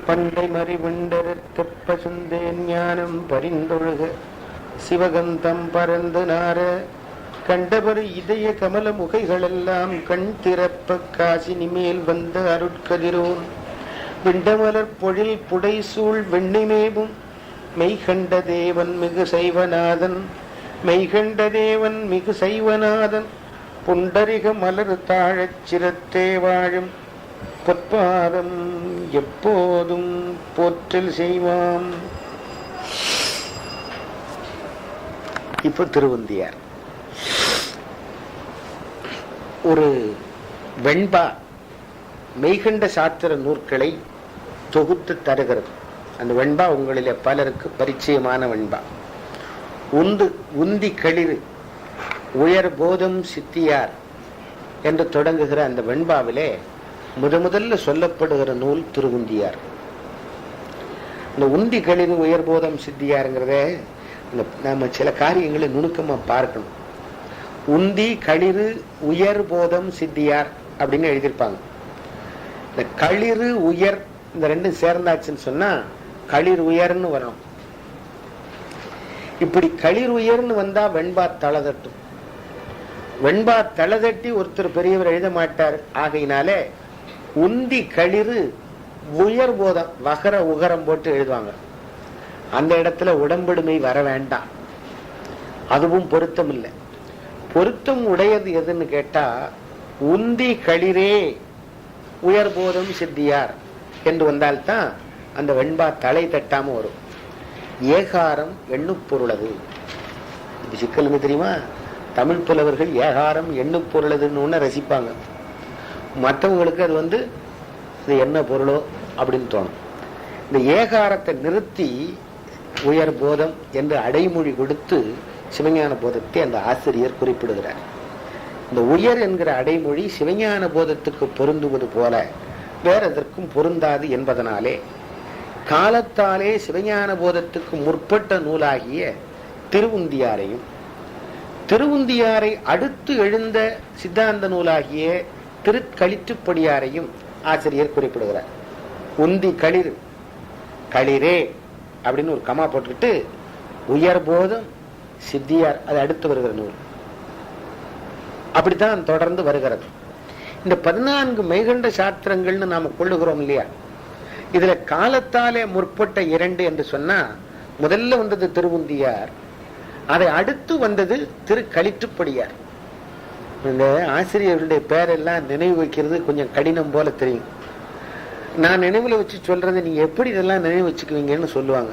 பண்டை மறிவிண்டறுத்த பசுந்தேன் ஞானம் பரிந்தொழுக சிவகந்தம் பரந்து நார கண்டபரு இதய கமல முகைகளெல்லாம் கண் திறப்ப காசினி மேல் வந்த அருட்கதிரோன் விண்டமலர் பொழில் புடைசூழ் வெண்ணிமேவும் மெய்கண்ட தேவன் மிகு சைவநாதன் மெய்கண்ட தேவன் மிகு சைவநாதன் புண்டரிக மலர் தாழச் சிரத்தே வாழும் பொற்பாதம் எப்போதும் போற்றல் செய்வாம். இப்போ திருவந்தியார் ஒரு வெண்பா மெய்கண்ட சாத்திர நூற்களை தொகுத்து தருகிறது. அந்த வெண்பா உங்களிலே பலருக்கு பரிச்சயமான வெண்பா. உந்தி களிறு உயர் போதம் சித்தியார் என்று தொடங்குகிற அந்த வெண்பாவிலே முதல்ல சொல்லப்படுகிற நூல் திருவுந்தியார். இந்த உந்தி களிறு உயர்போதம் சித்தியாருங்கிறத நம்ம சில காரியங்களை நுணுக்கமா பார்க்கணும். உந்தி களிறு உயர்போதம் சித்தியார் அப்படின்னு எழுதியிருப்பாங்க. இந்த களிறு உயர் இந்த ரெண்டும் சேர்ந்தாச்சுன்னு சொன்னா களிர் உயர்ன்னு வரணும். இப்படி களிர் உயர்ன்னு வந்தா வெண்பா தளதட்டும். வெண்பா தளதட்டி ஒருத்தர் பெரியவர் எழுத மாட்டார். ஆகையினாலே உந்தி களிறு உயர் போதம் வகர உகரம் போட்டு எழுதுவாங்க. அந்த இடத்துல உடம்படுமை வர வேண்டாம். அதுவும் பொருத்தம் இல்லை. பொருத்தம் உடையது எதுன்னு கேட்டா உந்தி களிரே உயர்போதம் சித்தியார் என்று வந்தால்தான் அந்த வெண்பா தலை தட்டாம வரும். ஏகாரம் எண்ணு பொருளது. இது சிக்கலுங்க தெரியுமா? தமிழ் புலவர்கள் ஏகாரம் எண்ணு பொருளதுன்னு ரசிப்பாங்க. மற்றவங்களுக்கு அது இது என்ன பொருளோ அப்படின்னு தோணும். இந்த ஏகாரத்தை நிறுத்தி உயர் போதம் என்று அடைமொழி கொடுத்து சிவஞான போதத்தை அந்த ஆசிரியர் குறிப்பிடுகிறார். இந்த உயர் என்கிற அடைமொழி சிவஞான போதத்துக்கு பொருந்துவது போல வேற எதற்கும் பொருந்தாது என்பதனாலே காலத்தாலே சிவஞான போதத்துக்கு முற்பட்ட நூலாகிய திருவுந்தியாரையும் திருவுந்தியாரை அடுத்து எழுந்த சித்தாந்த நூலாகிய திருக்களிற்றுப்படியாரையும் ஆசிரியர் குறிப்பிடுகிறார். உந்தி களிர் களிரே அப்படின்னு ஒரு கமா போட்டுக்கிட்டு உயர்போதம் சித்தியார் அது அடுத்து வருகிற நூல். அப்படித்தான் தொடர்ந்து வருகிறது. இந்த 14 மெய்கண்ட சாஸ்திரங்கள்னு நாம கொள்ளுகிறோம் இல்லையா? இதுல காலத்தாலே முற்பட்ட 2 என்று சொன்னா முதல்ல வந்தது திருவுந்தியார், அதை அடுத்து வந்தது திருக்களிற்றுப்படியார். இந்த ஆசிரியர்களுடைய பேரெல்லாம் நினைவு வைக்கிறது கொஞ்சம் கடினம் போல தெரியும். நான் நினைவுல வச்சு சொல்றதை நீங்க எப்படி இதெல்லாம் நினைவு வச்சுக்குவீங்கன்னு சொல்லுவாங்க.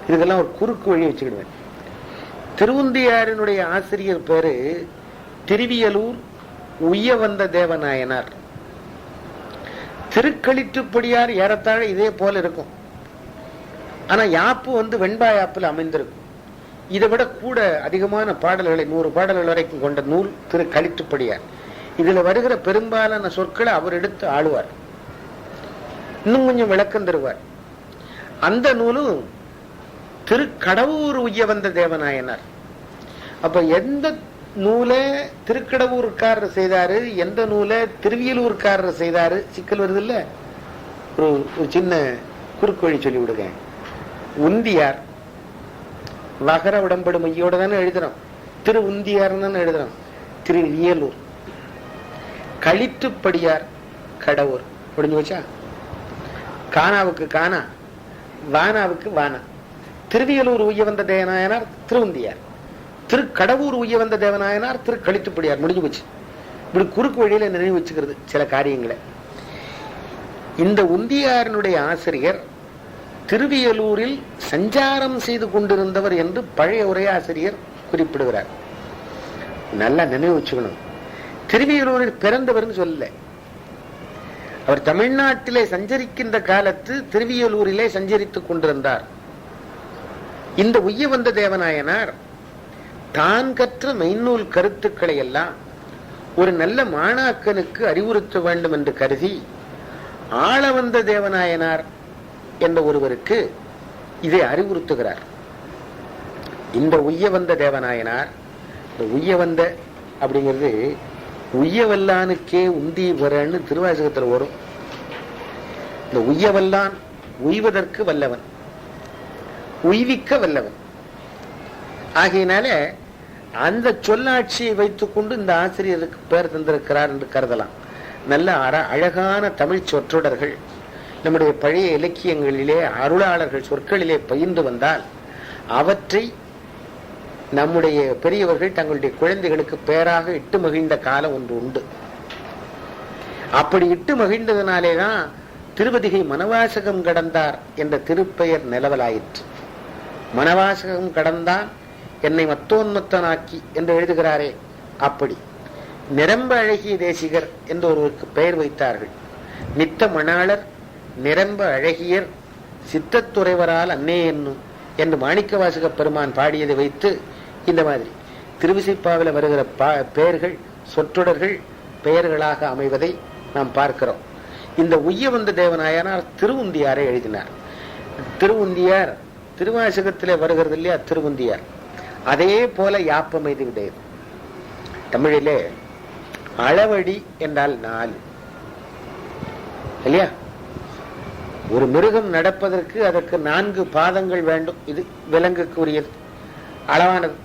இதுக்கெல்லாம் ஒரு குறுக்கு வழி வச்சுக்கிடுவேன். திருவுந்தியாரினுடைய ஆசிரியர் பேரு திருவியலூர் உய்ய வந்த தேவநாயனார். திருக்களிற்றுப்படியார் ஏறத்தாழ இதே போல இருக்கும். ஆனா யாப்பு வெண்பா யாப்புல அமைந்திருக்கும். இதை விட கூட அதிகமான பாடல்களை 100 பாடல்கள் வரைக்கும் கொண்ட நூல் திருக்களிற்றுப்படியார். இதுல வருகிற பெரும்பாலான சொற்களை அவர் எடுத்து ஆளுவார், இன்னும் கொஞ்சம் விளக்கம் தருவார். அந்த நூலும் திருக்கடவூர் உய்ய வந்த தேவநாயனார். அப்ப எந்த நூலை திருக்கடவூர்காரர் செய்தாரு, எந்த நூலை திருவியலூர்காரர் செய்தாரு, சிக்கல் வருது இல்ல. ஒரு சின்ன குறுக்கு வழி சொல்லி விடுங்க. உந்தியார் வகர உடம்படும் மையோட தானே எழுதுறோம். திரு உந்தியார் தானே எழுதுறோம். திருவியலூர் களிற்றுப்படியார் கடவுர் முடிஞ்சு வச்சா. கானாவுக்கு கானா, வானாவுக்கு வானா. திருவியலூர் உய்ய வந்த தேவநாயனார் திருவுந்தியார், திருக்கடவூர் உய்ய வந்த தேவநாயனார் திருக்களிற்றுப்படியார் முடிஞ்சு போச்சு. இப்படி குறுக்கு வழியில நினைவு வச்சுக்கிறது சில காரியங்களை. இந்த உந்தியாரனுடைய ஆசிரியர் திருவியலூரில் சஞ்சாரம் செய்து கொண்டிருந்தவர் என்று பழைய உரையாசிரியர் குறிப்பிடுகிறார். நல்லா நினைவு வச்சுக்கணும். திருவியலூரில் பிறந்தவர்னு சொல்லல. அவர் தமிழ்நாட்டிலே சஞ்சரிக்கின்ற காலத்து திருவியலூரிலே சஞ்சரித்துக் கொண்டிருந்தார். இந்த உய்ய வந்த தேவநாயனார் தான் கற்ற மெய்நூல் கருத்துக்களை எல்லாம் ஒரு நல்ல மாணாக்கனுக்கு அறிவுறுத்த வேண்டும் என்று கருதி ஆள வந்த தேவநாயனார் என்ற ஒருவருக்கு இதை அறிவுறுத்துகிறார். இந்த உய்ய வந்த தேவநாயனார், இந்த உய்ய வந்த அப்படிங்கிறது உய்யவல்லானுக்கே உந்தி வரன்னு திருவாசகத்தில் வரும். இந்த உய்யவல்லான் உய்வதற்கு வல்லவன், உய்விக்க வல்லவன். ஆகையினால அந்த சொல்லாட்சியை வைத்துக் கொண்டு இந்த ஆசிரியருக்கு பெயர் தந்திருக்கிறார் என்று கருதலாம். நல்ல அழகான தமிழ் சொற்றொடர்கள் நம்முடைய பழைய இலக்கியங்களிலே அருளாளர்கள் சொற்களிலே பயின்று வந்தால் அவற்றை நம்முடைய பெரியவர்கள் தங்களுடைய குழந்தைகளுக்கு பெயராக இட்டு மகிழ்ந்த காலம் ஒன்று உண்டு. அப்படி இட்டு மகிழ்ந்ததனாலேதான் திருவதிகை மனவாசகம் கடந்தார் என்ற திருப்பெயர் நிலவலாயிற்று. மனவாசகம் கடந்தான் என்னை மத்தோன்மத்தனாக்கி என்று எழுதுகிறாரே, அப்படி நிரம்ப அழகிய தேசிகர் என்று ஒருவருக்கு பெயர் வைத்தார்கள். நித்த மணாளர் நிரம்ப அழகியர் சித்தத்துறைவரால் அன்னே என்னும் என்று மாணிக்கவாசக பெருமான் பாடியதை வைத்து இந்த மாதிரி திருவிசைப்பாவில் வருகிற பெயர்கள் சொற்றொடர்கள் பெயர்களாக அமைவதை நாம் பார்க்கிறோம். இந்த உய்யவந்த தேவநாயனார் திருவுந்தியாரை எழுதினார். திருவுந்தியார் திருவாசகத்திலே வருகிறது இல்லையா, திருவுந்தியார். அதே போல யாப்பம் எய்து விடையது. தமிழிலே அளவடி என்றால் 4 இல்லையா? ஒரு மிருகம் நடப்பதற்கு அதற்கு 4 பாதங்கள் வேண்டும். இது விலங்குக்கு உரியது, அளவானது.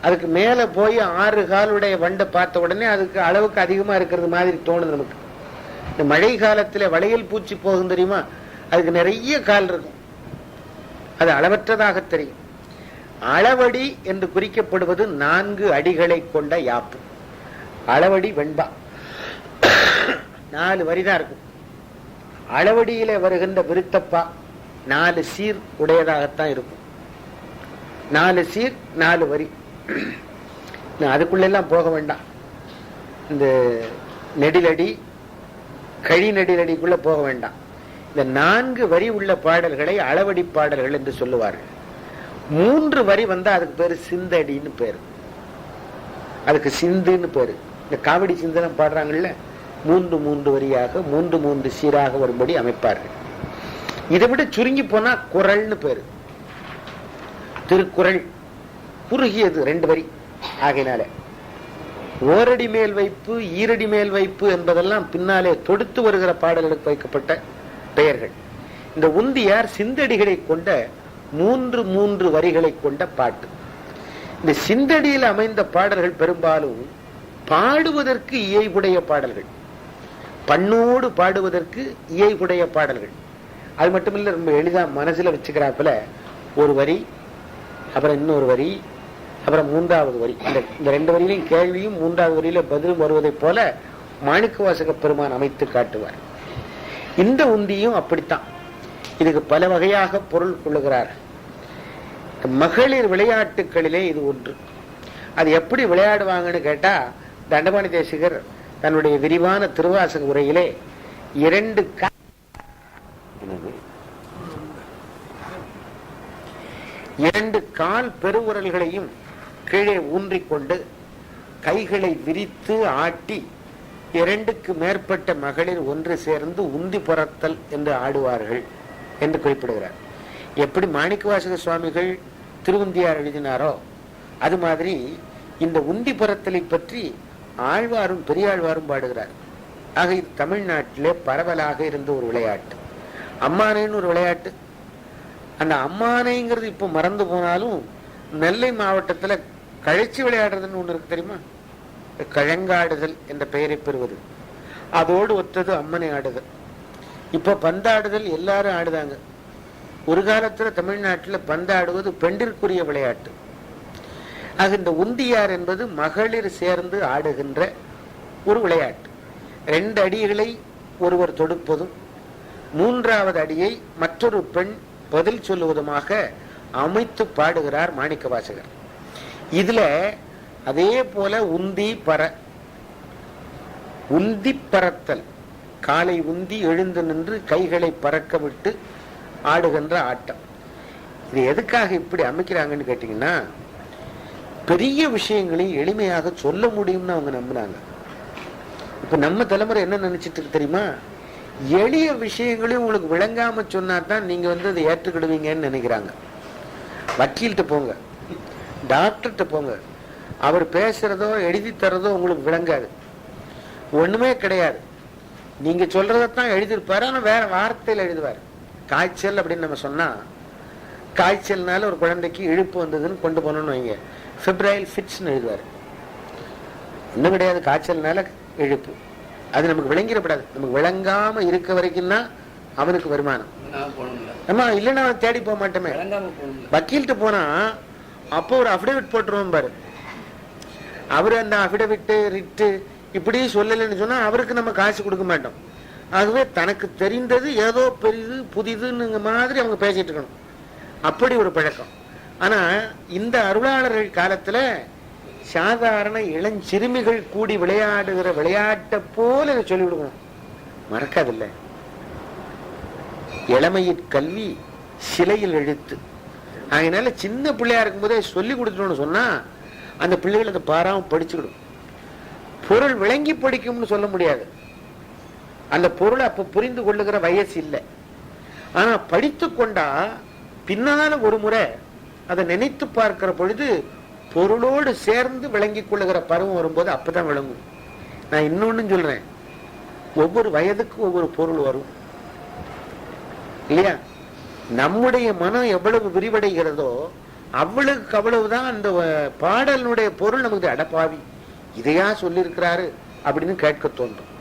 அதுக்கு மேல போய் 6 காலுடைய வண்டை பார்த்த உடனே அதுக்கு அளவுக்கு அதிகமா இருக்கிறது மாதிரி தோணுது நமக்கு. இந்த மழை காலத்துல வளையல் பூச்சி போகும் தெரியுமா, அதுக்கு நிறைய கால் இருக்கும், அது அளவற்றதாக தெரியும். அளவடி என்று குறிக்கப்படுவது 4 அடிகளை கொண்ட யாப்பு. அளவடி வெண்பா 4 வரிதான் இருக்கும். அளவடியில வருகின்ற விருத்தப்பா 4 சீர் உடையதாகத்தான் இருக்கும். 4 சீர் 4 வரி. அதுக்குள்ளெல்லாம் போக வேண்டாம். இந்த நெடிலடி கழி நெடிலடிக்குள்ள போக வேண்டாம். இந்த 4 வரி உள்ள பாடல்களை அளவடி பாடல்கள் என்று சொல்லுவார்கள். 3 வரி வந்தா அதுக்கு பேரு சிந்தடின்னு பேரு, அதுக்கு சிந்துன்னு பேரு. இந்த காவடி சிந்தனம் பாடுறாங்கல்ல, 3 வரியாக 3 சீராக வரும்படி அமைப்பார்கள். இதை விட சுருங்கி போனா குறள்னு பேரு. திருக்குறள் குறுகியது 2 வரி. ஆகையினால ஓரடி மேல் வைப்பு ஈரடி மேல் வைப்பு என்பதெல்லாம் பின்னாலே தொடுத்து வருகிற பாடல்களுக்கு வைக்கப்பட்ட பெயர்கள். இந்த உந்தியார் சிந்தடிகளை கொண்ட 3 வரிகளை கொண்ட பாட்டு. இந்த சிந்தடியில் அமைந்த பாடல்கள் பெரும்பாலும் பாடுவதற்கு இயைபுடைய பாடல்கள், பண்ணோடு பாடுவதற்கு இயைபுடைய பாடல்கள். அது மட்டுமில்லை, ரொம்ப எளிதா மனசுல வச்சுக்கிறாப்புல ஒரு வரி, அப்புறம் இன்னொரு வரி, அப்புறம் 3வது வரி. இந்த 2 வரியிலும் கேள்வியும் 3வது வரியில பதிலும் வருவதை போல மாணிக்கவாசக பெருமான் அமைத்து காட்டுவார். இந்த உந்தியும் அப்படித்தான். இதுக்கு பல வகையாக பொருள் கொள்ளுகிறார். மகளிர் விளையாட்டுகளிலே இது ஒன்று. அது எப்படி விளையாடுவாங்கன்னு கேட்டா, தண்டபாணி தேசிகர் தன்னுடைய விரிவான திருவாசக உரையிலே 2 கால் பெருவுரல்களையும் கீழே ஊன்றிக்கொண்டு கைகளை விரித்து ஆட்டி 2க்கு மேற்பட்ட மகளிர் ஒன்று சேர்ந்து உந்தி புறத்தல் என்று ஆடுவார்கள் என்று குறிப்பிடுகிறார். எப்படி மாணிக்கவாசக சுவாமிகள் திருவுந்தியார் எழுதினாரோ அது மாதிரி இந்த உந்தி புறத்தலை பற்றி ஆழ்வாரும் பெரியாழ்வாரும் பாடுகிறார். ஆக இது தமிழ்நாட்டிலே பரவலாக இருந்த ஒரு விளையாட்டு. அம்மானைன்னு ஒரு விளையாட்டு. அந்த அம்மானைங்கிறது இப்ப மறந்து போனாலும் நெல்லை மாவட்டத்துல கழிச்சு விளையாடுறதுன்னு ஒண்ணு இருக்கு தெரியுமா? கழங்காடுதல் என்ற பெயரை பெறுவது. அதோடு ஒத்தது அம்மனை ஆடுதல். இப்ப பந்தாடுதல் எல்லாரும் ஆடுதாங்க. ஒரு காலத்துல தமிழ்நாட்டில் பந்தாடுவது பெண்டிற்குரிய விளையாட்டு. ஆக இந்த உந்தியார் என்பது மகளிர் சேர்ந்து ஆடுகின்ற ஒரு விளையாட்டு. 2 அடிகளை ஒருவர் தொடுப்பதும் 3வது அடியை மற்றொரு பெண் பதில் சொல்லுவதுமாக அமைத்து பாடுகிறார் மாணிக்கவாசகர். இதுல அதே போல உந்தி பறத்தல், காலை உந்தி எழுந்து நின்று கைகளை பறக்க விட்டு ஆடுகின்ற ஆட்டம். இது எதுக்காக இப்படி அமைக்கிறாங்கன்னு கேட்டீங்கன்னா, பெரிய விஷயங்களையும் எளிமையாக சொல்ல முடியும்னு அவங்க நம்பினாங்க. இப்ப நம்ம தலைமுறை என்ன நினைச்சிட்டு இருக்கு தெரியுமா? எளிய விஷயங்களையும் உங்களுக்கு விளங்காம சொன்னாதான் நீங்க அதை ஏற்றுக்கிடுவீங்கன்னு நினைக்கிறாங்க. வக்கீல்கிட்ட போங்க, டாக்டர்கிட்ட போங்க, அவர் பேசுறதோ எழுதி தரதோ உங்களுக்கு விளங்காது, ஒண்ணுமே கிடையாது. நீங்க சொல்றதான் எழுதியிருப்பாரு, ஆனா வேற வார்த்தையில் எழுதுவார். காய்ச்சல் அப்படின்னு நம்ம சொன்னா, காய்ச்சல்னால ஒரு குழந்தைக்கு இழுப்பு வந்ததுன்னு கொண்டு போனோம்னு வைங்க, ஃபெப்ரைல் ஃபிட்ஸ்னு எழுதுவார். இன்னும் கிடையாது, காய்ச்சல்னால இழுப்பு. அது நமக்கு விளங்கிடப்படாது. நமக்கு விளங்காம இருக்க வரைக்கும் தான் அவனுக்கு வருமானம். ஆமா, இல்லைன்னா அவன் தேடி போக மாட்டோமே. வக்கீல்கிட்ட போனா அப்போ ஒரு அபிடவிட் போட்டுருவோம் பாரு. அவரு அந்த அபிடவிட் ரிட்டு இப்படி சொல்லலைன்னு சொன்னா அவருக்கு நம்ம காசு கொடுக்க மாட்டோம். ஆகவே தனக்கு தெரிந்தது ஏதோ பெரிது புதிதுன்னு மாதிரி அவங்க பேசிட்டு இருக்கணும். அப்படி ஒரு பழக்கம். ஆனா இந்த அருளாளர்கள் காலத்துல சாதாரண இளஞ்சிறுமிகள் கூடி விளையாடுகிற விளையாட்டை போல இதை சொல்லி விடுவோம். மறக்காதில்லை. இளமையின் கல்வி சிலையில் எழுத்து. அதனால சின்ன பிள்ளையா இருக்கும் போதே சொல்லி கொடுத்துட்டோம்னு சொன்னா அந்த பிள்ளைகள் அதை பாராம படிச்சுக்கிடும். பொருள் விளங்கி படிக்கும்னு சொல்ல முடியாது. அந்த பொருளை அப்ப புரிந்து கொள்ளுகிற வயசு இல்லை. ஆனா படித்து கொண்டா பின்னால ஒரு முறை அதை நினைத்து பார்க்கிற பொழுது பொருளோடு சேர்ந்து விளங்கி கொள்ளுகிற பருவம் வரும்போது அப்பதான் விளங்கும். நான் இன்னொன்னு சொல்றேன், ஒவ்வொரு வயதுக்கு ஒவ்வொரு பொருள் வரும் இல்லையா? நம்முடைய மனம் எவ்வளவு விரிவடைகிறதோ அவ்வளவுக்கு அவ்வளவுதான் அந்த பாடலுடைய பொருள் நமக்கு அடப்பாவி இதையா சொல்லியிருக்கிறாரு அப்படின்னு கேட்க தோன்றும்.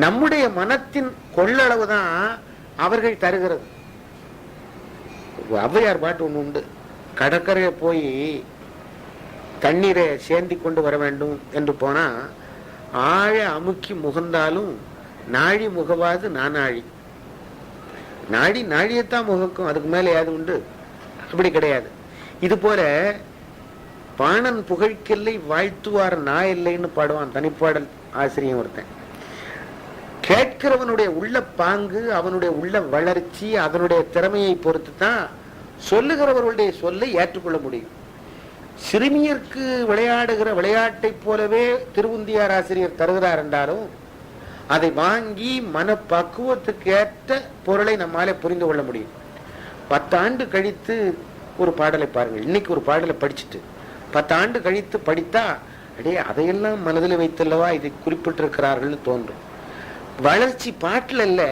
நம்முடைய மனத்தின் கொள்ளளவு தான் அவர்கள் தருகிறது. ஔவையார் பாட்டு ஒண்ணு உண்டு. கடற்கரையை போய் தண்ணீரை சேந்தி கொண்டு வர வேண்டும் என்று போனா, ஆழ அமுக்கி முகந்தாலும் நாழி முகவாது நானாழி. நாடி நாழியத்தான் முகக்கும், அதுக்கு மேல ஏது உண்டு? அப்படி கிடையாது. இது போல பாணன் புகழ்க்கில்லை வாழ்த்துவார் நான் இல்லைன்னு பாடுவான் தனிப்பாடல் ஆசிரியர் ஒருத்தன். கேட்கிறவனுடைய உள்ள பாங்கு, அவனுடைய உள்ள வளர்ச்சி, அதனுடைய திறமையை பொறுத்து தான் சொல்லுகிறவர்களுடைய சொல்லை ஏற்றுக்கொள்ள முடியும். சிறுமியருக்கு விளையாடுகிற விளையாட்டை போலவே திருவுந்தியார் ஆசிரியர் தருகிறார் என்றாலும் அதை வாங்கி மனப்பக்குவத்துக்கு ஏற்ற பொருளை நம்மாலே புரிந்து கொள்ள முடியும். 10 ஆண்டு கழித்து ஒரு பாடலை பாருங்கள். இன்னைக்கு ஒரு பாடலை படிச்சுட்டு 10 ஆண்டு கழித்து படித்தா அடே அதையெல்லாம் மனதில் வைத்தல்லவா இதை குறிப்பிட்டிருக்கிறார்கள் தோன்றும். வளர்ச்சி பாட்டில் இல்ல,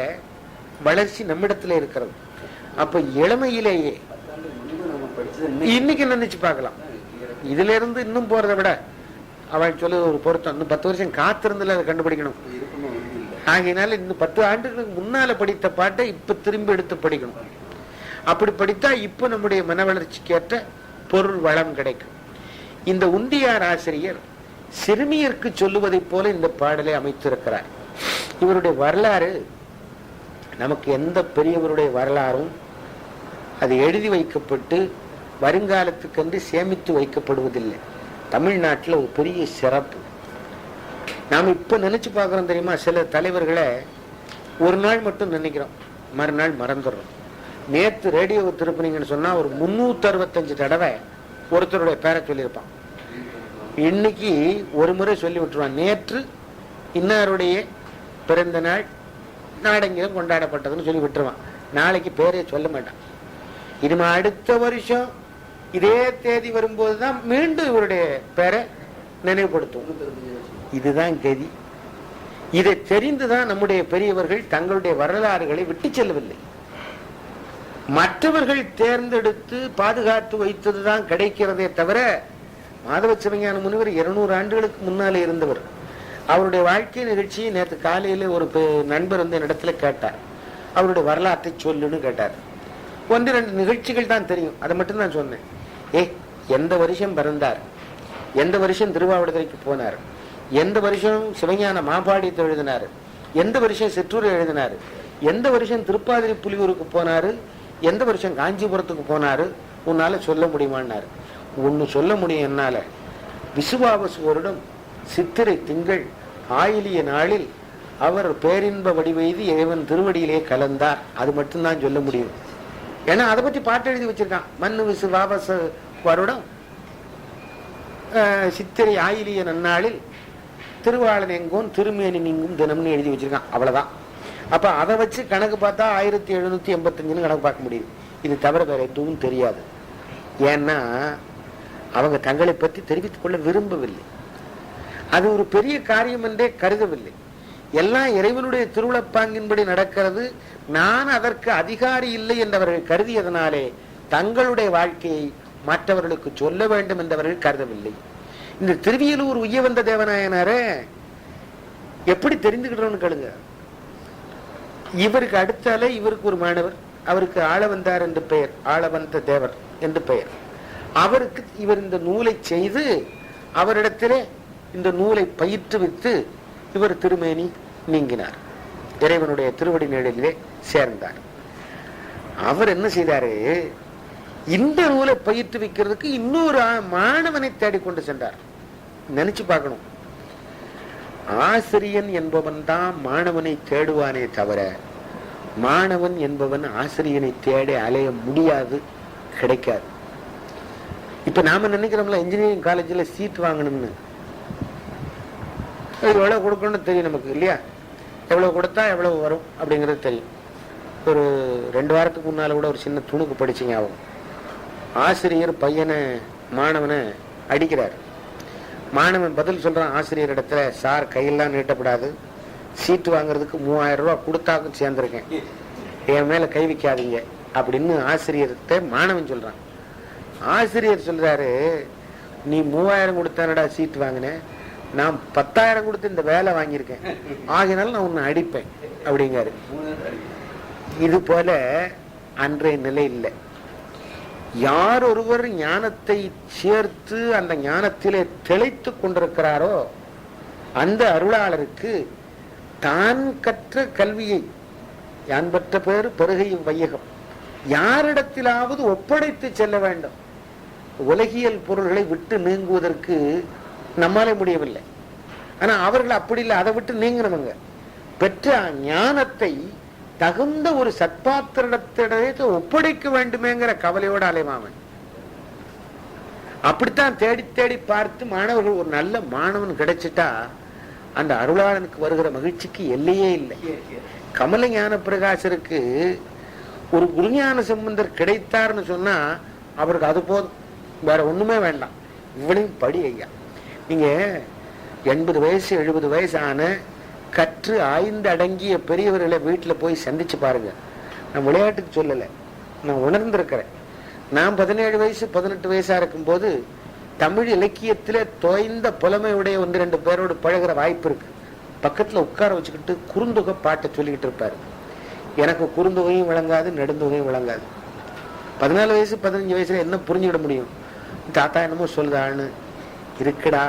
வளர்ச்சி நம்மிடத்துல இருக்கிறது. அப்ப இளமையிலேயே இன்னைக்கு நினைச்சு பார்க்கலாம். இதுல இருந்து இன்னும் போறதை விட அவன் சொல்லு ஒரு பொருத்தம். இன்னும் 10 வருஷம் காத்திருந்துல அதை கண்டுபிடிக்கணும். ஆகையினால இன்னும் 10 ஆண்டுகளுக்கு முன்னால படித்த பாட்டை இப்ப திரும்பி எடுத்து படிக்கணும். அப்படி படித்தா இப்ப நம்முடைய மன வளர்ச்சிக்கு ஏற்ற பொருள் வளம் கிடைக்கும். இந்த உந்தியார் ஆசிரியர் சிறுமியருக்கு சொல்லுவதை போல இந்த பாடலை அமைத்திருக்கிறார். இவருடைய வரலாறு நமக்கு எந்த பெரியவருடைய வரலாறும் அது எழுதி வைக்கப்பட்டு வருங்காலத்துக்கென்று சேமித்து வைக்கப்படுவதில்லை. தமிழ்நாட்டில் ஒரு பெரிய சிறப்பு. நாம் இப்ப நினைச்சு பார்க்கிறோம் தெரியுமா? சில தலைவர்களை ஒரு நாள் மட்டும் நினைக்கிறோம், மறுநாள் மறந்துடுறோம். நேற்று ரேடியோவை திருப்பினீங்கன்னு சொன்னா ஒரு 365 தடவை ஒருத்தருடைய பேரை சொல்லியிருப்பான். இன்னைக்கு ஒரு முறை சொல்லி விட்டுருவான். நேற்று இன்னாருடைய பிறந்த நாள் நாடெங்கிலும் கொண்டாடப்பட்டதுன்னு சொல்லி விட்டுருவான். நாளைக்கு பேரே சொல்ல மாட்டான். இனிமே அடுத்த வருஷம் இதே தேதி வரும்போதுதான் மீண்டும் இவருடைய பேரை நினைவுபடுத்தும். இதுதான் கதி. இதை தெரிந்துதான் நம்முடைய பெரியவர்கள் தங்களுடைய வரலாறுகளை விட்டு செல்லவில்லை. மற்றவர்கள் தேர்ந்தெடுத்து பாதுகாத்து வைத்ததுதான் கிடைக்கிறதே தவிர, மாதவ சிவஞான முனிவர் 200 ஆண்டுகளுக்கு முன்னாலே இருந்தவர். அவருடைய வாழ்க்கை நிகழ்ச்சியை நேற்று காலையில ஒரு நண்பர் வந்து என்னிடத்துல கேட்டார். அவருடைய வரலாற்றை சொல்லுன்னு கேட்டார். 1-2 நிகழ்ச்சிகள் தான் தெரியும், அதை மட்டும் தான் சொன்னேன். எந்த வருஷம் பிறந்தார், எந்த வருஷம் திருவாவடுதுறைக்கு போனார், எந்த வருஷம் சிவஞான மாபாடியத்தை எழுதினாரு, எந்த வருஷம் சிற்றூரை எழுதினாரு, எந்த வருஷம் திருப்பாதிரி புலியூருக்கு போனாரு, எந்த வருஷம் காஞ்சிபுரத்துக்கு போனாரு, உன்னால சொல்ல முடியுமான்னாரு. ஒன்னு சொல்ல முடியும் என்னால. விசுவாவசு வருடம் சித்திரை திங்கள் ஆயிலிய நாளில் அவர் பேரின்ப வடிவெய்தி இறைவன் திருவடியிலே கலந்தார். அது மட்டும்தான் சொல்ல முடியும். ஏன்னா அதை பற்றி பாட்டு எழுதி வச்சிருக்கான். மண்ணு விசுவாவச வருடம் சித்திரை ஆயிலிய நன்னாளில் திருவாளன் எங்கோன் திருமேனி நீங்கும் தினம்னு எழுதி வச்சிருக்கான். அவ்வளவுதான். அப்ப அதை வச்சு கணக்கு பார்த்தா 1785 கணக்கு பார்க்க முடியுது. இது தவிர வேற எதுவும் தெரியாது. ஏன்னா அவங்க தங்களை பற்றி தெரிவித்துக் கொள்ள விரும்பவில்லை. அது ஒரு பெரிய காரியம் என்றே கருதவில்லை. எல்லாம் இறைவனுடைய திருவுளப்பாங்கின்படி நடக்கிறது. நான் அதற்கு அதிகாரி இல்லை என்றவர்கள் கருதியதனாலே தங்களுடைய வாழ்க்கையை மற்றவர்களுக்கு சொல்ல வேண்டும் என்றவர்கள் கருதவில்லை. இந்த திருவியலூர் உய்ய வந்த தேவநாயனாரே எப்படி தெரிந்துகிட்டோம்னு கேளுங்க. இவருக்கு அடுத்தாலே இவருக்கு ஒரு மாணவர், அவருக்கு ஆளவந்தார் என்று பெயர், ஆளவந்த தேவர் என்று பெயர். அவருக்கு இவர் இந்த நூலை செய்து அவரிடத்திலே இந்த நூலை பயிற்றுவித்து இவர் திருமேனி நீங்கினார், இறைவனுடைய திருவடி நிழலிலே சேர்ந்தார். அவர் என்ன செய்தாரு, இந்த நூலை பயிற்றுவிக்கிறதுக்கு இன்னொரு மாணவனை தேடிக்கொண்டு சென்றார். நினைச்சு பார்க்கணும், ஆசிரியன் என்பவன் தான் மாணவனை தேடுவானே தவிர மாணவன் என்பவன் ஆசிரியனை தேடி அலைய முடியாது, கிடைக்காது. இப்ப நாம நினைக்கிறோம்ல இன்ஜினியரிங் காலேஜ்ல சீட் வாங்கணும்னு, எவ்வளவு கொடுக்கணும்னு தெரியும் நமக்கு இல்லையா, எவ்வளவு கொடுத்தா எவ்வளவு வரும் அப்படிங்கிறது தெரியும். ஒரு 2 வாரத்துக்கு முன்னால கூட ஒரு சின்ன துணுக்கு படிச்சீங்க. ஆகும், ஆசிரியர் பையனை மாணவனை அடிக்கிறார். மாணவன் பதில் சொல்றான் ஆசிரியர் இடத்துல, சார் கையெல்லாம் நீட்டப்படாது, சீட்டு வாங்குறதுக்கு 3000 ரூபாய் கொடுத்தாக்கும் சேர்ந்திருக்கேன், என் மேல கை வைக்காதீங்க அப்படின்னு ஆசிரியர்கிட்ட மாணவன் சொல்றான். ஆசிரியர் சொல்றாரு, நீ 3000 கொடுத்தானடா சீட்டு வாங்கின, நான் 10,000 கொடுத்து இந்த வேலை வாங்கியிருக்கேன், ஆகினால நான் உன்னை அடிப்பேன் அப்படிங்காரு. இது போல அன்றைய நிலை இல்லை. யார் ஒருவர் ஞானத்தை சேர்த்து அந்த ஞானத்திலே திளைத்து கொண்டிருக்கிறாரோ அந்த அருளாளருக்கு தான் கற்ற கல்வியை, யான் பெற்ற பேர் பெருகையும் வையகம், யாரிடத்திலாவது ஒப்படைத்து செல்ல வேண்டும். உலகியல் பொருள்களை விட்டு நீங்குவதற்கு நம்மாலே முடியவில்லை. ஆனா அவர்கள் அப்படி இல்லை, அதை விட்டு நீங்கினவங்க. பெற்ற ஞானத்தை தகுந்த ஒரு சத்பாத்திரத்திடையே ஒப்படைக்க வேண்டுமேங்கிற கவலையோட அலைவாமன். அப்படித்தான் தேடி தேடி பார்த்து மாணவர்கள், ஒரு நல்ல மாணவன் கிடைச்சிட்டா அந்த அருளாளனுக்கு வருகிற மகிழ்ச்சிக்கு எல்லையே இல்லை. கமல ஞான பிரகாசருக்கு ஒரு குருஞான சம்பந்தர் கிடைத்தார்னு சொன்னா அவருக்கு அது போதும், வேற ஒண்ணுமே வேண்டாம். இவளையும் படி ஐயா, நீங்க 80 வயசு 70 வயசு ஆன கற்று ஆய்ந்து அடங்கிய பெரியவர்களை வீட்டுல போய் சந்திச்சு பாருங்க. நான் விளையாட்டுக்கு சொல்லலை, நான் உணர்ந்திருக்கிறேன். நான் 17 வயசு 18 வயசா இருக்கும் போது தமிழ் இலக்கியத்திலே தோய்ந்த புலமையுடைய 1-2 பேரோடு பழகிற வாய்ப்பு இருக்கு. பக்கத்துல உட்கார வச்சுக்கிட்டு குறுந்தொகை பாட்டை சொல்லிக்கிட்டு இருப்பாரு. எனக்கு குறுந்தொகையும் விளங்காது, நெடுந்தொகையும் விளங்காது. 14 வயசு 15 வயசுல என்ன புரிஞ்சுக்கிட முடியும்? தாத்தா என்னமோ சொல்லுதான்னு, இருக்குடா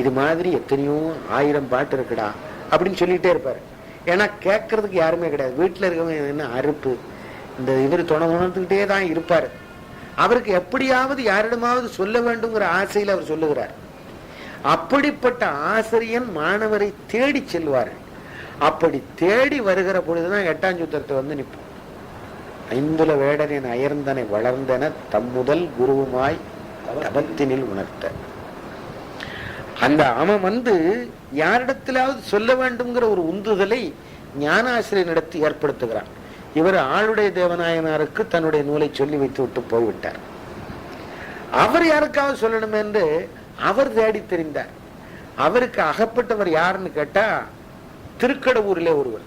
இது மாதிரி எத்தனையோ 1000 பாட்டு இருக்குடா அப்படின்னு சொல்லிட்டே இருப்பாரு. ஏன்னா கேட்கறதுக்கு யாருமே கிடையாது. வீட்டுல இருக்கவங்க என்ன அறுப்பு, இந்த இவர் துணை உணர்ந்துகிட்டே தான் இருப்பாரு. அவருக்கு எப்படியாவது யாரிடமாவது சொல்ல வேண்டுங்கிற ஆசையில் அவர் சொல்லுகிறார். அப்படிப்பட்ட ஆசிரியன் மாணவரை தேடி செல்வார்கள். அப்படி தேடி வருகிற பொழுதுதான் 8ஆம் சூத்திரத்தை வந்து நிற்போம். 5 வேடனின் அயர்ந்தனை வளர்ந்தன தம்முதல் குருவுமாய் தபத்தினில் உணர்த்த. அந்த அவன் வந்து யாரிடத்திலாவது சொல்ல வேண்டும்ங்கிற ஒரு உந்துதலை ஞானாசிரியனிடத்து ஏற்படுத்துகிறான். இவர் ஆளுடைய தேவநாயனாருக்கு தன்னுடைய நூலை சொல்லி வைத்து விட்டு போய்விட்டார். அவர் யாருக்காவது சொல்லணும் என்று அவர் தேடி தெரிந்தார். அவருக்கு அகப்பட்டவர் யாருன்னு கேட்டா திருக்கடவூரிலே ஒருவர்.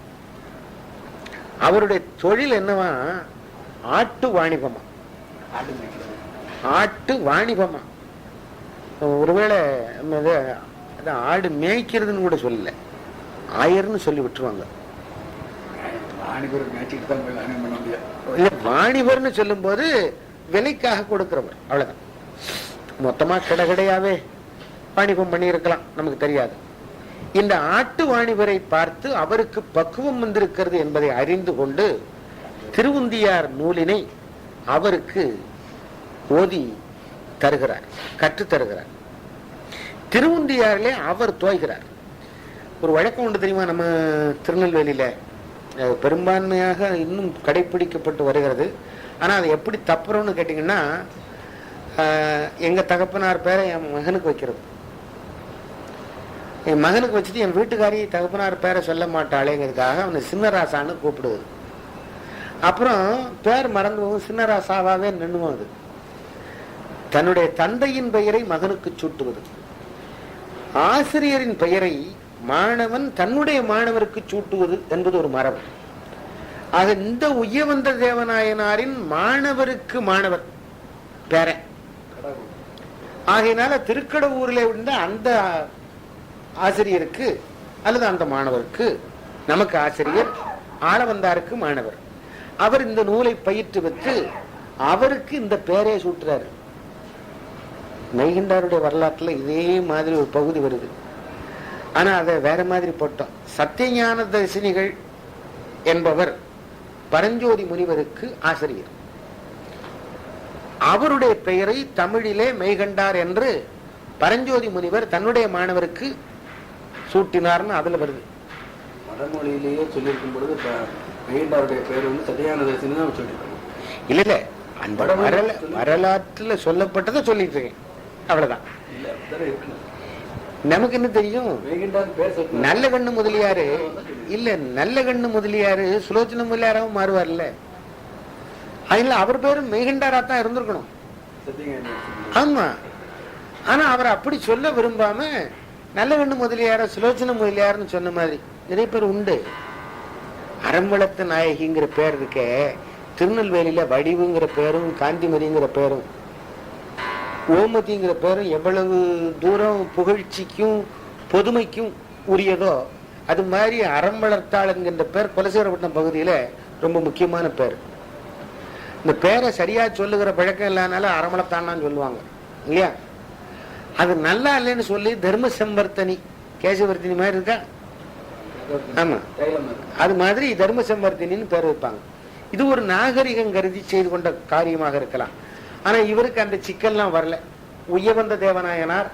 அவருடைய தொழில் என்னவா, ஆட்டு வாணிபமா. ஆட்டு வாணிபமா. ஒருவேளை ஆடு மேய்க்கிறதுன்னு கூட சொல்லல, ஆயர்னு சொல்லி விட்டுருவாங்க. வாணிபர்னு சொல்லும் போது விலைக்காக கொடுக்கிறவர், அவ்வளவுதான். மொத்தமா கிடையாவே வாணிபம் பண்ணி இருக்கலாம், நமக்கு தெரியாது. இந்த ஆட்டு வாணிபரை பார்த்து அவருக்கு பக்குவம் வந்திருக்கிறது என்பதை அறிந்து கொண்டு திருவுந்தியார் நூலினை அவருக்கு ஓதி தருகிறார், கற்று தருகிறார். திருவுந்தியாரிலே அவர் தோய்கிறார். ஒரு வழக்கம் உண்டு தெரியுமா, நம்ம திருநெல்வேலியில பெரும்பான்மையாக இன்னும் கடைபிடிக்கப்பட்டு வருகிறது. ஆனா அதை எப்படி தப்புறோம்னு கேட்டீங்கன்னா, எங்க தகப்பனார் பேரை என் மகனுக்கு வைக்கிறது. என் மகனுக்கு வச்சுட்டு என் வீட்டுக்காரி தகப்பனார் பேரை சொல்ல மாட்டாளேங்கிறதுக்காக அவனை சின்னராசான்னு கூப்பிடுவது. அப்புறம் பேர் மறந்துவோம், சின்னராசாவே நின்னுவோம். அது தன்னுடைய தந்தையின் பெயரை மகனுக்கு சூட்டுவது. ஆசிரியரின் பெயரை மாணவன் தன்னுடைய மாணவருக்கு சூட்டுவது என்பது ஒரு மரபு. ஆக இந்த உய்யவந்த தேவநாயனாரின் மாணவருக்கு மாணவர் பேர ஆகையினால திருக்கடவூரில் இருந்த அந்த ஆசிரியருக்கு அல்லது அந்த மாணவருக்கு, நமக்கு ஆசிரியர், ஆளவந்தாருக்கு மாணவர், அவர் இந்த நூலை பயிற்றுவித்து அவருக்கு இந்த பேரே சூட்டுறாரு. மெய்கண்டாருடைய வரலாற்றுல இதே மாதிரி ஒரு பகுதி வருது. ஆனா அதை வேற மாதிரி போட்டோம். சத்தியஞான தரிசினிகள் என்பவர் பரஞ்சோதி முனிவருக்கு ஆசிரியர். அவருடைய பெயரை தமிழிலே மெய்கண்டார் என்று பரஞ்சோதி முனிவர் தன்னுடைய மாணவருக்கு சூட்டினார்னு அதுல வருது. வடமொழியிலேயே சொல்லியிருக்கும் பொழுது மெய்கண்டாருடைய பெயர் வந்து சத்தியஞான தரிசினி தான் சொல்லியிருக்காங்க. இல்ல இல்ல, அந்த வரலாற்றுல சொல்லப்பட்டதை சொல்லிட்டு இருக்கேன், அவ்வளவுதான். நமக்கு என்ன தெரியும்? நல்ல கண்ணு முதலியாரு இல்ல, நல்ல கண்ணு முதலியாரு சுலோச்சன முதலியாராவும் மாறுவார்ல, அதனால அவர் பேரும் மெய்கண்டாரா தான் இருந்திருக்கணும். ஆமா, ஆனா அவர் அப்படி சொல்ல விரும்பாம நல்ல கண்ணு முதலியார சுலோச்சன முதலியாருன்னு சொன்ன மாதிரி நிறைய பேர் உண்டு. அறம்பளத்து நாயகிங்கிற பேர் இருக்க, திருநெல்வேலியில வடிவுங்கிற பேரும் காந்திமதிங்கிற பேரும் ஓமதிங்கிற பேரும் எவ்வளவு தூரம் புகழ்ச்சிக்கும் பொதுமைக்கும் உரியதோ அது மாதிரி அறம்பளத்தாள் என்கின்ற பேர் குலசேகரப்பட்டினம் பகுதியில ரொம்ப முக்கியமான பேர். இந்த பேரை சரியா சொல்லுகிற பழக்கம் இல்லாதனால அறமளத்தான்னு சொல்லுவாங்க இல்லையா? அது நல்லா இல்லைன்னு சொல்லி தர்ம சம்பர்த்தனி, கேசவர்த்தினி மாதிரி இருக்கா, ஆமா, அது மாதிரி தர்ம சம்பர்த்தினின்னு பேர் வைப்பாங்க. இது ஒரு நாகரிகம் கருதி செய்து கொண்ட காரியமாக இருக்கலாம். ஆனா இவருக்கு அந்த சிக்கல்லாம் வரல. உய்யவந்த தேவநாயனார்,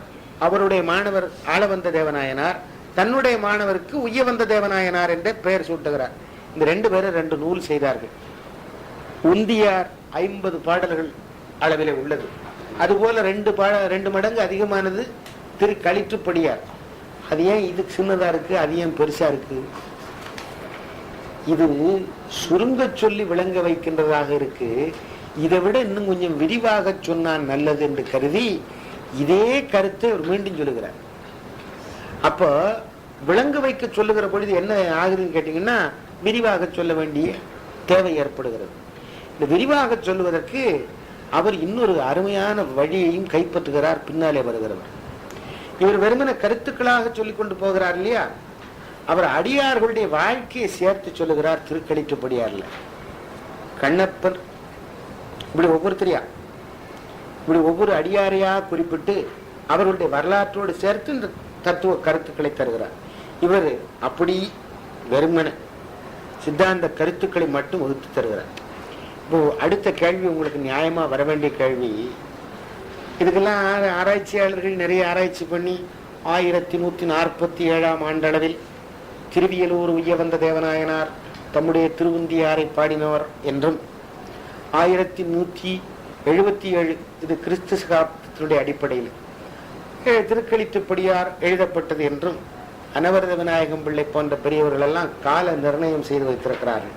அவருடைய மாணவர் ஆளவந்த தேவநாயனார் தன்னுடைய மாணவருக்கு உய்யவந்த தேவநாயனார் என்ற பெயர் சூட்டுகிறார். இந்த ரெண்டு பேரும் 2 நூல் செய்தார்கள். உந்தியார் 50 பாடல்கள் அளவிலே உள்ளது. அதுபோல 2 மடங்கு அதிகமானது திரு களிற்றுப்படியார். அது ஏன் இது சின்னதா இருக்கு, அது ஏன் பெருசா இருக்கு? இது சுருங்க சொல்லி விளங்க வைக்கின்றதாக இருக்கு. இதை விட இன்னும் கொஞ்சம் விரிவாக சொன்னான் நல்லது என்று கருதி இதே கருத்தை மீண்டும் சொல்லுகிறார். அப்போ விளங்க வைக்க சொல்லுகிற பொழுது என்ன ஆகுதுன்னு கேட்டீங்கன்னா, விரிவாக சொல்ல வேண்டிய தேவை ஏற்படுகிறது. இந்த விரிவாக சொல்லுவதற்கு அவர் இன்னொரு அருமையான வழியையும் கைப்பற்றுகிறார். பின்னாலே வருகிறவர் இவர் வெறுமன கருத்துக்களாக சொல்லிக் கொண்டு போகிறார் இல்லையா, அவர் அடியார்களுடைய வாழ்க்கையை சேர்த்து சொல்லுகிறார். திருக்களிற்றுப்படியார்ல கண்ணப்பர் இப்படி ஒவ்வொருத்தரையா, இப்படி ஒவ்வொரு அடியாரையா குறிப்பிட்டு அவர்களுடைய வரலாற்றோடு சேர்த்து இந்த தத்துவ கருத்துக்களை தருகிறார். இவர் அப்படி வெறுமன சித்தாந்த கருத்துக்களை மட்டும் வகுத்து தருகிறார். இப்போ அடுத்த கேள்வி உங்களுக்கு நியாயமா வர வேண்டிய கேள்வி. இதுக்கெல்லாம் ஆராய்ச்சியாளர்கள் நிறைய ஆராய்ச்சி பண்ணி 1147ஆம் ஆண்டளவில் திருவியலூர் உய்யவந்த தேவநாயனார் தம்முடைய திருவுந்தியாரை பாடினவர் என்றும், 1177 இது கிறிஸ்து சகாப்தத்தினுடைய அடிப்படையில் திருக்களிற்றுப்படியார் எழுதப்பட்டது என்றும் அனவரத விநாயகம் பிள்ளை போன்ற பெரியவர்கள் எல்லாம் கால நிர்ணயம் செய்து வைத்திருக்கிறார்கள்.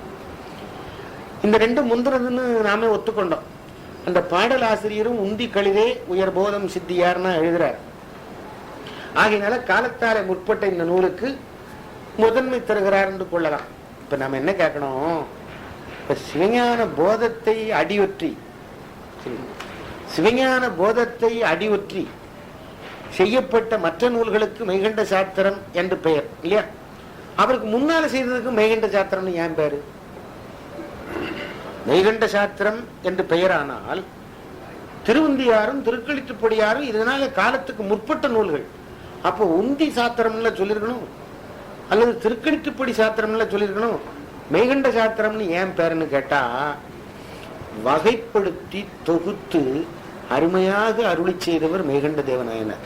இந்த 2 முந்திரதுன்னு நாமே ஒத்துக்கொண்டோம். அந்த பாடல் ஆசிரியரும் உந்தி கழிதே உயர் போதம் சித்தியார்னா எழுதுறார். ஆகையினால காலத்தாலே முற்பட்ட இந்த நூலுக்கு முதன்மை தருகிறார் என்று கொள்ளலாம். இப்ப நம்ம என்ன கேட்கணும், இப்ப சிவஞான போதத்தை அடியொற்றி செய்யப்பட்ட மற்ற நூல்களுக்கு மெய்கண்ட சாத்திரம் என்று பெயர் இல்லையா? அவருக்கு முன்னால செய்ததுக்கு மெய்கண்ட சாத்திரம் ஏன் பேரு? மெய்கண்ட சாத்திரம் என்று பெயரானால் திருவுந்தியாரும் திருக்களிற்றுப்படியாரும் இதனால காலத்துக்கு முற்பட்ட நூல்கள். அப்போ உந்தி சாத்திரம்ல சொல்லிருக்கணும், அல்லது திருக்களிற்றுப்படி சாத்திரம்ல சொல்லிருக்கணும். மெய்கண்ட சாத்திரம்னு ஏன் பேருன்னு கேட்டா, வகைப்படுத்தி தொகுத்து அருமையாக அருளி செய்தவர் மெய்கண்ட தேவநாயனார்.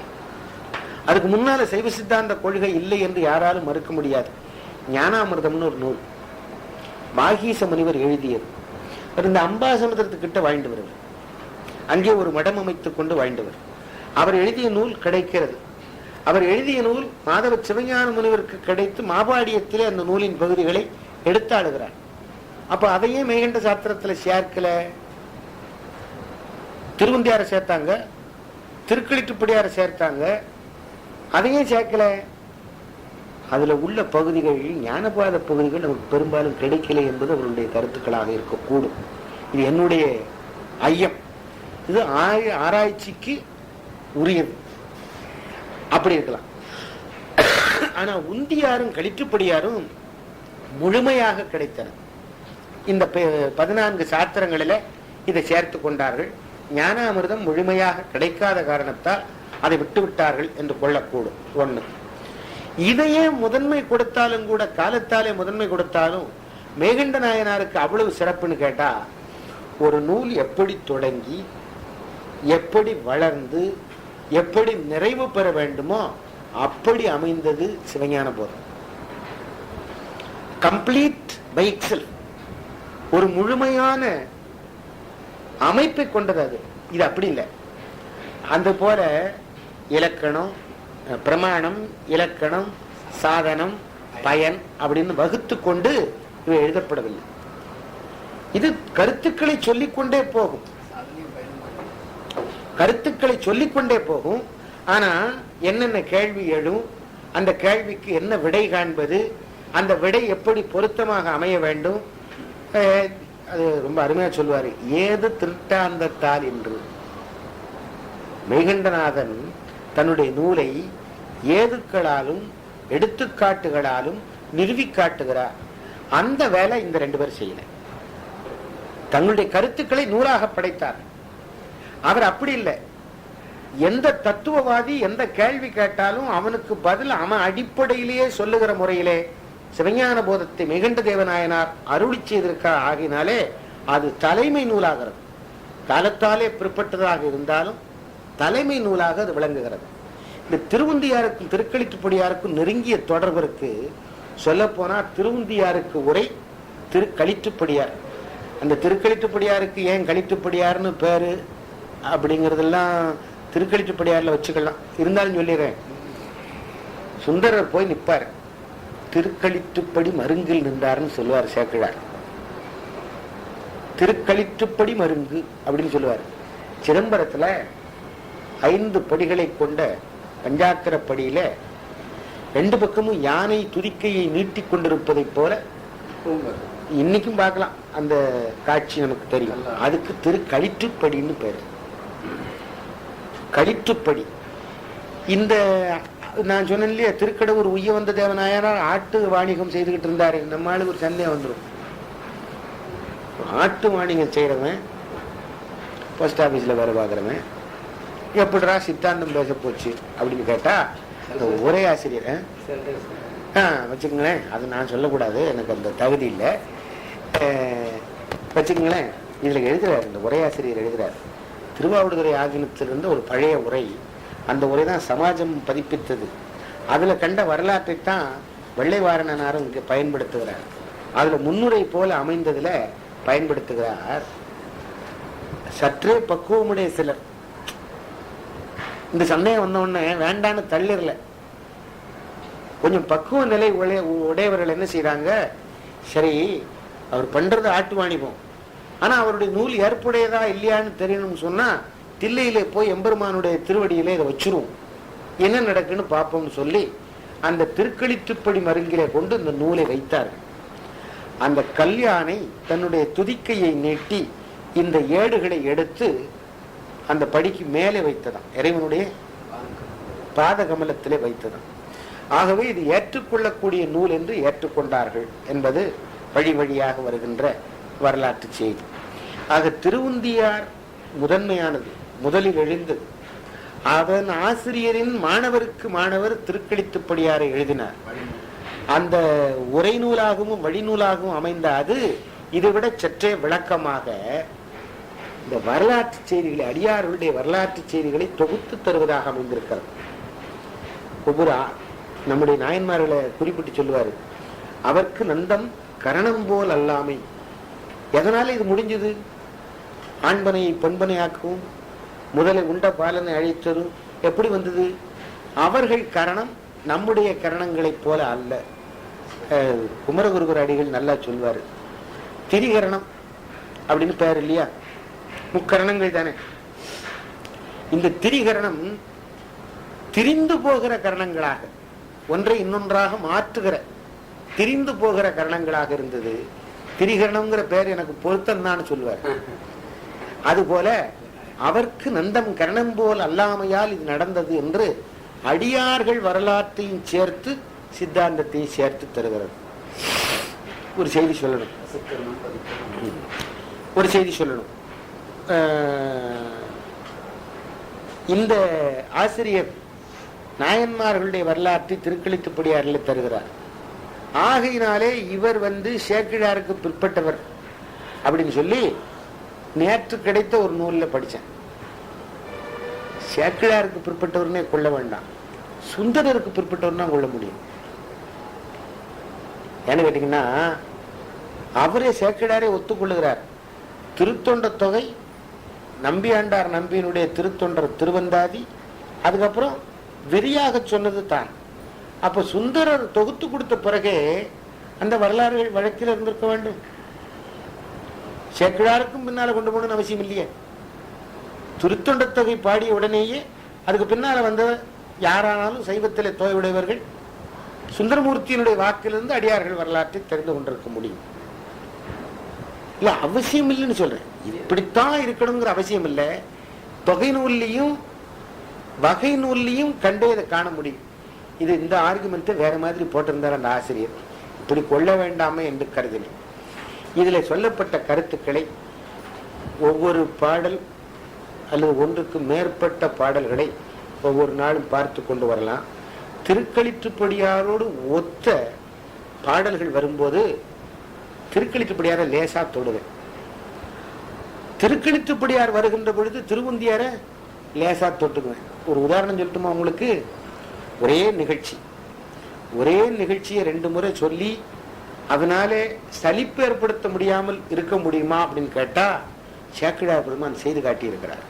அதுக்கு முன்னால சைவ சித்தாந்த கொள்கை இல்லை என்று யாராலும் மறுக்க முடியாது. ஞானாமிர்தம்னு ஒரு நூல் வாகீச முனிவர் எழுதியது. இந்த அம்பாசமுத்திரத்துக்கிட்ட வாழ்ந்தவர், அங்கே ஒரு மடம் அமைத்துக் கொண்டு வாழ்ந்தவர். அவர் எழுதிய நூல் கிடைக்கிறது. அவர் எழுதிய நூல் மாதவ சிவஞான முனிவருக்கு கிடைத்து மாபாடியத்திலே அந்த நூலின் பகுதிகளை எடுத்தாளுகிறார். அப்ப அதையே மெய்கண்ட சாத்திரத்துல சேர்க்கல. திருவந்தியார சேர்த்தாங்க, திருக்களிற்றுப்படியார சேர்த்தாங்க, அதையும் சேர்க்கல. அதுல உள்ள பகுதிகள் ஞானபாத பகுதிகள் நமக்கு பெரும்பாலும் கிடைக்கல என்பது அவருடைய கருத்துக்களாக இருக்கக்கூடும். இது என்னுடைய ஐயம். இது ஆராய்ச்சிக்கு உரியது, அப்படி இருக்கலாம். ஆனா உந்தியாரும் கலிற்றுப்படியாரும் முழுமையாக கிடைத்தன. இந்த 14 சாத்திரங்களில இதை சேர்த்து கொண்டார்கள். ஞானாமிர்தம் முழுமையாக கிடைக்காத காரணத்தால் அதை விட்டு விட்டார்கள் என்று கொள்ளக்கூடும். ஒண்ணு. இதையே முதன்மை கொடுத்தாலும் கூட, காலத்தாலே முதன்மை கொடுத்தாலும் மேகண்ட நாயனாருக்கு அவ்வளவு சிறப்புன்னு கேட்டா, ஒரு நூல் எப்படி தொடங்கி எப்படி வளர்ந்து எப்படி நிறைவு பெற வேண்டுமோ அப்படி அமைந்தது சிவஞான போதம். கம்ப்ளீட் பை இட்செல்ஃப், ஒரு முழுமையான அமைப்பை கொண்டது அது. இது அப்படி இல்லை. அந்த போல இலக்கணம், பிரமாணம், இலக்கணம், சாதனம், பயன் அப்படின்னு வகுத்து கொண்டு இவை எழுதப்படவில்லை. இது கருத்துக்களை சொல்லிக்கொண்டே போகும், கருத்துக்களை சொல்லிக்கொண்டே போகும். ஆனா என்னென்ன கேள்வி எழும், அந்த கேள்விக்கு என்ன விடை காண்பது, அந்த விடை எப்படி பொருத்தமாக அமைய வேண்டும், அது ரொம்ப அருமையா சொல்லுவாரு. ஏது திருட்டாந்தத்தால் என்று மெய்கண்டநாதன் தன்னுடைய நூலை ஏதுக்களாலும் எடுத்துக்காட்டுகளாலும் நிறுவி காட்டுகிறார். அந்த வேலை இந்த 2 பேர் செய்யல. தங்களுடைய கருத்துக்களை நூலாக படைத்தார். அவர் அப்படி இல்லை. எந்த தத்துவவாதி எந்த கேள்வி கேட்டாலும் அவனுக்கு பதில் அவன் அடிப்படையிலேயே சொல்லுகிற முறையிலே சிவஞான போதத்தை மெய்கண்ட தேவநாயனார் அருளி செய்திருக்கார். ஆகினாலே அது தலைமை நூலாகிறது. காலத்தாலே பிற்பட்டதாக இருந்தாலும் தலைமை நூலாக அது விளங்குகிறது. இந்த திருவுந்தியாருக்கும் திருக்களிற்றுப்படியாருக்கும் நெருங்கிய தொடர்பு இருக்கு. சொல்ல போனா திருவுந்தியாருக்கு உரை திருக்களிற்றுப்படியார். அந்த திருக்களிற்றுப்படியாருக்கு ஏன் கலிற்றுப்படியார்னு பேரு அப்படிங்கறதெல்லாம் திருக்களிற்றுப்படியார்ல வச்சுக்கலாம். இருந்தாலும் சொல்லிடுறேன், சுந்தரர் போய் நிற்பார், திருக்களிற்றுப்படி மருங்கில் நின்றார்னு சொல்லுவார் சேக்கிழார். திருக்களிற்றுப்படி மருங்கு அப்படின்னு சொல்லுவார். சிதம்பரத்துல 5 படிகளை கொண்ட பஞ்சாக்கரப்படியில 2 பக்கமும் யானை துதிக்கையை நீட்டிக் கொண்டிருப்பதை போல இன்னைக்கும் பார்க்கலாம். அந்த காட்சி நமக்கு தெரியும். அதுக்கு திருக்களிற்றுப்படின்னு பேரு. களிற்றுப்படி. இந்த நான் சொன்னேன் இல்லையா, திருக்கடவுர் உய்ய வந்த தேவநாயனார் ஆட்டு வாணிகம் செய்துகிட்டு இருந்தாரு. நம்ம ஆளுக்கு ஒரு சந்தேகம் வந்துடும். ஆட்டு வாணிகம் செய்யறவன், போஸ்ட் ஆபீஸ்ல வேலை பார்க்கறவன் எப்படிரா சித்தாந்தம் பேச போச்சு அப்படின்னு கேட்டா, ஒரே ஆசிரியர் வச்சுக்கங்களேன், அது நான் சொல்லக்கூடாது, எனக்கு அந்த தகுதி இல்லை, வச்சுக்கங்களேன். இதுல எழுதுறாரு, இந்த உரையாசிரியர் எழுதுறாரு, திருவாவடுதுறை ஆதீனத்திலிருந்து ஒரு பழைய உரை. அந்த உரை தான் சமாஜம் பதிப்பித்தது. அதுல கண்ட வரலாற்றைத்தான் வெள்ளைவாரணனாரும் இங்க பயன்படுத்துகிறார். அதுல முன்னுரை போல அமைந்ததுல பயன்படுத்துகிறார். சற்றே பக்குவமுடைய சிலர் இந்த சந்தேகம் வந்த உடனே வேண்டான்னு தள்ளிரல. கொஞ்சம் பக்குவ நிலை உடையவர்கள் என்ன செய்யறாங்க, சரி அவர் பண்றது ஆட்டு வாணிபம், ஆனா அவருடைய நூல் ஏற்புடையதா இல்லையான்னு தெரியணும்னு சொன்னா தில்லையிலே போய் எம்பெருமானுடைய திருவடியிலே இதை வச்சிருவோம், என்ன நடக்குன்னு பார்ப்போம்னு சொல்லி அந்த திருக்களிற்றுப்படி மருங்கிலே கொண்டு இந்த நூலை வைத்தார்கள். அந்த கல்யாணை தன்னுடைய துதிக்கையை நீட்டி இந்த ஏடுகளை எடுத்து அந்த படிக்கு மேலே வைத்ததாம், இறைவனுடைய பாத கமலத்திலே வைத்ததாம். ஆகவே இது ஏற்றுக்கொள்ளக்கூடிய நூல் என்று ஏற்றுக்கொண்டார்கள் என்பது வழி வழியாக வருகின்ற வரலாற்று செய்தி. ஆக திருவுந்தியார் முதன்மையானது, முதலில் எழுந்தது. அவன் ஆசிரியரின் மாணவருக்கு மாணவர் திருக்களிற்றுப்படியாரை எழுதினார். அந்த உரை நூலாகவும் வழிநூலாகவும் அமைந்த அது இதை விட சற்றே விளக்கமாக இந்த வரலாற்று செய்திகளை, அடியார்களுடைய வரலாற்று செய்திகளை தொகுத்து தருவதாக அமைந்திருக்கிறது. ஒவ்வொரு நம்முடைய நாயன்மார்களை குறிப்பிட்டு சொல்லுவாரு, அவர்க்கு நந்தம் கரணம் போல் அல்லாமை. எதனால இது முடிஞ்சது? ஆண்பனையை பெண்பனையாக்கவும் முதலை உண்ட பாலனை அழைத்ததும் எப்படி வந்தது? அவர்கள் கரணம் நம்முடைய கரணங்களைப் போல அல்ல. குமரகுருபர் அடிகள் நல்லா சொல்வாரு, திரிகரணம் அப்படின்னு பேர் இல்லையா, முக்கரணங்கள் தானே. இந்த திரிகரணம் திரிந்து போகிற கரணங்களாக, ஒன்றை இன்னொன்றாக மாற்றுகிற திரிந்து போகிற கரணங்களாக இருந்தது. திரிகரணம்ங்கிற பேர் எனக்கு பொருத்தம் தான் சொல்வார். அதுபோல அவர்க்கு நந்தம் கரணம் போல் அல்லாமையால் இது நடந்தது என்று அடியார்கள் வரலாற்றையும் சேர்த்து சித்தாந்தத்தையும் சேர்த்து தருகிறது. ஒரு செய்தி சொல்லணும். ஒரு செய்தி சொல்லணும். இந்த ஆசிரியர் நாயன்மார்களுடைய வரலாற்றை திருக்களித்துப்படியாரில் தருகிறார். ஆகையினாலே இவர் சேக்கிழாருக்கு பிற்பட்டவர் அப்படின்னு சொல்லி நேற்று கிடைத்த ஒரு நூல்ல படிச்சேன். சேக்கிழாருக்கு பிற்பட்டவர்னே கொள்ள வேண்டாம், சுந்தரருக்கு பிற்பட்டவர்னா கொள்ள முடியும். ஏன்னு கேட்டீங்கன்னா அவரே சேக்கிழாரே ஒத்துக்கொள்ளுகிறார். திருத்தொண்ட தொகை, நம்பியாண்டார் நம்பியினுடைய திருத்தொண்டர் திருவந்தாதி, அதுக்கப்புறம் வெறியாக சொன்னது தான். அப்ப சுந்தரர் தொகுத்து கொடுத்த பிறகே அந்த வரலாறுகள் வழக்கில் இருந்திருக்க வேண்டும். சேக்கிழாருக்கும் பின்னால கொண்டு போகணும்னு அவசியம் இல்லையே. திருத்தொண்ட தொகை பாடிய உடனேயே அதுக்கு பின்னால வந்த யாரானாலும் சைவத்திலே தோய்வுடையவர்கள் சுந்தரமூர்த்தியினுடைய வாக்கிலிருந்து அடியார்கள் வரலாற்றை தெரிந்து கொண்டிருக்க முடியும். இல்ல அவசியம் இல்லைன்னு சொல்றேன். இப்படித்தான் இருக்கணுங்கிற அவசியம் இல்லை. தொகை நூல்லையும் வகை நூல்லையும் கண்டே இதை காண முடியும். இது இந்த ஆர்குமெண்ட்டை வேற மாதிரி போட்டிருந்தார் அந்த ஆசிரியர். இப்படி கொள்ள வேண்டாமே என்று கருதினேன். இதுல சொல்லப்பட்ட கருத்துக்களை ஒவ்வொரு பாடல் அல்லது ஒன்றுக்கு மேற்பட்ட பாடல்களை ஒவ்வொரு நாளும் பார்த்து கொண்டு வரலாம். திருக்களிற்றுப்படியாரோடு ஒத்த பாடல்கள் வரும்போது திருக்களிற்றுப்படியார லேசா தொடுவேன். திருக்களிற்றுப்படியார் வருகின்ற பொழுது திருவுந்தியார லேசா தொட்டுக்குவேன். ஒரு உதாரணம் சொல்லட்டுமா உங்களுக்கு? ஒரே நிகழ்ச்சியை 2 முறை சொல்லி அதனாலே சலிப்பு ஏற்படுத்த முடியாமல் இருக்க முடியுமா அப்படின்னு கேட்டா சேக்கிழார் பெருமான் செய்து காட்டியிருக்கிறார்.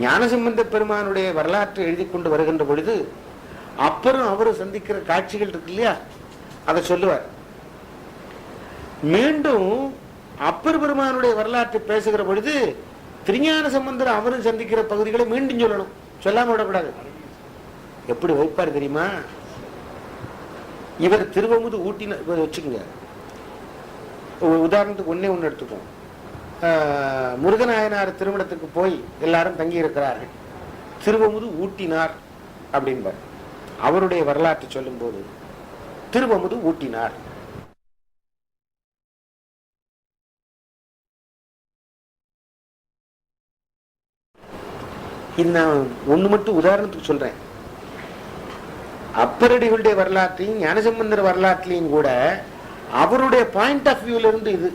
ஞானசம்பந்த பெருமானுடைய வரலாற்றை எழுதி கொண்டு வருகின்ற பொழுது அப்புறம் அவரு சந்திக்கிற காட்சிகள் இருக்கு இல்லையா, அதை சொல்லுவார். மீண்டும் அப்பர் பெருமானுடைய வரலாற்றை பேசுகிற பொழுது திருஞான சம்பந்தர் அவரும் சந்திக்கிற பகுதிகளை மீண்டும் சொல்லணும், சொல்லாம விடக்கூடாது. எப்படி வைப்பார் தெரியுமா? இவர் திருவமுது ஊட்டின வச்சுக்கோங்க. உதாரணத்துக்கு ஒண்ணு எடுத்துக்கோம். முருகநாயனார் திருமணத்துக்கு போய் எல்லாரும் தங்கி இருக்கிறார்கள். திருவமுது ஊட்டினார் அப்படின்பார். அவருடைய வரலாற்றை சொல்லும் போது திருவமுது ஊட்டினார். இது நான் ஒண்ணு மட்டும் உதாரணத்துக்கு சொல்றேன். அப்பரடிகளுடைய வரலாற்றையும் ஞானசம்பந்தர் வரலாற்றிலையும் கூட அவருடைய பாயிண்ட் ஆஃப் வியூல இருந்து இது,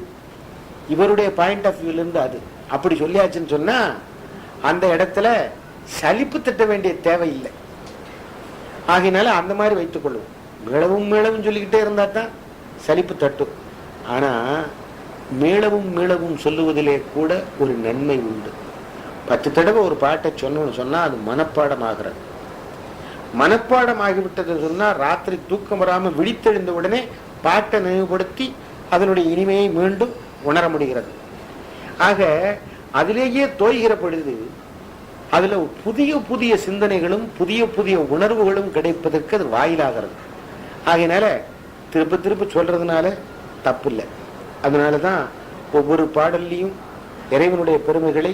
இவருடைய பாயிண்ட் ஆஃப் வியூல இருந்து அது, அப்படி சொல்லியாச்சுன்னு சொன்னா அந்த இடத்துல சலிப்பு தட்ட வேண்டிய தேவை இல்லை. ஆகினால அந்த மாதிரி வைத்துக் கொள்ளுவோம். மீளவும் சொல்லிக்கிட்டே இருந்தா தான் சலிப்பு தட்டும். ஆனா மீளவும் சொல்லுவதிலே கூட ஒரு நன்மை உண்டு. 10 தடவை ஒரு பாட்டை சொன்னா அது மனப்பாடம் ஆகிறது. மனப்பாடம் ஆகிவிட்டது சொன்னா ராத்திரி தூக்கம் வராம விழித்தெழுந்த உடனே பாட்டை நினைவுபடுத்தி அதனுடைய இனிமையை மீண்டும் உணர முடிகிறது. ஆக அதிலேயே தோய்கிற பொழுது அதுல புதிய சிந்தனைகளும் புதிய உணர்வுகளும் கிடைப்பதற்கு அது வாயிலாகிறது. ஆகையினால திருப்ப சொல்றதுனால தப்பு இல்லை. அதனாலதான் ஒவ்வொரு பாடல்லையும் இறைவனுடைய பெருமைகளை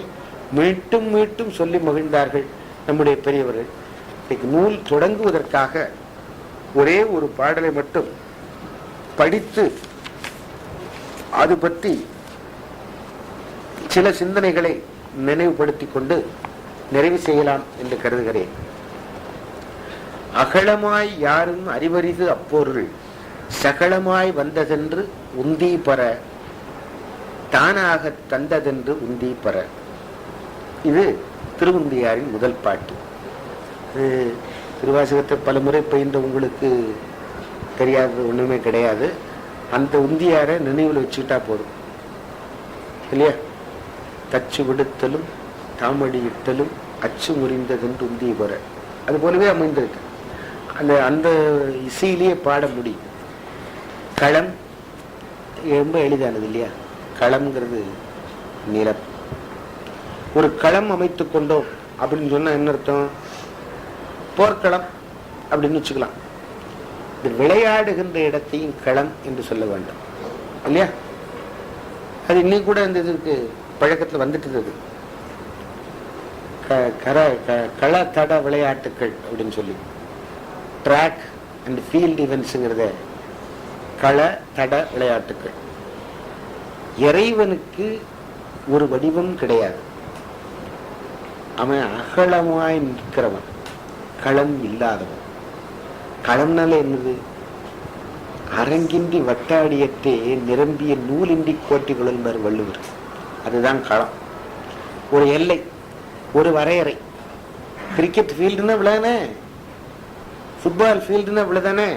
மீட்டும் சொல்லி மகிழ்ந்தார்கள் நம்முடைய பெரியவர்கள். நூல் தொடங்குவதற்காக ஒரே ஒரு பாடலை மட்டும் படித்து அது பற்றி சில சிந்தனைகளை நினைவுபடுத்திக் கொண்டு நிறைவு செய்யலாம் என்று கருதுகிறேன். அகலமாய் யாரும் அறிவறிது அப்பொருள் சகலமாய் வந்ததென்று உந்தி பெற தானாக தந்ததென்று உந்தி பெற. இது திருவுந்தியாரின் முதல் பாட்டு. திருவாசகத்தை பல முறை பயின்ற உங்களுக்கு தெரியாதது ஒண்ணுமே கிடையாது. அந்த உந்தியார நினைவில் வச்சுக்கிட்டா போதும் இல்லையா? தச்சு விடுத்தலும் தாமடி இட்டலும் அச்சு முறிந்ததென்று உந்தி பெற. அது போலவே அமைந்திருக்கு. அந்த இசையிலேயே பாட முடியும். களம் ரொம்ப எளிதானது இல்லையா? களம்ங்கிறது நிலம். ஒரு களம் அமைத்துக் கொண்டோம் அப்படின்னு சொன்னா என்ன அர்த்தம்? போர்க்களம் அப்படின்னு வச்சுக்கலாம். இது விளையாடுகின்ற இடத்தையும் களம் என்று சொல்ல வேண்டும் இல்லையா? அது இன்னைக்கு கூட இந்த இதுக்கு பழக்கத்தில் வந்துட்டு கள தட விளையாட்டுக்கள் அப்படின்னு சொல்லி ட்ராக் அண்ட் ஃபீல்ட் ஈவெண்ட்ஸுங்கிறத கள தட விளையாட்டுக்கள். இறைவனுக்கு ஒரு வடிவம் கிடையாது. அவன் அகலமாய் நிற்கிறவன், களம் இல்லாதவன். களம்னால என்னது? அரங்கின்றி வட்டாடியத்தே நிரம்பிய நூலின்றி கோட்டிகளுள் வள்ளுவர். அதுதான் களம். ஒரு எல்லை, ஒரு வரையறை. கிரிக்கெட் ஃபீல்டுன்னா இவ்வளவுதானே, ஃபுட்பால் ஃபீல்டுன்னா இவ்வளவுதானே,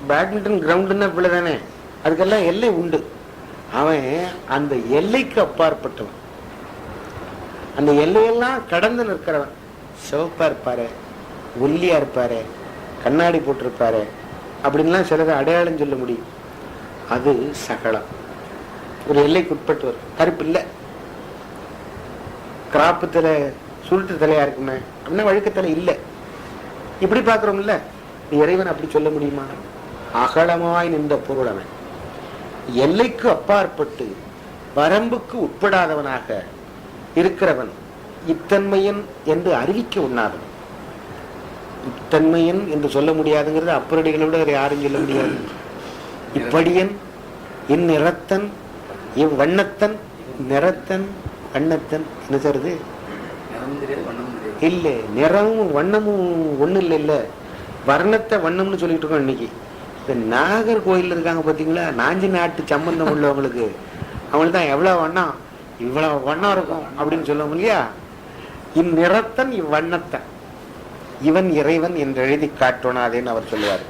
பேட்மிண்டன் கிரவுண்டுன்னா இவ்வளவுதானே. அதுக்கெல்லாம் எல்லை உண்டு. அவன் அந்த எல்லைக்கு அப்பாற்பட்டவன், அந்த எல்லையெல்லாம் கடந்து நிற்கிறவன். சிவப்பா இருப்பாரு, ஒல்லியா இருப்பாரு, கண்ணாடி போட்டிருப்பாரு அப்படின்லாம் சிலதை அடையாளம் சொல்ல முடியும். அது சகலம். ஒரு எல்லைக்கு உட்பட்டவர். கருப்பு இல்லை, கிராப்பத்துல சுருட்டு தலையா இருக்குமே அப்படின்னா வழுக்கத்தலை இல்லை. இப்படி பார்க்கிறோம்ல, இறைவன் அப்படி சொல்ல முடியுமா? அகலமாய் நின்ற பொருள் அவன். எல்லைக்கு அப்பாற்பட்டு வரம்புக்கு உட்படாதவனாக இருக்கிறவன். இத்தன்மையன் என்று அறிவிக்க உண்ணாதவன். இத்தன்மையன் என்று சொல்ல முடியாதுங்கிறது அப்பரடிகளை விட வேறு யாரும் சொல்ல முடியாது. இப்படியன், இந்நிறத்தன், இவ்வண்ணத்தன், நிறத்தன், வண்ணத்தன் என்ன சொல்றது? இல்ல, நிறமும் வண்ணமும் ஒண்ணு இல்லை. இல்ல, வர்ணத்தை வண்ணம்னு சொல்லிட்டு இருக்கோம். இன்னைக்கு இந்த நாகர்கோயில் இருக்காங்க பாத்தீங்களா, நாஞ்சி நாட்டு சம்பந்தம் உள்ளவங்களுக்கு, அவங்களுக்கு தான் எவ்வளவு வண்ணம், இவ்வளவு வண்ணம் இருக்கும் அப்படின்னு சொல்லுவோம் இல்லையா? இந்நிறத்தன், இவ்வண்ணத்தன், இவன் இறைவன் என்று எழுதி காட்டோனாதேன்னு அவர் சொல்லுவார்.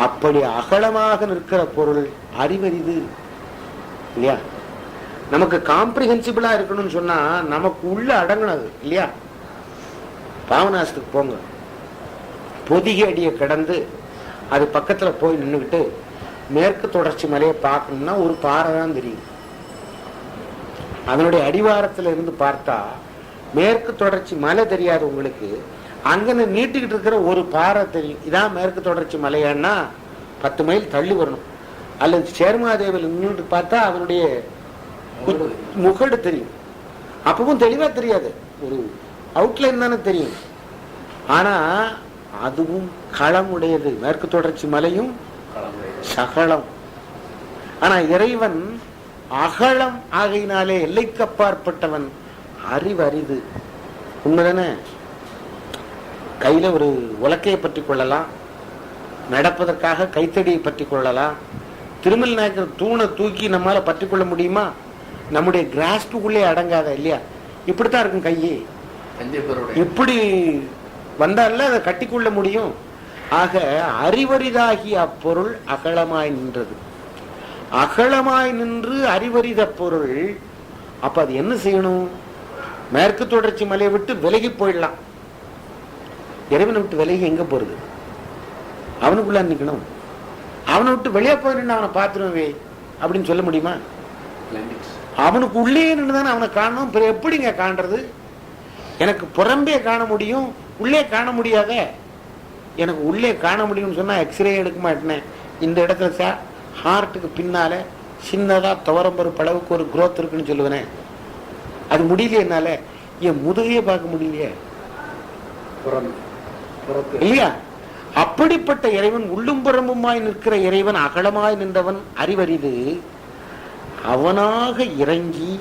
அப்படி அகலமாக நிற்கிற பொருள் அறிவறிது இல்லையா? நமக்கு காம்ப்ரிஹென்சிபிளா இருக்கணும்னு சொன்னா நமக்கு உள்ள அடங்கினது இல்லையா? பாவநாசத்துக்கு போங்க, பொதிகை அடியை கடந்து அது பக்கத்துல போய் நின்றுகிட்டு மேற்கு தொடர்ச்சி மலையை பார்க்கணும்னா ஒரு பாறை தான் தெரியும். அதனுடைய அடிவாரத்துல இருந்து பார்த்தா மேற்கு தொடர்ச்சி மலை தெரியாது உங்களுக்கு. அங்க நீட்டிக்கிட்டு இருக்கிற ஒரு பாறை தெரியும். இதான் மேற்கு தொடர்ச்சி மலையான்னா 10 மைல் தள்ளி வரணும். அல்லது சேர்மாதேவில் நின்று பார்த்தா அதனுடைய முகடு தெரியும். அப்பவும் தெளிவா தெரியாது, ஒரு அவுட்லைன் தானே தெரியும். ஆனா அதுவும் களம் உடையது. மேற்கு தொடர்ச்சி மலையும் சகலம். ஆனா இறைவன் அகலம் ஆகையினாலே எல்லைக்கு அப்பாற்பட்டவன், அறிவறிது. உண்மைதானே? கையில ஒரு உலக்கையை பற்றி கொள்ளலாம், நடப்பதற்காக கைத்தடியை பற்றி கொள்ளலாம். திருமல் நாயக்கர் தூணை தூக்கி நம்மளால பற்றி கொள்ள முடியுமா? நம்முடைய கிராஸ்புக்குள்ளே அடங்காத இல்லையா? இப்படித்தான் இருக்கும் கையே. இப்படி வந்தால அதை கட்டிக்கொள்ள முடியும். ஆக அறிவறிதாகிய அப்பொருள் அகலமாய் நின்றது. அகலமாய் நின்று அறிவறித பொருள். அப்ப அது என்ன செய்யணும்? மேற்கு தொடர்ச்சி மலையை விட்டு விலகி போயிடலாம். இறைவனை விட்டு விலகி எங்க போறது? அவனுக்குள்ள நிக்கணும். அவனை விட்டு வெளியே போயிட்டு அவனை பார்த்துருவே அப்படின்னு சொல்ல முடியுமா? அவனுக்கு உள்ளே நின்றுதானே அவனை காணணும். எப்படிங்க காண்றது? எனக்கு புறம்பே காண முடியும், உள்ளே காண முடியாத. எனக்கு உள்ளே காண முடியும்னு சொன்னா எக்ஸ்ரே எடுக்க மாட்டேனே. இந்த இடத்துல ஹார்ட்டுக்கு பின்னால சின்னதா துவரம்பருப்பு அளவுக்கு ஒரு குரோத் இருக்குன்னு சொல்லுவேனே, அது முடியலையே என்னால. என் முதுகையே பார்க்க முடியலையே இல்லையா? அப்படிப்பட்ட இறைவன், உள்ளும் புறம்புமாய் நிற்கிற இறைவன், அகலமாய் நின்றவன், அறிவறிது. அவனாக இறங்கி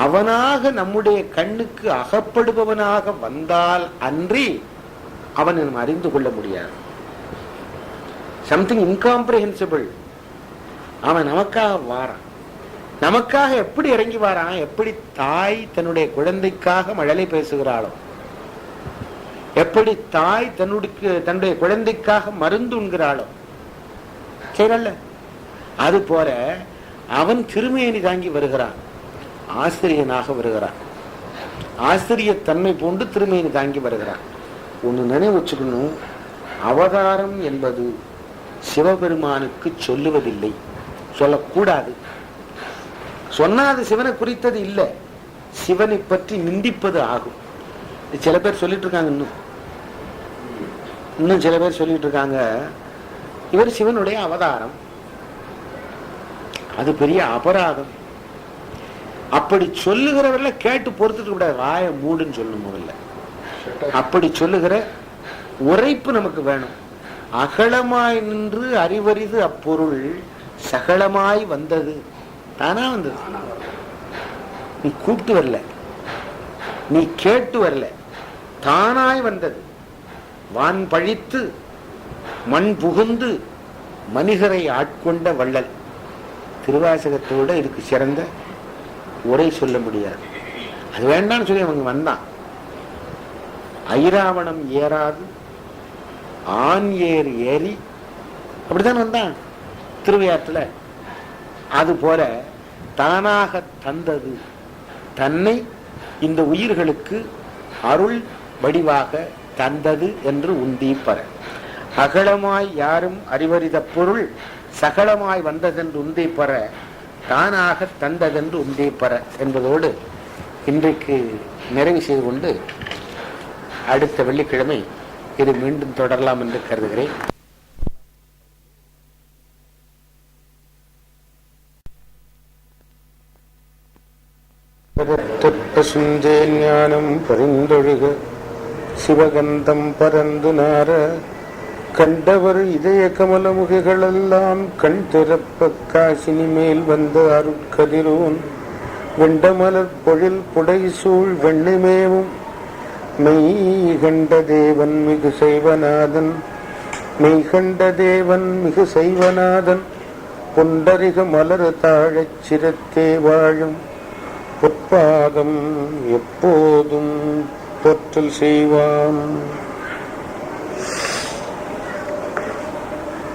அவனாக நம்முடைய கண்ணுக்கு அகப்படுபவனாக வந்தால் அன்றி அவன் நம்ம அறிந்து கொள்ள முடியாது. Something incomprehensible. அவன் நமக்காக வாரான். நமக்காக எப்படி இறங்கி வாரான்? எப்படி தாய் தன்னுடைய குழந்தைக்காக மழலை பேசுகிறாளோ, எப்படி தாய் தன்னுடைய குழந்தைக்காக மருந்து உண்கிறாளோ சரில்ல, அது போல அவன் திருமேனி தாங்கி வருகிறான், ஆசிரியனாக வருகிறான். ஆசிரிய தன்மை போன்று திருமேனி தாங்கி வருகிறான். ஒன்னு நினைவு வச்சுக்கணும், அவதாரம் என்பது சிவபெருமானுக்கு சொல்லுவதில்லை, சொல்லக்கூடாது. சொன்னாது சிவனை குறித்தது இல்லை, சிவனை பற்றி நிந்திப்பது ஆகும். சில பேர் சொல்லிட்டு இருக்காங்க, இன்னும் சில பேர் சொல்லிட்டு இருக்காங்க, இவர் சிவனுடைய அவதாரம். அது பெரிய அபராதம். அப்படி சொல்லுகிறவர்கள கேட்டு பொறுத்துட்டு கூடாது, வாய மூடுன்னு சொல்லணும் முதல்ல. அப்படி சொல்லுகிற உரைப்பு நமக்கு வேணும். அகலமாய் நின்று அறிவறிது அப்பொருள் சகலமாய் வந்தது. தானா வந்தது. நீ கூப்பிட்டு வரல, நீ கேட்டு வரல, தானாய் வந்தது. வான் பழித்து மண் புகுந்து மனிதரை ஆட்கொண்ட வள்ளல். திருவாசகத்தோட இதுக்கு சிறந்த உரை சொல்ல முடியாது. அது வேண்டாம்னு சொல்லி அவங்க வந்தான். ஐராவணம் ஏறாது ஆண் ஏர் ஏறி அப்படித்தான் வந்தான் திருவையாற்றுல. அது போல தானாக தந்தது, தன்னை இந்த உயிர்களுக்கு அருள் வடிவாக தந்தது என்று உந்தி பர. அகலமாய் யாரும் அறிவறித பொருள் சகலமாய் வந்ததென்று உந்தி பெற, தானாக தந்ததென்று உந்தி பெற என்பதோடு இன்றைக்கு நிறைவு செய்து கொண்டு அடுத்த வெள்ளிக்கிழமை இது மீண்டும் தொடரலாம் என்று கருதுகிறேன். ஞானம் பரிந்தொழுக சிவகந்தம் பரந்து நார கண்டவர் இதய கமலமுகிகளெல்லாம் கண் திறப்ப காசினி மேல் வந்த அருட்கதிரோன் வெண்டமலர் பொழில் புடை சூழ் வெண்ணிமேவும் மெய் கண்ட தேவன் மிகு செய்வநாதன், மெய் கண்ட தேவன் மிகு செய்வநாதன் புண்டரிக மலர் தாழச் சிரத்தே வாழும் பொற்பாதம் எப்போதும் போற்றல் செய்வான்.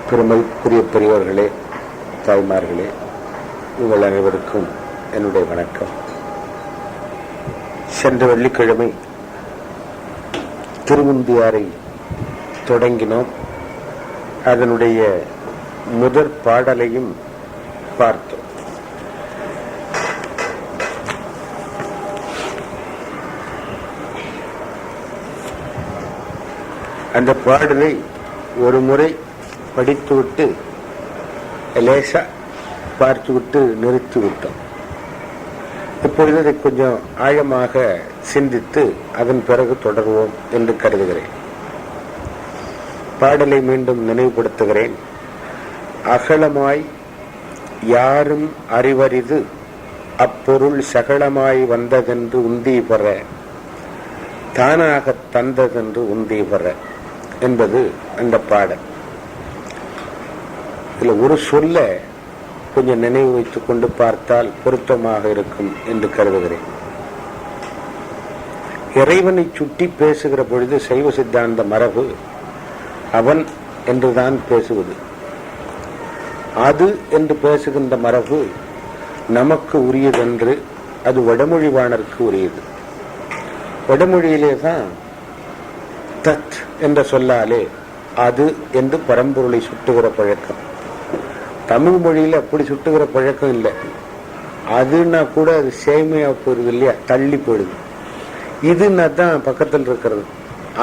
பெருமைக்குரிய பெரியவர்களே, தாய்மார்களே, உங்கள் அனைவருக்கும் என்னுடைய வணக்கம். சென்ற வெள்ளிக்கிழமை திருமுந்தியாரை தொடங்கினோம். அதனுடைய முதற் பாடலையும் பார்த்தோம். அந்த பாடலை ஒரு முறை படித்துவிட்டு லேசா பார்த்துவிட்டு நிறுத்திவிட்டோம். இப்பொழுது அதை கொஞ்சம் ஆழமாக சிந்தித்து அதன் பிறகு தொடர்வோம் என்று கருதுகிறேன். பாடலை மீண்டும் நினைவுபடுத்துகிறேன். அகலமாய் யாரும் அறிவறிது அப்பொருள் சகலமாய் வந்ததென்று உந்தி பெற, தானாக தந்ததென்று உந்தி பெற என்பது அந்த பாடல். இதுல ஒரு சொல்ல கொஞ்சம் நினைவு வைத்துக் கொண்டு பார்த்தால் பொருத்தமாக இருக்கும் என்று கருதுகிறேன். இறைவனை சுட்டி பேசுகிற பொழுது சைவ சித்தாந்த மரபு அவன் என்றுதான் பேசுவது. அது என்று பேசுகின்ற மரபு நமக்கு உரியதென்று, அது வடமொழிவாணருக்கு உரியது. வடமொழியிலே தான் தத் என்ற சொல்லாலே அது என்று பரம்பொருளை சுட்டுகிற பழக்கம். தமிழ் மொழியில அப்படி சுட்டுகிற பழக்கம் இல்லை. அதுன்னா கூட அது சேமையா போயிருது இல்லையா, தள்ளி போயிடுது. இதுன்னா தான் பக்கத்தில் இருக்கிறது,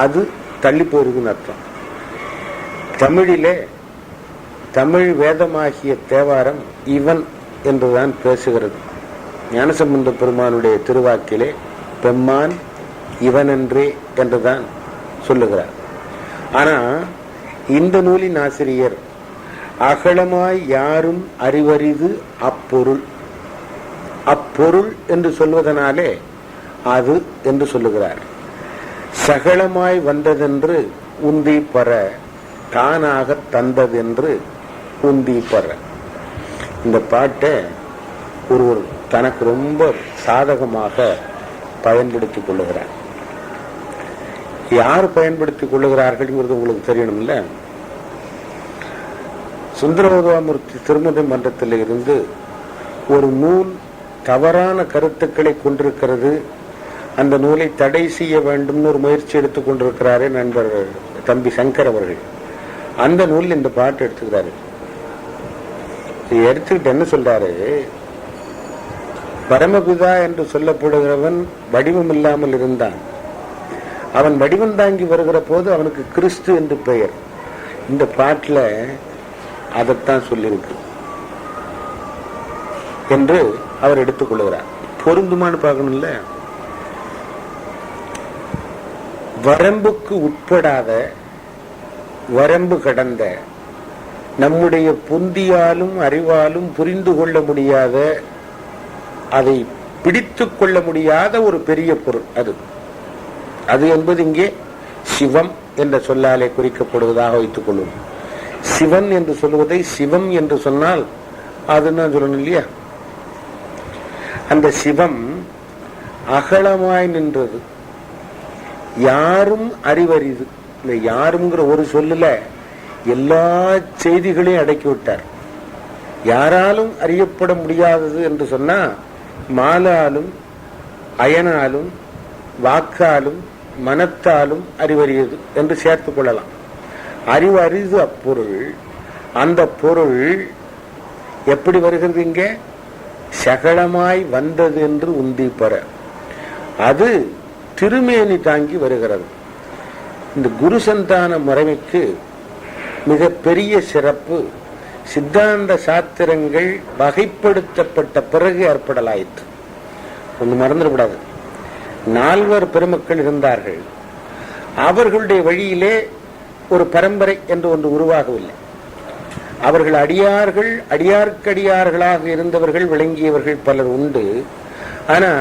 அது தள்ளி போயிருதுன்னு அர்த்தம். தமிழிலே தமிழ் வேதமாகிய தேவாரம் இவன் என்றுதான் பேசுகிறது. ஞானசம்பந்த பெருமானுடைய திருவாக்கிலே பெம்மான் இவனென்றே என்றுதான் சொல்லுகிறார். ஆனா இந்த நூலின் ஆசிரியர் அகலமாய் யாரும் அறிவறிது அப்பொருள், அப்பொருள் என்று சொல்வதனாலே அது என்று சொல்லுகிறார். சகலமாய் வந்ததென்று உந்தி பெற, தானாக தந்ததென்று உந்தி பெற. இந்த பாட்டை ஒருவர் தனக்கு ரொம்ப சாதகமாக பயன்படுத்திக் கொள்ளுகிறார். யார் பயன்படுத்திக் கொள்ளுகிறார்கள் உங்களுக்கு தெரியணும்ல. சுந்தரமூர்த்தி திருமுறை மன்றத்தில் இருந்து ஒரு நூல் தவறான கருத்துக்களை கொண்டிருக்கிறது, அந்த நூலை தடை செய்ய வேண்டும் ஒரு முயற்சி எடுத்துக் கொண்டிருக்கிறாரே நண்பர் தம்பி சங்கர் அவர்கள். அந்த நூல் இந்த பாட்டு எடுத்துக்கிறாரு. எடுத்துக்கிட்டு என்ன சொல்றாரு, பரமபிதா என்று சொல்லப்படுகிறவன் வடிவம் இல்லாமல் இருந்தான். அவன் வடிவம் தாங்கி வருகிற போது அவனுக்கு கிறிஸ்து என்று பெயர். இந்த பாட்டுல அதைத்தான் சொல்லியிருக்கு என்று அவர் எடுத்துக் கொள்கிறார். பொருந்துமான்னு பார்க்கணும்ல. வரம்புக்கு உட்படாத, வரம்பு கடந்த, நம்முடைய புந்தியாலும் அறிவாலும் புரிந்து கொள்ள முடியாத, அதை பிடித்துக் கொள்ள முடியாத ஒரு பெரிய பொருள் அது. அது என்பது இங்கே சிவம் என்ற சொல்லாலே குறிக்கப்படுவதாக வைத்துக் கொள்வோம். சிவன் என்று சொல்வதை சிவம் என்று சொன்னால் அதுதான் சொல்லணும் இல்லையா? அந்த சிவம் அகலமாய் நின்றது, யாரும் அறிவறிது. இந்த யாருங்கிற ஒரு சொல்லுல எல்லா செய்திகளையும் அடக்கி விட்டார். யாராலும் அறியப்பட முடியாதது என்று சொன்னா மாலாலும் அயனாலும் வாக்காலும் மனத்தாலும் அறிவறியது என்று சேர்த்துக் கொள்ளலாம். அறிவு அறிது அப்பொருள். அந்த பொருள் எப்படி வருகிறது? இங்கே சகலமாய் வந்தது என்று உந்தி பெற அது திருமேனி தாங்கி வருகிறது. இந்த குரு சந்தான முறைமைக்கு மிக பெரிய சிறப்பு சித்தாந்த சாத்திரங்கள் வகைப்படுத்தப்பட்ட பிறகு ஏற்படலாயிற்று. ஒன்று மறந்துடக்கூடாது. 4 பெருமக்கள் இருந்தார்கள். அவர்களுடைய வழியிலே ஒரு பரம்பரை என்று ஒன்று உருவாகவில்லை. அவர்கள் அடியார்கள், அடியார்க்கடியார்களாக இருந்தவர்கள், விளங்கியவர்கள் பலர் உண்டு. ஆனா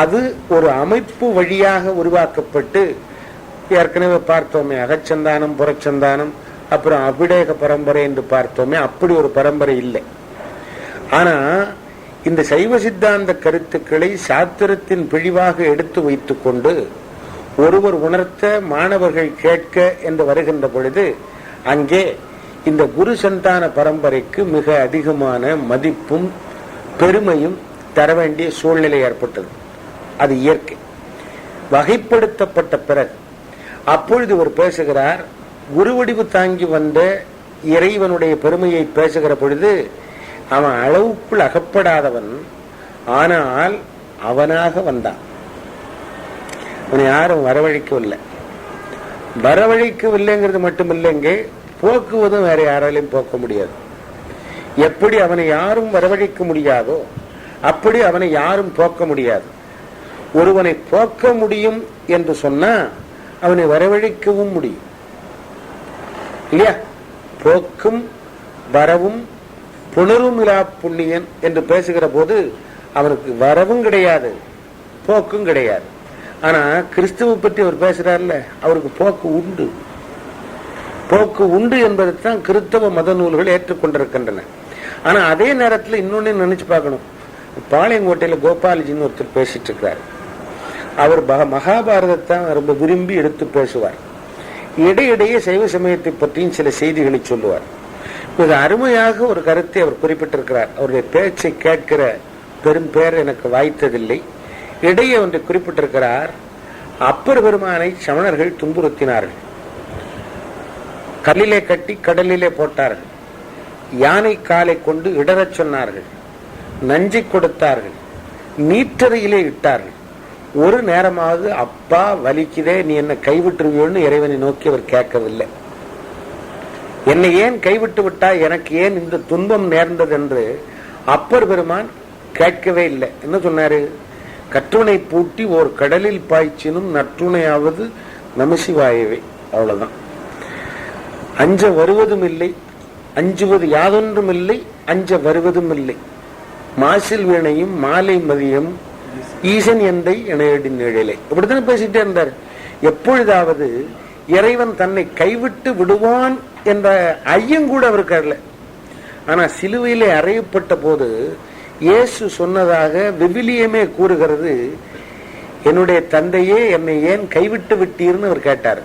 அது ஒரு அமைப்பு வழியாக உருவாக்கப்பட்டு, ஏற்கனவே பார்த்தோமே அகச்சந்தானம் புறச்சந்தானம், அப்புறம் அபிடேக பரம்பரை என்று பார்த்தோமே, அப்படி ஒரு பரம்பரை இல்லை. ஆனா இந்த சைவ சித்தாந்த கருத்துக்களை சாத்திரத்தின் பிழிவாக எடுத்து வைத்துக் கொண்டு ஒருவர் உணர்த்த மாணவர்கள் கேட்க என்று வருகின்ற பொழுது அங்கே இந்த குரு சந்தான பரம்பரைக்கு மிக அதிகமான மதிப்பும் பெருமையும் தர வேண்டிய சூழ்நிலை ஏற்பட்டது. அது இயற்கை. வகைப்படுத்தப்பட்ட பிறகு அப்பொழுது அவர் பேசுகிறார். குருவடிவு தாங்கி வந்த இறைவனுடைய பெருமையை பேசுகிற பொழுது அவன் அளவுக்குள் அகப்படாதவன், ஆனால் அவனாக வந்தான். அவனை யாரும் வரவழைக்கவில்லை. வரவழைக்கவில்லைங்கிறது மட்டுமில்லைங்க, போக்குவதும் வேற யாராலையும் போக்க முடியாது. எப்படி அவனை யாரும் வரவழைக்க முடியாதோ அப்படி அவனை யாரும் போக்க முடியாது. ஒருவனை போக்க முடியும் என்று சொன்னா அவனை வரவழைக்கவும் முடியும் இல்லையா? போக்கும் வரவும் புணரும் இலா புண்ணியன் என்று பேசுகிற போது அவனுக்கு வரவும் கிடையாது, போக்கும் கிடையாது. ஆனா கிறிஸ்துவ பற்றி அவர் பேசுறாருல, அவருக்கு போக்கு உண்டு. போக்கு உண்டு என்பதைத்தான் கிறிஸ்தவ மத நூல்கள் ஏற்றுக்கொண்டிருக்கின்றன. ஆனா அதே நேரத்தில் இன்னொன்னு நினைச்சு பார்க்கணும். பாளையங்கோட்டையில கோபாலஜின்னு ஒருத்தர் பேசிட்டு இருக்கிறார். அவர் மகாபாரதத்தான் ரொம்ப விரும்பி எடுத்து பேசுவார். இடையிடையே சைவ சமயத்தை பற்றியும் சில செய்திகளை சொல்லுவார். மிக அருமையாக ஒரு கருத்தை அவர் குறிப்பிட்டிருக்கிறார். அவருடைய பேச்சை கேட்கிற பெரும் பேர் எனக்கு வாய்த்ததில்லை. இடையே ஒன்றை குறிப்பிட்டிருக்கிறார். அப்பர் பெருமானை சமணர்கள் துன்புறுத்தினார்கள். கல்லிலே கட்டி கடலிலே போட்டார்கள். யானை காலை கொண்டு இடறச் சொன்னார்கள். நஞ்சை கொடுத்தார்கள். நீற்றறையிலே இட்டார்கள். ஒரு நேரமாவது அப்பா வலிக்குதே, நீ என்ன கைவிட்டுருவியோன்னு இறைவனை நோக்கி அவர் கேட்கவில்லை. என்னை ஏன் கைவிட்டு விட்டா, எனக்கு ஏன் இந்த துன்பம் நேர்ந்தது என்று அப்பர் பெருமான் கேட்கவே இல்லை. என்ன சொன்னாரு? கற்றுணை பூட்டி ஓர் கடலில் பாய்ச்சினும் நற்றுணையாவது நமசிவாயவே. அவ்வளவுதான். அஞ்ச வருவதும் இல்லை, அஞ்சுவது யாதொன்றும் இல்லை, அஞ்ச வருவதும் இல்லை. மாசில் வீணையும் மாலை மதியம் ஈசன் எந்தை இணையடி நிழலை. இப்படித்தானே பேசிட்டே இருந்தார். எப்பொழுதாவது இறைவன் தன்னை கைவிட்டு விடுவான் என்ற ஐயம் கூட அவருக்கு அல்ல. ஆனா சிலுவையிலே அறையப்பட்ட போது இயேசு சொன்னதாக விவிலியமே கூறுகிறது, என்னுடைய தந்தையே என்னை ஏன் கைவிட்டு விட்டீர்னு அவர் கேட்டார்.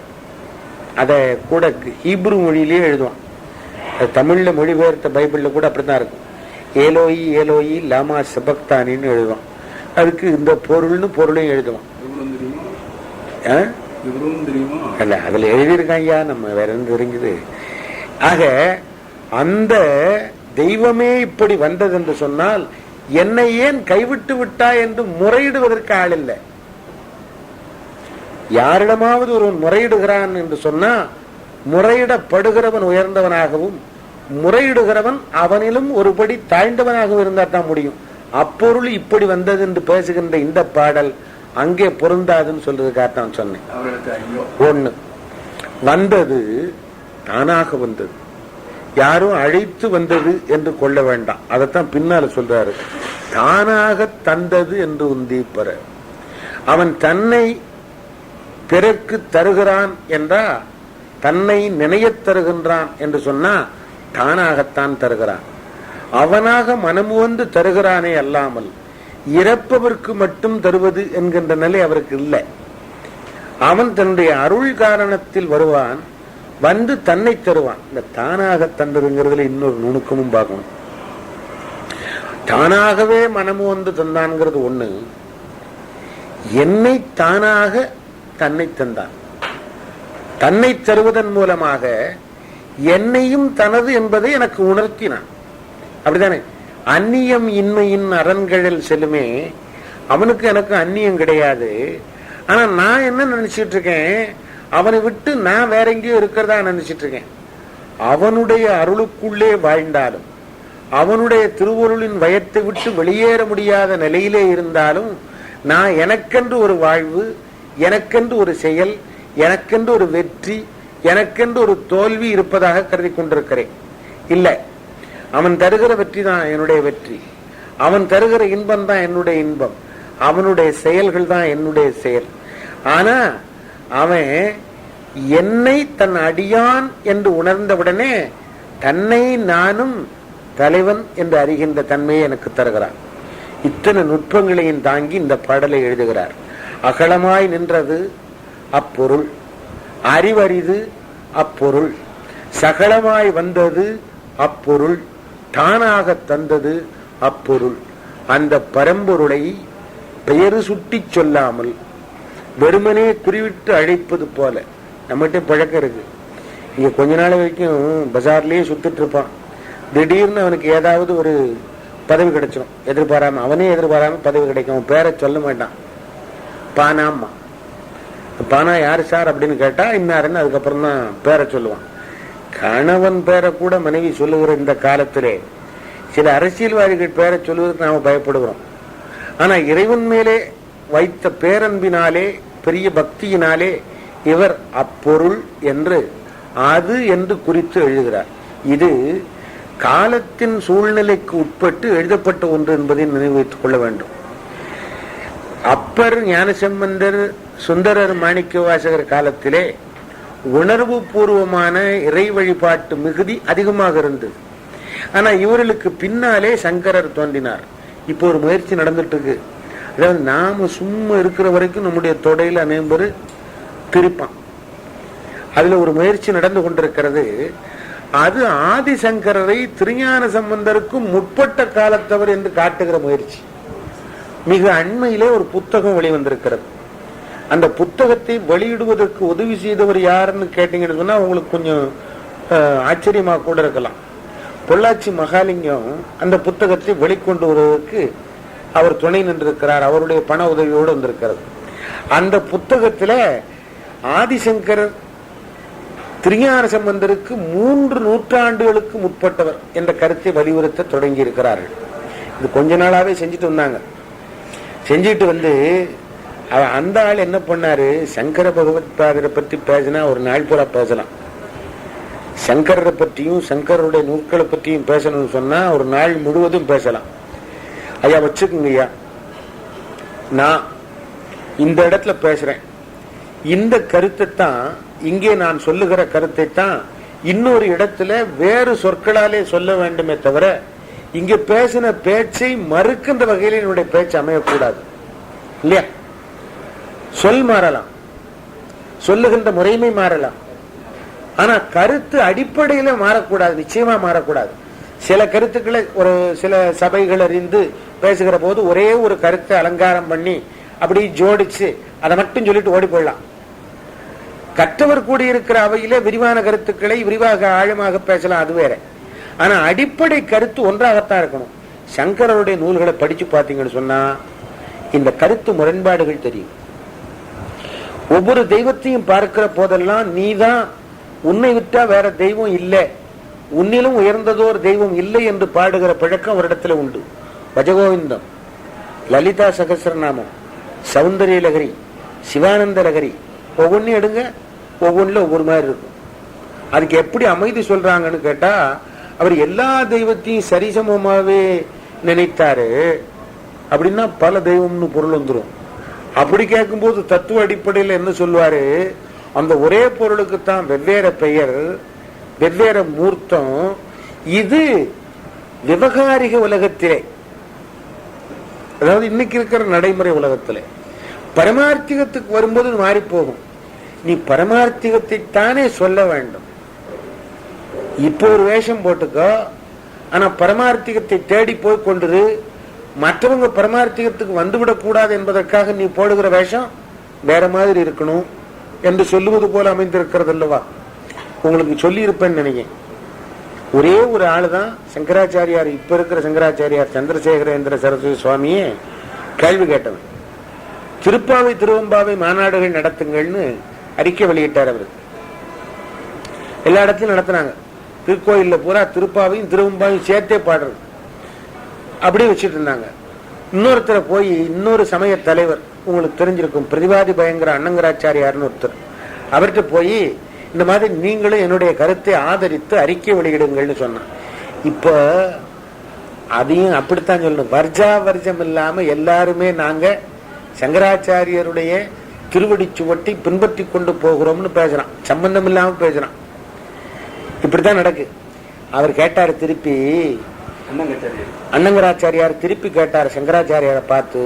அத கூட ஹீப்ரு மொழியிலேயே எழுதுவான். தமிழ்ல மொழிபெயர்த்த பைபிள்ல கூட அப்படித்தான் இருக்கும். ஏலோயி ஏலோயி லாமா சபக்தானின்னு எழுதுவான். அதுக்கு இந்த பொருள்னு பொருளையும் எழுதுவான். அல்ல, அதுல எழுதியிருக்காங்க. நம்ம வேற என்ன தெரிஞ்சது? ஆக அந்த தெய்வமே இப்படி வந்தது என்று சொன்னால் என்னை ஏன் கைவிட்டு விட்டா என்று முறையிடுவதற்கு ஆள் இல்லை. யாரிடமாவது ஒருவன் முறையிடுகிறான் என்று சொன்னா முறையிடப்படுகிறவன் உயர்ந்தவனாகவும் முறையிடுகிறவன் அவனிலும் ஒருபடி தாழ்ந்தவனாக இருந்தால் தான் முடியும். அப்பொருள் இப்படி வந்தது என்று பேசுகின்ற இந்த பாடல் அங்கே பொருந்தாதுன்னு சொல்றதுக்காகத்தான் சொன்னேன். ஒண்ணு, வந்தது தானாக வந்தது, யாரும் அழைத்து வந்தது என்று கொள்ள வேண்டாம். அதைத்தான் பின்னால சொல்றாரு. தானாக தந்தது என்று உந்தீப்பற. அவன் தன்னை பிறர்க்கு தருகிறான் என்றா, தன்னை நினையத் தருகின்றான் என்று சொன்னா தானாகத்தான் தருகிறான். அவனாக மனமுவந்து தருகிறானே அல்லாமல் இறப்பவர்க்கு மட்டும் தருவது என்கின்ற நிலை அவருக்கு இல்லை. அவன் தன்னுடைய அருள் காரணத்தில் வருவான், வந்து தன்னை தருவான். இந்த தானாக தந்ததுங்கிறதுல இன்னொரு நுணுக்கமும் பார்க்கணும். தானாகவே மனமு வந்து தந்தான்ங்கிறது ஒண்ணு, என்னை தானாக தன்னை தந்தான். தன்னை தருவதன் மூலமாக என்னையும் தனது என்பதை எனக்கு உணர்த்தினான். அப்படித்தானே? அந்நியம் இன்மையின் அரண்களில் செல்லுமே, அவனுக்கு எனக்கு அந்நியம் கிடையாது. ஆனா நான் என்ன நினைச்சிட்டு இருக்கேன், அவனை விட்டு நான் வேற எங்கேயோ இருக்கிறதா நினைச்சிட்டு இருக்கேன். அவனுடைய அருளுக்குள்ளே வாழ்ந்தாலும், அவனுடைய திருவருளின் வயத்தை விட்டு வெளியேற முடியாத நிலையிலே இருந்தாலும், நான் எனக்கென்று ஒரு வாழ்வு, எனக்கென்று ஒரு செயல், எனக்கென்று ஒரு வெற்றி, எனக்கென்று ஒரு தோல்வி இருப்பதாக கருதி கொண்டிருக்கிறேன். இல்லை, அவன் தருகிற வெற்றி தான் என்னுடைய வெற்றி, அவன் தருகிற இன்பம் தான் என்னுடைய இன்பம், அவனுடைய செயல்கள் தான் என்னுடைய செயல். ஆனா அவன் என்னை தன் அடியான் என்று உணர்ந்தவுடனே தன்னை நானும் தலைவன் என்று அறிகின்ற தன்மையை எனக்கு தருகிறான். இத்தனை நுட்பங்களையும் தாங்கி இந்த பாடலை எழுதுகிறார். அகலமாய் நின்றது அப்பொருள், அறிவறிது அப்பொருள், சகலமாய் வந்தது அப்பொருள், தானாக தந்தது அப்பொருள். அந்த பரம்பொருளை பெயரு சுட்டி சொல்லாமல் வெறுமனே குறிவிட்டு அழைப்பது போல நம்மகிட்ட பழக்கம் இருக்கு. இங்க கொஞ்ச நாள் வரைக்கும் பஜார்லயே சுத்திட்டு இருப்பான். திடீர்னு அவனுக்கு ஏதாவது ஒரு பதவி கிடைச்சிடும், எதிர்பாராம, அவனே எதிர்பாராம பதவி கிடைக்கும். பேரை சொல்ல மாட்டான், பானாம்மா. பானா யாரு சார் அப்படின்னு கேட்டா இன்னாருன்னு அதுக்கப்புறம் தான் பேரை சொல்லுவான். கணவன் பேரை கூட மனைவி சொல்லுகிற இந்த காலத்திலே சில அரசியல்வாதிகள் பேரை சொல்லுவதற்கு நாம பயப்படுகிறோம். ஆனா இறைவன் மேலே வைத்த பேரன்பினாலே, பெரிய பக்தியினாலே இவர் அப்பொருள் என்று, அது என்று குறித்து எழுதுகிறார். இது காலத்தின் சூழ்நிலைக்கு உட்பட்டு எழுதப்பட்ட ஒன்று என்பதை நினைவு வைத்துக் கொள்ள வேண்டும். அப்பர், ஞானசம்பந்தர், சுந்தரர், மாணிக்க வாசகர் காலத்திலே உணர்வு பூர்வமான இறை வழிபாட்டு மிகுதி அதிகமாக இருந்தது. ஆனா இவர்களுக்கு பின்னாலே சங்கரர் தோன்றினார். இப்போ ஒரு முயற்சி நடந்துட்டு இருக்கு. அதாவது நாம சும்மா இருக்கிற வரைக்கும் நம்முடைய தொடையில அனைவரு திருப்பான். அதுல ஒரு முயற்சி நடந்து கொண்டிருக்கிறது. அது ஆதிசங்கரரை திருஞான சம்பந்தருக்கும் முற்பட்ட காலத்தவர் என்று காட்டுகிற முயற்சி. மிக அண்மையிலே ஒரு புத்தகம் வெளிவந்திருக்கிறது. அந்த புத்தகத்தை வெளியிடுவதற்கு உதவி செய்தவர் யாருன்னு கேட்டீங்கன்னு சொன்னா உங்களுக்கு கொஞ்சம் ஆச்சரியமா கூட இருக்கலாம். பொள்ளாச்சி மகாலிங்கம் அந்த புத்தகத்தை வெளிக்கொண்டு வருவதற்கு அவர் துணை நின்றிருக்கிறார். அவருடைய பண உதவியோடு வந்திருக்கிறது. அந்த புத்தகத்துல ஆதிசங்கரர் திருஞான சம்பந்தருக்கு 3 நூற்றாண்டுகளுக்கு முற்பட்டவர் என்ற கருத்தை வலியுறுத்த தொடங்கி இருக்கிறார்கள். இது கொஞ்ச நாளாவே செஞ்சுட்டு வந்தாங்க. செஞ்சுட்டு வந்து அந்த ஆள் என்ன பண்ணாரு, சங்கர பகவத் பாதரை பற்றி பேசினா ஒரு நாள் பூரா பேசலாம். சங்கரரை பற்றியும் சங்கருடைய நூல்களை பற்றியும் பேசணும்னு சொன்னா ஒரு நாள் முழுவதும் பேசலாம். ஐயா வச்சுக்குங்க ஐயா, நான் இந்த இடத்துல பேசுறேன், இந்த கருத்தை தான், இங்கே நான் சொல்லுகிற கருத்தை தான் இன்னொரு இடத்துல வேறு சொற்களாலே சொல்ல வேண்டுமே தவிர இங்க பேசின பேச்சை மறுக்கின்ற வகையில் என்னுடைய பேச்சு அமையக்கூடாது. இல்லையா? சொல் மாறலாம், சொல்லுகின்ற முறைமை மாறலாம், ஆனா கருத்து அடிப்படையில மாறக்கூடாது, நிச்சயமா மாறக்கூடாது. சில கருத்துக்களை ஒரு சில சபைகள் அறிந்து பேசுகிற போது ஒரே ஒரு கருத்தை அலங்காரம் பண்ணி அப்படி ஜோடிச்சு அதை மட்டும் சொல்லிட்டு ஓடி போயிடலாம். கற்றவர் கூடியிருக்கிற அவையிலே விரிவான கருத்துக்களை விரிவாக ஆழமாக பேசலாம், அது வேற. ஆனா அடிப்படை கருத்து ஒன்றாகத்தான் இருக்கணும். சங்கரருடைய நூல்களை படிச்சு பார்த்தீங்கன்னு சொன்னா இந்த கருத்து முரண்பாடுகள் தெரியும். ஒவ்வொரு தெய்வத்தையும் பார்க்கிற போதெல்லாம் நீதான், உன்னை விட்டா வேற தெய்வம் இல்லை உன்னிலும் உயர்ந்ததோர் தெய்வம் இல்லை என்று பாடுகிற பழக்கம் அவரிடத்துல உண்டு. பஜகோவிந்தம், லலிதா சகஸ்ரநாமம், சௌந்தரிய லகரி, சிவானந்த லகரி, ஒவ்வொன்றையும் எடுங்க, ஒவ்வொன்றில் ஒவ்வொரு மாதிரி இருக்கும். அதுக்கு எப்படி அமைதி சொல்றாங்கன்னு கேட்டா, அவர் எல்லா தெய்வத்தையும் சரிசமமாவே நினைத்தாரு அப்படின்னா பல தெய்வம்னு பொருள் வந்துடும். அப்படி கேட்கும்போது தத்துவ அடிப்படையில் என்ன சொல்லுவாரு, அந்த ஒரே பொருளுக்குத்தான் வெவ்வேறு பெயர், வெவ்வேறு மூர்த்தம். இது விவகாரிக உலகத்திலே, அதாவது இன்னைக்கு இருக்கிற நடைமுறை உலகத்திலே. பரமார்த்திகத்துக்கு வரும்போது மாறி போகும். நீ பரமார்த்திகத்தை தானே சொல்ல வேண்டும். இப்போ ஒரு வேஷம் போட்டுக்கோ, ஆனா பரமார்த்திகத்தை தேடி போய் கொண்டு மற்றவங்க பரமார்த்திகத்துக்கு வந்துவிடக் கூடாது என்பதற்காக நீ போடுகிற வேஷம் வேற மாதிரி இருக்கணும் என்று சொல்லுவது போல அமைந்திருக்கிறது அல்லவா? உங்களுக்கு சொல்லி இருப்பேன்னு நினைக்கிறேன். ஒரே ஒரு ஆளுதான் சங்கராச்சாரியார், இப்ப இருக்கிற சங்கராச்சாரியார் சந்திரசேகரேந்திர சரஸ்வதி சுவாமியே கேள்வி கேட்டவன். திருப்பாவை திருவம்பாவை மாநாடுகள் நடத்துங்கள்னு அறிக்கை வெளியிட்டார். அவரு எல்லா இடத்துலயும் நடத்தினாங்க. திருக்கோயில்ல பூரா திருப்பாவையும் திருவம்பாவையும் சேர்த்தே பாடுறது அப்படியே வச்சுட்டு இருந்தாங்க. இன்னொருத்தரை போய் இன்னொரு சமய தலைவர், உங்களுக்கு தெரிஞ்சிருக்கும், பிரதிவாதி பயங்கர அண்ணங்கராச்சாரியார்னு ஒருத்தர், அவர்கிட்ட போய் இந்த மாதிரி நீங்களும் என்னுடைய கருத்தை ஆதரித்து அறிக்கை வெளியிடுங்கள்னு சொன்னான். இப்ப அதையும் அப்படித்தான் சொல்லணும். வர்ஜா வர்ஜம் இல்லாம எல்லாருமே நாங்க சங்கராச்சாரியருடைய திருவடி சுவட்டி பின்பற்றி கொண்டு போகிறோம்னு பேசுறான், சம்பந்தம் இல்லாம பேசுறான். இப்படித்தான் நடக்கு. அவர் கேட்டாரு திருப்பி, அண்ணங்கராச்சாரியார் திருப்பி கேட்டாரு சங்கராச்சாரியாரை பார்த்து,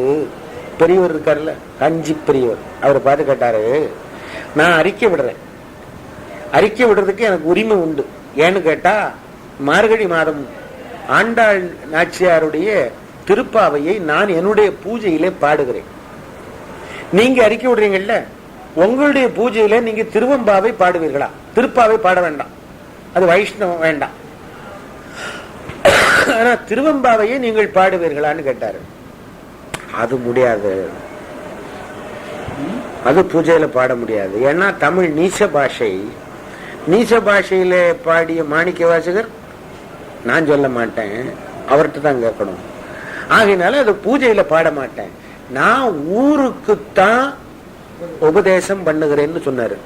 பெரியவர் இருக்காருல்ல கஞ்சி பெரியவர், அவரை பார்த்து கேட்டாரு, நான் அறிக்கை விடுறேன், அறிக்கை விடுறதுக்கு எனக்கு உரிமை உண்டு. ஏன்னு கேட்டா, மார்கழி மாதம் ஆண்டாள் நாச்சியாருடைய திருப்பாவையை நான் என்னுடைய பூஜையிலே பாடுகிறேன். நீங்க அறிக்கை விடுறீங்கல்ல, உங்களுடைய பூஜையில நீங்க திருவம்பாவை பாடுவீர்களா? திருப்பாவை பாட வேண்டாம், அது வைஷ்ணவம் வேண்டாம், ஆனா திருவம்பாவையை நீங்கள் பாடுவீர்களான்னு கேட்டாரு. அது முடியாது, அது பூஜையில பாட முடியாது. ஏன்னா தமிழ் நீச பாஷை. நீச பாஷையில பாடிய மாணிக்க வாசகர் நான் சொல்ல மாட்டேன், அவர்கிட்ட தான் கேட்கணும். ஆகையினால அது பூஜையில பாட மாட்டேன், நான் ஊருக்குத்தான் உபதேசம் பண்ணுகிறேன்னு சொன்னாரு.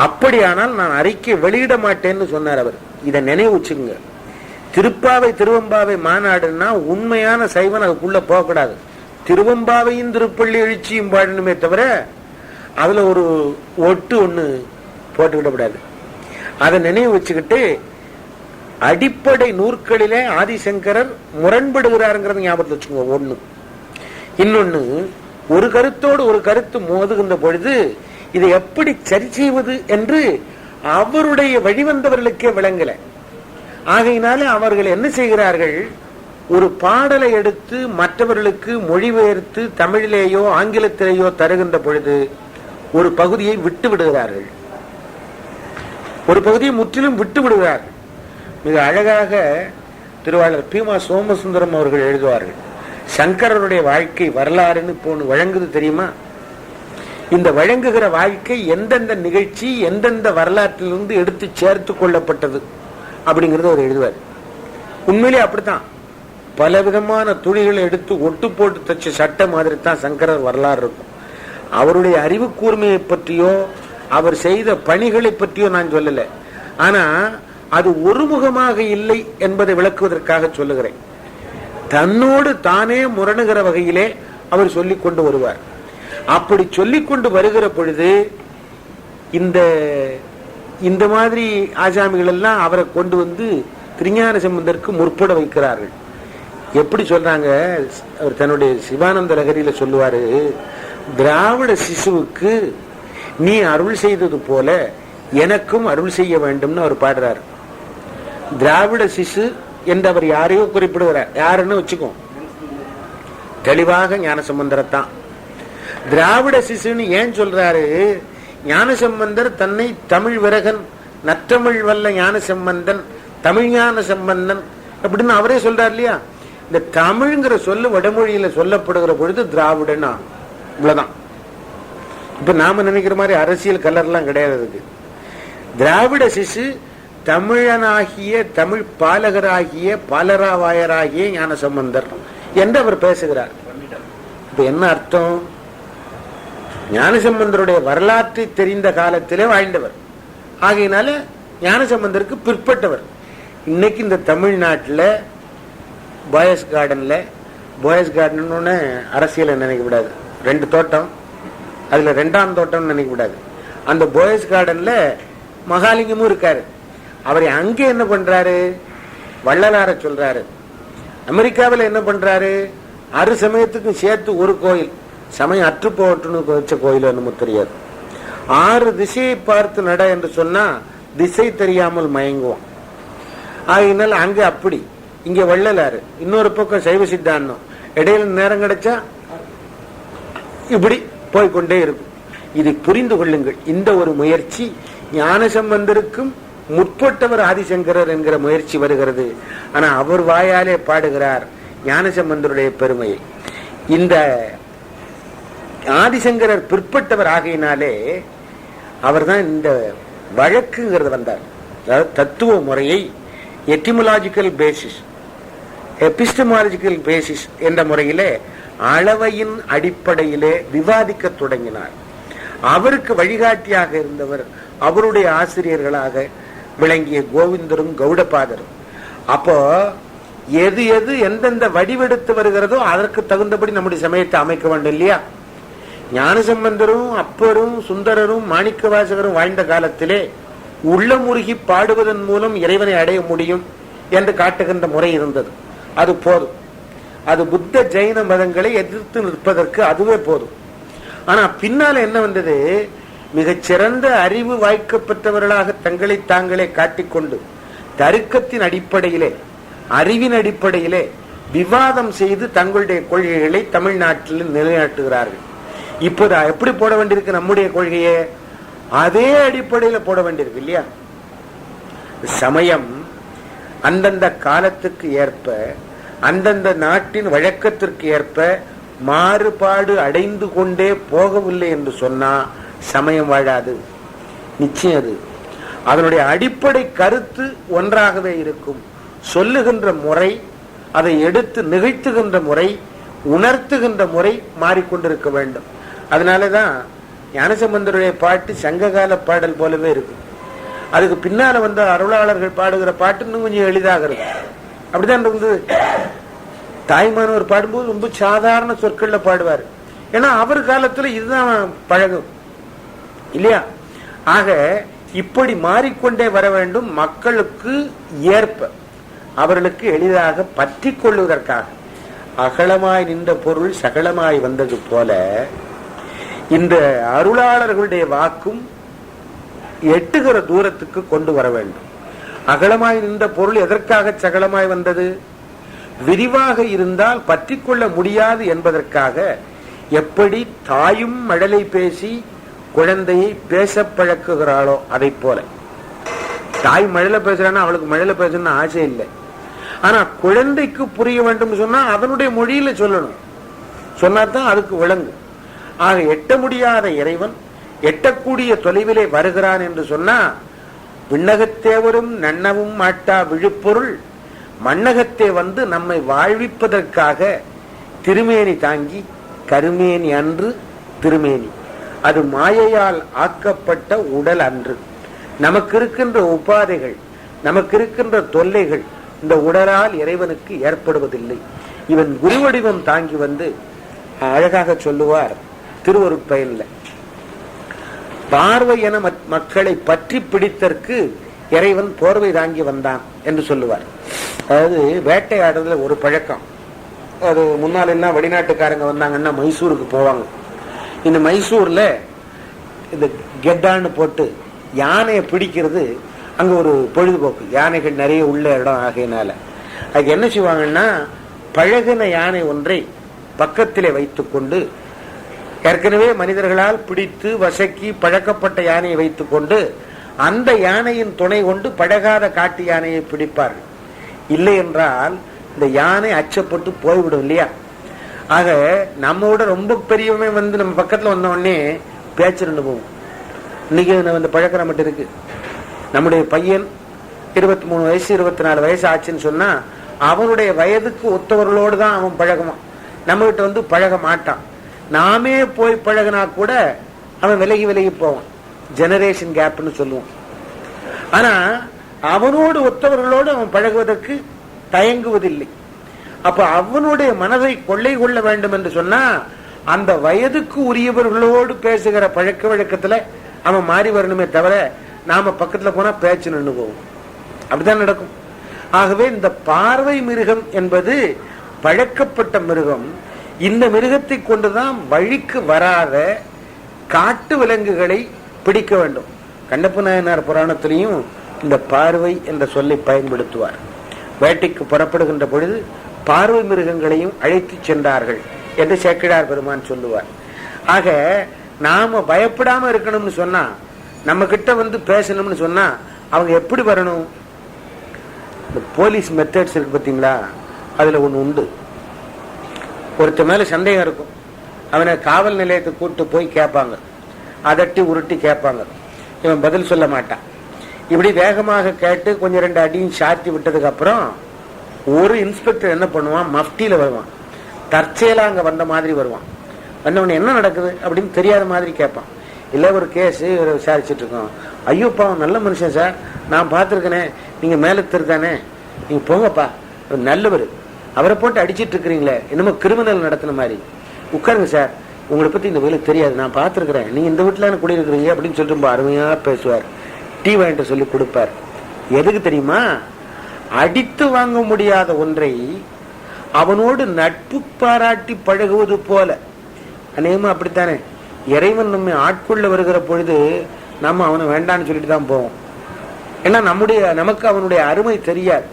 அப்படியானால் நான் அறிக்கை வெளியிட மாட்டேன்னு சொன்னார் அவர். இதை நினைவு வச்சுங்க. திருப்பாவை திருவம்பாவை மாநாடுன்னா உண்மையான சைவன் அதுக்குள்ள போகக்கூடாது. திருவம்பாவையும் திருப்பள்ளி எழுச்சியும் பாடணுமே தவிர அதுல ஒரு ஒட்டு ஒண்ணு போட்டுக்கிடக்கூடாது. அதை நினைவு வச்சுக்கிட்டு அடிப்படை நூற்களிலே ஆதிசங்கரர் முரண்படுகிறாருங்கிறத ஞாபகத்தில் வச்சுக்கோங்க. ஒண்ணு. இன்னொன்னு, ஒரு கருத்தோடு ஒரு கருத்து மோதுகின்ற பொழுது இதை எப்படி சரி செய்வது என்று அவருடைய வழிவந்தவர்களுக்கே விளங்கல. ஆகையினால அவர்கள் என்ன செய்கிறார்கள், ஒரு பாடலை எடுத்து மற்றவர்களுக்கு மொழிபெயர்த்து தமிழிலேயோ ஆங்கிலத்திலேயோ தருகின்ற பொழுது ஒரு பகுதியை விட்டு விடுகிறார்கள், ஒரு பகுதியை முற்றிலும் விட்டு விடுகிறார்கள். மிக அழகாக திருவாளர் பீமா சோமசுந்தரம் அவர்கள் எழுதுவார்கள். சங்கரருடைய வாழ்க்கை வரலாறுன்னு போன்னு வழங்குது தெரியுமா? இந்த வழங்குகிற வாழ்க்கை எந்தெந்த நிகழ்ச்சி எந்தெந்த வரலாற்றிலிருந்து எடுத்து சேர்த்து கொள்ளப்பட்டது அப்படிங்கறது அவர் எழுதுவார். உண்மையிலே அப்படித்தான். பல விதமான துணிகளை எடுத்து ஒட்டு போட்டு தச்ச சட்டை மாதிரி தான் சங்கரர் வரலாறு இருக்கும். அவருடைய அறிவு கூர்மையை பற்றியோ அவர் செய்த பணிகளை பற்றியோ நான் சொல்லல. ஆனா அது ஒருமுகமாக இல்லை என்பதை விளக்குவதற்காக சொல்லுகிறேன். தன்னோடு தானே முரணுகிற வகையிலே அவர் சொல்லிக் கொண்டு வருவார். அப்படி சொல்லிக் கொண்டு வருகிற பொழுது இந்த மாதிரி ஆசாமிகள் எல்லாம் அவரை கொண்டு வந்து திருஞான சம்பந்தருக்கு முற்பட வைக்கிறார்கள். எப்படி சொல்றாங்க, அவர் தன்னுடைய சிவானந்த லகரியில சொல்லுவாரு, திராவிட சிசுவுக்கு நீ அருள் செய்தது போல எனக்கும் அருள் செய்ய வேண்டும்னு அவர் பாடுறார். திராவிட சிசு என்று அவர் யாரையோ குறிப்பிடுகிறார். யாருன்னு வச்சுக்கோ, தெளிவாக ஞானசம்பந்தரத்தான். திராவிட சிசுன்னு ஏன் சொல்றாரு? ஞானசம்பந்தர் தன்னை தமிழ் விரகன், நற்றமிழ் வல்ல ஞானசம்பந்தன், தமிழ் ஞான சம்பந்தன் அப்படின்னு அவரே சொல்றார் இல்லையா? இந்த தமிழ்ங்கிற சொல்லு வடமொழியில சொல்லப்படுகிற பொழுது திராவிடனா இவ்வளவுதான். இப்ப நாம நினைக்கிற மாதிரி அரசியல் கலர்லாம் கிடையாது. அதுக்கு திராவிட சிசு தமிழனாகிய தமிழ் பாலகராகிய பாலராவாயராகிய ஞானசம்பந்தர் என்று அவர் பேசுகிறார். இப்ப என்ன அர்த்தம்? ஞானசம்பந்தருடைய வரலாற்றை தெரிந்த காலத்திலே வாழ்ந்தவர் ஆகையினால ஞானசம்பந்தருக்கு பிற்பட்டவர். இன்னைக்கு இந்த தமிழ்நாட்டில் பாய்ஸ் கார்டன் அரசியலை நினைக்கக்கூடாது. 2 தோட்டம், அதுல 2ஆம் தோட்டம் நினைக்கக்கூடாது. அந்த பாய்ஸ் கார்டன்ல மகாலிங்கமும் இருக்காரு. அவரை அங்கே என்ன பண்றாரு? வள்ளலார சொல்றாரு. அமெரிக்காவில் என்ன பண்றாரு? அறு சமயத்துக்கும் சேர்த்து ஒரு கோயில், சமயம் அற்று போட்டுன்னு வச்ச கோயில் என்னமோ தெரியாது. 6 திசையை பார்த்து நட என்று சொன்னா திசை தெரியாமல் மயங்குவான். ஆகினால் அங்க அப்படி, இங்க வள்ளலாரு, இன்னொரு பக்கம் சைவ சித்தாந்தம், இடையில நேரம் கிடைச்சா இப்படி போய்கொண்டே இருக்கும். இதை புரிந்து கொள்ளுங்கள். இந்த ஒரு முயற்சி ஞானசம்பந்தருக்கும் முற்பட்டவர் ஆதிசங்கரர் என்கிற முயற்சி வருகிறது. ஆனா அவர் வாயாலே பாடுகிறார் ஞானசம்பந்தருடைய பெருமையை. இந்த ஆதிசங்கரர் பிற்பட்டவர் ஆகையினாலே அவர் தான் இந்த வழக்குங்கிறது வந்தார். அதாவது தத்துவ முறையை எட்டிமலாஜிக்கல் பேசிஸ், எபிஸ்டமாலஜிக்கல் பேசிஸ் என்ற முறையிலே அளவையின் அடிப்படையிலே விவாதிக்க தொடங்கினார். அவருக்கு வழிகாட்டியாக இருந்தவர் அவருடைய ஆசிரியர்களாக விளங்கிய கோவிந்தரும் கௌடபாதரும். அப்போ எது எது எந்தெந்த வடிவெடுத்து வருகிறதோ அதற்கு தகுந்தபடி நம்முடைய சமயத்தை அமைக்க வேண்டும் இல்லையா? ஞானசம்பந்தரும் அப்பரும் சுந்தரரும் மாணிக்கவாசகரும் வாழ்ந்த காலத்திலே உள்ளமுருகி பாடுவதன் மூலம் இறைவனை அடைய முடியும் என்று காட்டுகின்ற முறை இருந்தது. அது போதும். அது புத்த ஜெயின மதங்களை எதிர்த்து நிற்பதற்கு அதுவே போதும். ஆனா பின்னால என்ன வந்தது? மிகச்சிறந்த அறிவு வாய்க்கப்பட்டவர்களாக தங்களை தாங்களே காட்டிக்கொண்டு தருக்கத்தின் அடிப்படையிலே, அறிவின் அடிப்படையிலே விவாதம் செய்து தங்களுடைய கொள்கைகளை தமிழ்நாட்டில் நிலைநாட்டுகிறார்கள். இப்போது எப்படி போட வேண்டியிருக்கு நம்முடைய கொள்கையை? அதே அடிப்படையில போட வேண்டியிருக்கு இல்லையா? சமயம் அந்தந்த காலத்துக்கு ஏற்ப, அந்தந்த நாட்டின் வழக்கத்திற்கு ஏற்ப மாறுபாடு அடைந்து கொண்டே போகவில்லை என்று சொன்னா சமயம் வாழாது. நிச்சயம் அது. அதனுடைய அடிப்படை கருத்து ஒன்றாகவே இருக்கும். சொல்லுகின்ற முறை, அதை எடுத்து நிகழ்த்துகின்ற முறை, உணர்த்துகின்ற முறை மாறிக்கொண்டிருக்க வேண்டும். அதனாலதான் ஞானசம்பந்தருடைய பாட்டு சங்ககால பாடல் போலவே இருக்கும். அதுக்கு பின்னால வந்த அருளாளர்கள் பாடுகிற பாட்டு இன்னும் கொஞ்சம் எளிதாக இருக்கும். அப்படிதான் இருந்தது. தாய்மானவர் பாடும்போது ரொம்ப சாதாரண சொற்கள்ல பாடுவார். ஏன்னா அவர் காலத்துல இதுதான் பழகும் இல்லையா? ஆக இப்படி மாறிக்கொண்டே வர வேண்டும். மக்களுக்கு ஏற்ப, அவர்களுக்கு எளிதாக பற்றி கொள்வதற்காக. அகலமாய் நின்ற பொருள் சகலமாய் வந்தது போல இந்த அருளாளர்களுடைய வாக்கும் எட்டுகிற தூரத்துக்கு கொண்டு வர வேண்டும். அகலமாய் நின்ற பொருள் எதற்காக சகலமாய் வந்தது? விரிவாக இருந்தால் பற்றி கொள்ள முடியாது என்பதற்காக. எப்படி தாயும் மழலை பேசி குழந்தையை பேச பழக்குகிறாளோ அதை போல. தாய் மழலை பேசுறான்னா அவளுக்கு மழலை பேசணும்னு ஆசை இல்லை. ஆனா குழந்தைக்கு புரிய வேண்டும் சொன்னா அதனுடைய மொழியில சொல்லணும். சொன்னாதான் அதுக்கு விளங்கும். ஆக எட்ட முடியாத இறைவன் எட்டக்கூடிய தொலைவிலே வருகிறான் என்று சொன்னா, விண்ணகத்தேவரும் நன்னவும் மாட்டா விழுப்பொருள் மண்ணகத்தே வந்து நம்மை வாழ்விப்பதற்காக திருமேனி தாங்கி, கருமேனி அன்று திருமேனி, அது மாயையால் ஆக்கப்பட்ட உடல் அன்று. நமக்கு இருக்கின்ற உபாதைகள், நமக்கு இருக்கின்ற தொல்லைகள் இந்த உடலால் இறைவனுக்கு ஏற்படுவதில்லை. இவன் குருவடிவம் தாங்கி வந்து அழகாக சொல்லுவார் திருவருட்பயன்ல, பார்வை என மக்களை பற்றி பிடித்தற்கு இறைவன் போர்வை தாங்கி வந்தான் என்று சொல்லுவார். அதாவது வேட்டையாடுறதுல ஒரு பழக்கம். அது முன்னால் எல்லாம் வெளிநாட்டுக்காரங்க வந்தாங்கன்னா மைசூருக்கு போவாங்க. இந்த மைசூர்ல இந்த கெட்டான்னு போட்டு யானையை பிடிக்கிறது அங்க ஒரு பொழுதுபோக்கு. யானைகள் நிறைய உள்ள இடம் ஆகையினால அதுக்கு என்ன செய்வாங்கன்னா, பழகின யானை ஒன்றை பக்கத்திலே வைத்துக் கொண்டு, ஏற்கனவே மனிதர்களால் பிடித்து வசக்கி பழக்கப்பட்ட யானையை வைத்துக் கொண்டு அந்த யானையின் துணை கொண்டு பழகாத காட்டு யானையை பிடிப்பார்கள். இல்லை என்றால் இந்த யானை அச்சப்பட்டு போய்விடும் இல்லையா? ஆக நம்மோட ரொம்ப பெரியவன் வந்து நம்ம பக்கத்துல வந்த உடனே பேச்சு ரெண்டு போகும். இன்னைக்கு இந்த பழக்கம் மட்டும் இருக்கு. நம்முடைய பையன் 23 வயசு 24 வயசு ஆச்சுன்னு சொன்னா அவனுடைய வயதுக்கு ஒத்தவர்களோடு தான் அவன் பழகுவான். நம்ம கிட்ட வந்து பழக மாட்டான். நாமே போய் பழகினா கூட அவன் விலகி விலகி போவான். ஜெனரேஷன் கேப்னு சொல்லுவான். ஆனா அவனோடு ஒத்தவர்களோடு அவன் பழகுவதற்கு தயங்குவதில்லை. அப்ப அவனுடைய மனதை கொள்ளை கொள்ள வேண்டும் என்று சொன்னா அந்த வயதுக்கு உரியவர்களோடு பேசுகிற பழக்க வழக்கத்துல அவன் மாறி வரணுமே தவிர நாம பக்கத்துல போனா பேச்சு நின்று போவோம். அப்படிதான் நடக்கும். ஆகவே இந்த பார்வை மிருகம் என்பது பழக்கப்பட்ட மிருகம். இந்த மிருகத்தை கொண்டுதான் வழிக்கு வராத காட்டு விலங்குகளை பிடிக்க வேண்டும். கண்ணப்ப நாயனார் புராணத்திலையும் இந்த பார்வை என்ற சொல்லை பயன்படுத்துவார். வேட்டைக்கு புறப்படுகின்ற பொழுது பார்வை மிருகங்களையும் அழைத்து சென்றார்கள் என்று சேக்கிழார் பெருமான் சொல்லுவார். ஆக நாம பயப்படாம இருக்கணும்னு சொன்னா, நம்ம கிட்ட வந்து பேசணும்னு சொன்னா அவங்க எப்படி வரணும்? இந்த போலீஸ் மெத்தட்ஸ் இருக்கு பார்த்தீங்களா, அதுல ஒண்ணு உண்டு. ஒருத்த மேல சந்தேகம் இருக்கும், அவனை காவல் நிலையத்தை கூட்டு போய் கேட்பாங்க, அதட்டி உருட்டி கேட்பாங்க. இவன் பதில் சொல்ல மாட்டான். இப்படி வேகமாக கேட்டு கொஞ்சம் 2 அடியும் சாத்தி விட்டதுக்கு அப்புறம் ஒரு இன்ஸ்பெக்டர் என்ன பண்ணுவான், மஃப்டியில வருவான். தற்செயலா அங்க வந்த மாதிரி வருவான். வந்தவன என்ன நடக்குது அப்படின்னு தெரியாத மாதிரி கேட்பான். இல்ல ஒரு கேஸ் விசாரிச்சுட்டு இருக்கோம். ஐயோப்பா நல்ல மனுஷன் சார், நான் பார்த்துருக்கேனே, நீங்க மேல தானே, நீங்க போங்கப்பா, நல்லவர், அவரை போட்டு அடிச்சிட்டு இருக்கிறீங்களே, என்னமோ கிரிமினல் நடத்தின மாதிரி, உட்காருங்க சார், உங்களை பத்தி இந்த வீட்டுக்கு தெரியாது, நான் பார்த்துருக்கிறேன், நீங்க இந்த வீட்டுல குடியிருக்கிறீங்க அப்படின்னு சொல்லிட்டு ரொம்ப அருமையா பேசுவார். டீ வாங்கிட்டு சொல்லி கொடுப்பார். எதுக்கு தெரியுமா? அடித்து வாங்க முடியாத ஒன்றை அவனோடு நட்பு பாராட்டி பழகுவது போல. அநேகமா அப்படித்தானே இறைவன் நம்மை ஆட்கொள்ள வருகிற பொழுது நம்ம அவனை வேண்டான்னு சொல்லிட்டு தான் போவோம். ஏன்னா நமக்கு அவனுடைய அருமை தெரியாது.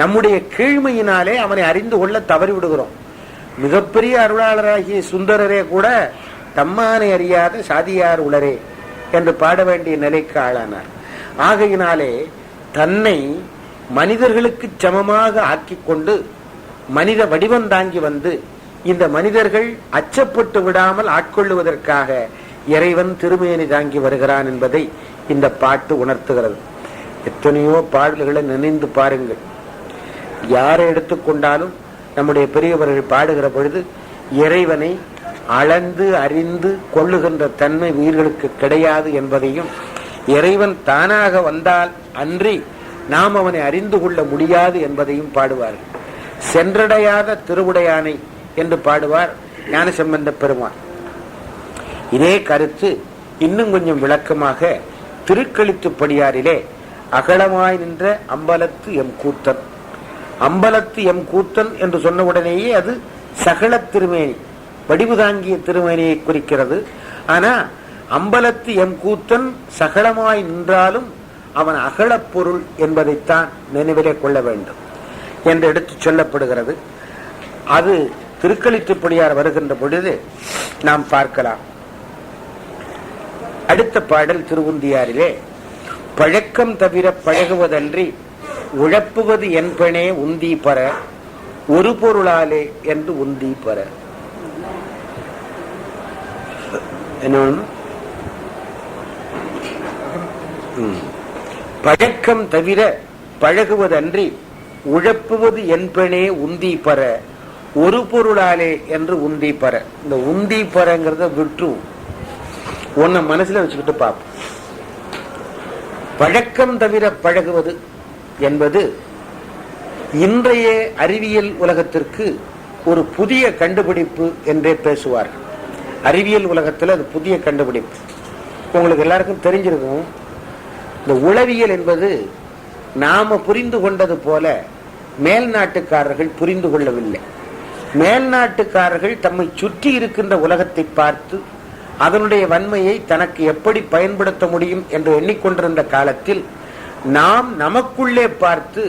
நம்முடைய கீழ்மையினாலே அவனை அறிந்து கொள்ள தவறி விடுகிறோம். மிகப்பெரிய அருளாளராகிய சுந்தரரே கூட தம்மானை அறியாத சாதியார் உளரே என்று பாட வேண்டிய நிலைக்கு ஆளானார். ஆகையினாலே தன்னை மனிதர்களுக்கு சமமாக ஆக்கிக் கொண்டு மனித வடிவம் தாங்கி வந்து இந்த மனிதர்கள் அச்சப்பட்டு விடாமல் ஆட்கொள்ளுவதற்காக இறைவன் திருமேனி தாங்கி வருகிறான் என்பதை இந்த பாட்டு உணர்த்துகிறது. எத்தனையோ பாடல்களை நினைந்து பாருங்கள். யாரை எடுத்துக்கொண்டாலும் நம்முடைய பெரியவர்கள் பாடுகிற பொழுது இறைவனை அளந்து அறிந்து கொள்ளுகின்ற தன்மை உயிர்களுக்கு கிடையாது என்பதையும், இறைவன் தானாக வந்தால் அன்றி நாம் அவனை அறிந்து கொள்ள முடியாது என்பதையும் பாடுவார்கள். சென்றடையாத திருவுடையானை என்று பாடுவார் ஞானசம்பந்த பெருமான். இதே கருத்து இன்னும் கொஞ்சம் விளக்கமாக திருக்களித்துப்படியாரிலே அகலமாய் நின்ற அம்பலத்து எம் கூத்தன், அம்பலத்து எம் கூத்தன் என்று சொன்ன உடனேயே அது சகல திருமேனி, வடிவு தாங்கிய திருமேனியை குறிக்கிறது. ஆனா அம்பலத்து எம் கூத்தன் சகலமாய் நின்றாலும் அவன் அகலப் பொருள் என்பதைத்தான் நினைவிலே கொள்ள வேண்டும் என்று எடுத்து சொல்லப்படுகிறது. அது திருக்களித்துப்படியார் வருகின்ற பொழுது நாம் பார்க்கலாம். அடுத்த பாடல் திருவுந்தியாரிலே பழக்கம் தவிர பழகுவதன்றி உழப்புவது என்பனே உந்தி பெற ஒரு பொருளாலே என்று உந்தி பெற. என்ன? பழக்கம் தவிர பழகுவதன்றி உழப்புவது என்பனே உந்தி பெற ஒரு பொருளாலே என்று உந்தி பெற. இந்த உந்தி பெறங்கிறத விட்டு உன்னை மனசுல வச்சுக்கிட்டு பார்ப்போம். பழக்கம் தவிர பழகுவது என்பது இன்றைய அறிவியல் உலகத்திற்கு ஒரு புதிய கண்டுபிடிப்பு என்றே பேசுவார்கள். அறிவியல் உலகத்தில் அது புதிய கண்டுபிடிப்பு. உங்களுக்கு எல்லாருக்கும் தெரிஞ்சிருக்கும், இந்த உளவியல் என்பது நாம புரிந்து கொண்டது போல மேல் நாட்டுக்காரர்கள் புரிந்து கொள்ளவில்லை. மேல் நாட்டுக்காரர்கள் தம்மை சுற்றி இருக்கின்ற உலகத்தை பார்த்து அதனுடைய வன்மையை தனக்கு எப்படி பயன்படுத்த முடியும் என்று எண்ணிக்கொண்டிருந்த காலத்தில் நாம் நமக்குள்ளே பார்த்து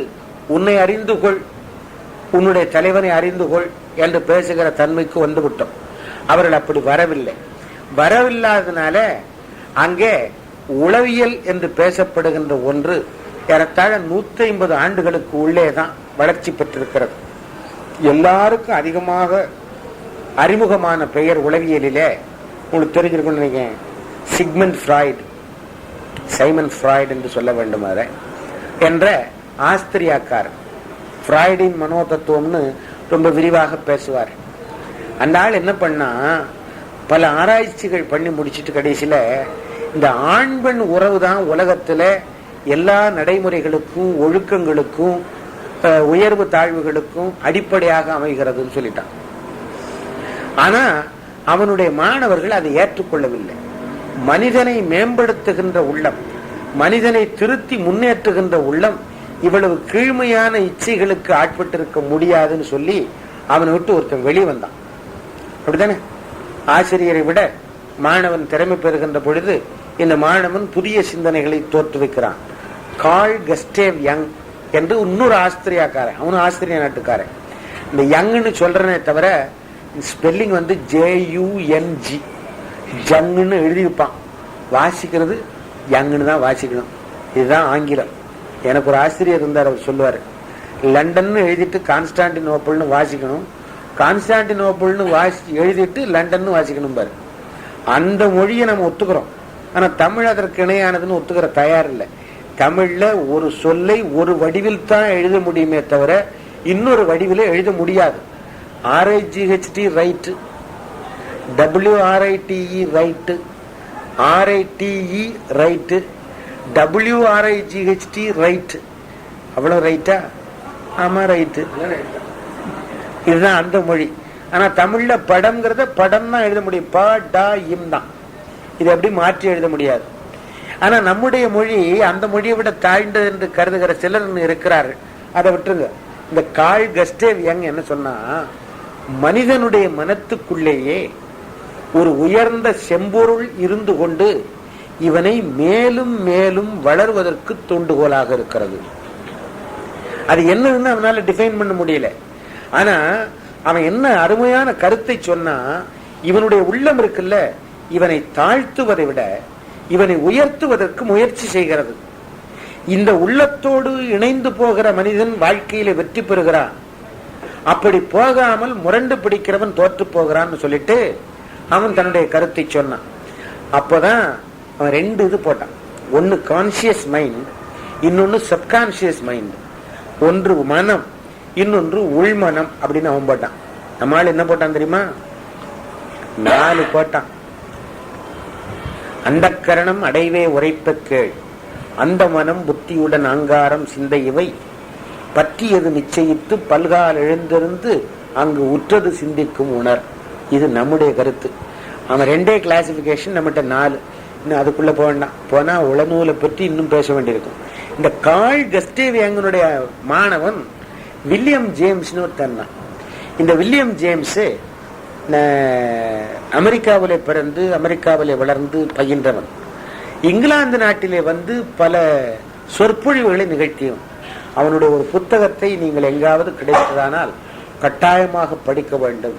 உன்னை அறிந்து கொள், உன்னுடைய தலைவனை அறிந்து கொள் என்று பேசுகிற தன்மைக்கு வந்துவிட்டோம். அவர்கள் அப்படி வரவில்லை. வரவில்லாதனால அங்கே உளவியல் என்று பேசப்படுகின்ற ஒன்று ஏறத்தாழ 150 ஆண்டுகளுக்கு உள்ளேதான் வளர்ச்சி பெற்றிருக்கிறது. எல்லாருக்கும் அதிகமாக அறிமுகமான பெயர் உளவியலிலே உங்களுக்கு தெரிஞ்சிருக்கும் நினைக்கிறேன், சிக்மண்ட் ஃப்ராய்டு, சைமன் ஃப்ராய்டு என்று சொல்ல வேண்டும். அதை என்ற ஆஸ்திரியாக்காரர் ஃப்ராய்டின் மனோதத்துவம்னு ரொம்ப விரிவாக பேசுவார். அந்த ஆள் என்ன பண்ணா, பல ஆராய்ச்சிகள் பண்ணி முடிச்சிட்டு கடைசியில இந்த ஆண் பெண் உறவு தான் உலகத்துல எல்லா நடைமுறைகளுக்கும் ஒழுக்கங்களுக்கும் உயர்வு தாழ்வுகளுக்கும் அடிப்படையாக அமைகிறதுன்னு சொல்லிட்டான். ஆனா அவனுடைய மாணவர்கள் அதை ஏற்றுக்கொள்ளவில்லை. மனிதனை மேம்படுத்துகின்ற உள்ளம், மனிதனை திருத்தி முன்னேற்றுகின்ற உள்ளம் இவ்வளவு கீழ்மையான இச்சைகளுக்கு ஆட்பட்டிருக்க முடியாதுன்னு சொல்லி அவனை விட்டு ஒருத்தன் வெளியே வந்தான். அப்படித்தானே? ஆசிரியரை விட மாணவன் திறமை பெறுகின்ற பொழுது இந்த மாணவன் புதிய சிந்தனைகளை தோற்றுவிக்கிறான். கார்ல் கஸ்டேவ் யங் என்று இன்னொரு ஆஸ்திரியாக்காரன், அவனும் ஆஸ்திரியா நாட்டுக்காரன். இந்த யங்னு சொல்றனே தவிர ஸ்பெல்லிங் வந்து JUNG, ஜங்குன்னு எழுதியிருப்பான். வாசிக்கிறது யங்னு தான் வாசிக்கணும். இதுதான் ஆங்கிலம். எனக்கு ஒரு ஆசிரியர் இருந்தார், அவர் சொல்லுவார், லண்டன் எழுதிட்டு கான்ஸ்டான்டினோப்பிள்னு வாசிக்கணும், கான்ஸ்டான்டினோப்பிள்னு எழுதிட்டு லண்டன் வாசிக்கணும் பாரு. அந்த மொழியை நம்ம ஒத்துக்கிறோம். ஆனா தமிழ் அதற்கு இணையானதுன்னு ஒத்துக்கிற தயார் இல்லை. தமிழ்ல ஒரு சொல்லை ஒரு வடிவில் தான் எழுத முடியுமே தவிர இன்னொரு வடிவில எழுத முடியாது. RIGHT right, WRITE right, RITE right, WRIGHT right. அவ்வளவு ரைட்டா? ஆமா ரைட்டு. இதுதான் அந்த மொழி. ஆனா தமிழ்ல படம்ங்கிறத படம் தான் எழுத முடியும். ப ட இம் தான். இது எப்படி மாற்றி எழுத முடியாது. ஆனா நம்முடைய மொழி அந்த மொழியை விட தாழ்ந்தது என்று கருதுகிற சிலர் இருக்கிறார்கள். அதை விட்டுருங்க. இந்த கார்ல் கஸ்டேவ் யங் என்ன சொன்னா, மனிதனுடைய மனத்துக்குள்ளேயே ஒரு உயர்ந்த செம்பொருள் இருந்து கொண்டு இவனை மேலும் மேலும் வளர்வதற்கு தூண்டுகோலாக இருக்கிறது. அது என்னன்னு அவனால டிஃபைன் பண்ண முடியல. ஆனா அவன் என்ன அருமையான கருத்தை சொன்னா, இவனுடைய உள்ளம் இருக்குல்ல, இவனை தாழ்த்துவதை விட இவனை உயர்த்துவதற்கு முயற்சி செய்கிறது. இந்த உள்ளத்தோடு இணைந்து போகிற மனிதன் வாழ்க்கையில வெற்றி பெறுகிறான். அப்படி போகாமல் முரண்டு பிடிக்கிறவன் தோற்று போகிறான்னு சொல்லிட்டு அவன் தன்னுடைய கருத்தை சொன்னான். அப்பதான் அவன் ரெண்டு இது போட்டான். ஒன்னு கான்சியஸ் மைண்ட், இன்னொன்னு சப்கான்சியஸ் மைண்ட். ஒன்று மனம், இன்னொன்று உள்மனம் அப்படின்னு அவன் போட்டான். நம்மால் என்ன போட்டான் தெரியுமா? 4 போட்டான். அந்த கரணம் அடைவே உரைப்ப கேள், அந்த மனம் புத்தியுடன் அங்காரம் சிந்தை இவை பற்றியது நிச்சயித்து பல்கால் எழுந்திருந்து அங்கு உற்றது சிந்திக்கும் உணர். இது நம்முடைய கருத்து. அவன் 2 கிளாசிபிகேஷன், நம்மகிட்ட 4. இன்னும் அதுக்குள்ள போனா உளநூலை பற்றி இன்னும் பேச வேண்டியிருக்கும். இந்த கார்ல் கஸ்டேவ் யங்கனுடைய மாணவன் வில்லியம் ஜேம்ஸ்னு ஒருத்தன். இந்த வில்லியம் ஜேம்ஸ் அமெரிக்காவிலே பிறந்து அமெரிக்காவிலே வளர்ந்து பயின்றவன். இங்கிலாந்து நாட்டிலே வந்து பல சொற்பொழிவுகளை நிகழ்த்தியவன். அவனுடைய ஒரு புத்தகத்தை நீங்கள் எங்காவது கிடைத்ததானால் கட்டாயமாக படிக்க வேண்டும்.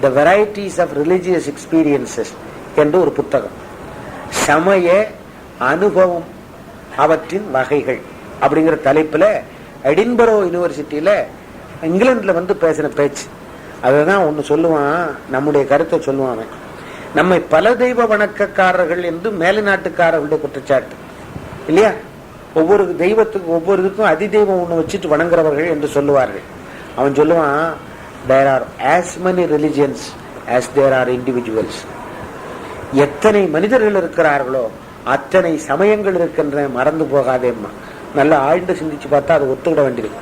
The varieties of religious experiences என்று ஒரு புத்தகம். சமய அனுபவம் அவற்றின் வகைகள் அப்படிங்கிற தலைப்புல எடின்பரோ யூனிவர்சிட்டியில இங்கிலாந்துல வந்து பேசின பேச்சு. அதுதான் ஒண்ணு சொல்லுவான், நம்முடைய கருத்தை சொல்லுவான். நம்மை பல தெய்வ வணக்கக்காரர்கள் என்று மேலைநாட்டுக்காரர்களுடைய குற்றச்சாட்டு இல்லையா? ஒவ்வொரு தெய்வத்துக்கும் ஒவ்வொரு இதுக்கும் அதிதெய்வம் ஒண்ணு வச்சுட்டு வணங்குறவர்கள் என்று சொல்லுவார்கள். அவன் சொல்லுவான், there are as many religions as there are individuals. எத்தனை மனிதர்கள் இருக்கிறார்களோ அத்தனை சமயங்கள் இருக்கின்றன, மறந்து போகாதேம்மா. நல்லா ஆழ்ந்து சிந்திச்சு பார்த்தா அதை ஒத்துக்கிட வேண்டியிருக்கு.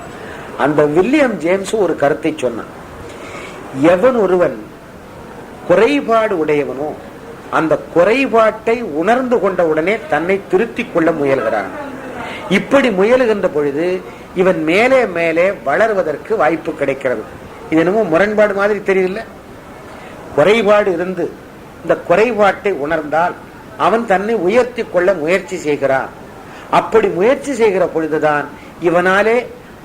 அந்த வில்லியம் ஜேம்ஸ் ஒரு கருத்தை சொன்னான். எவன் ஒருவன் குறைபாடு உடையவனோ அந்த குறைபாட்டை உணர்ந்து கொண்ட உடனே தன்னை திருத்திக் கொள்ள முயல்கிறான். இப்படி முயலுகின்ற பொழுது இவன் மேலே மேலே வளர்வதற்கு வாய்ப்பு கிடைக்கிறது. இது என்னமோ முரண்பாடு மாதிரி தெரியல. குறைபாடு இருந்து இந்த குறைபாட்டை உணர்ந்தால் அவன் தன்னை உயர்த்தி கொள்ள முயற்சி செய்கிறான். அப்படி முயற்சி செய்கிற பொழுதுதான் இவனாலே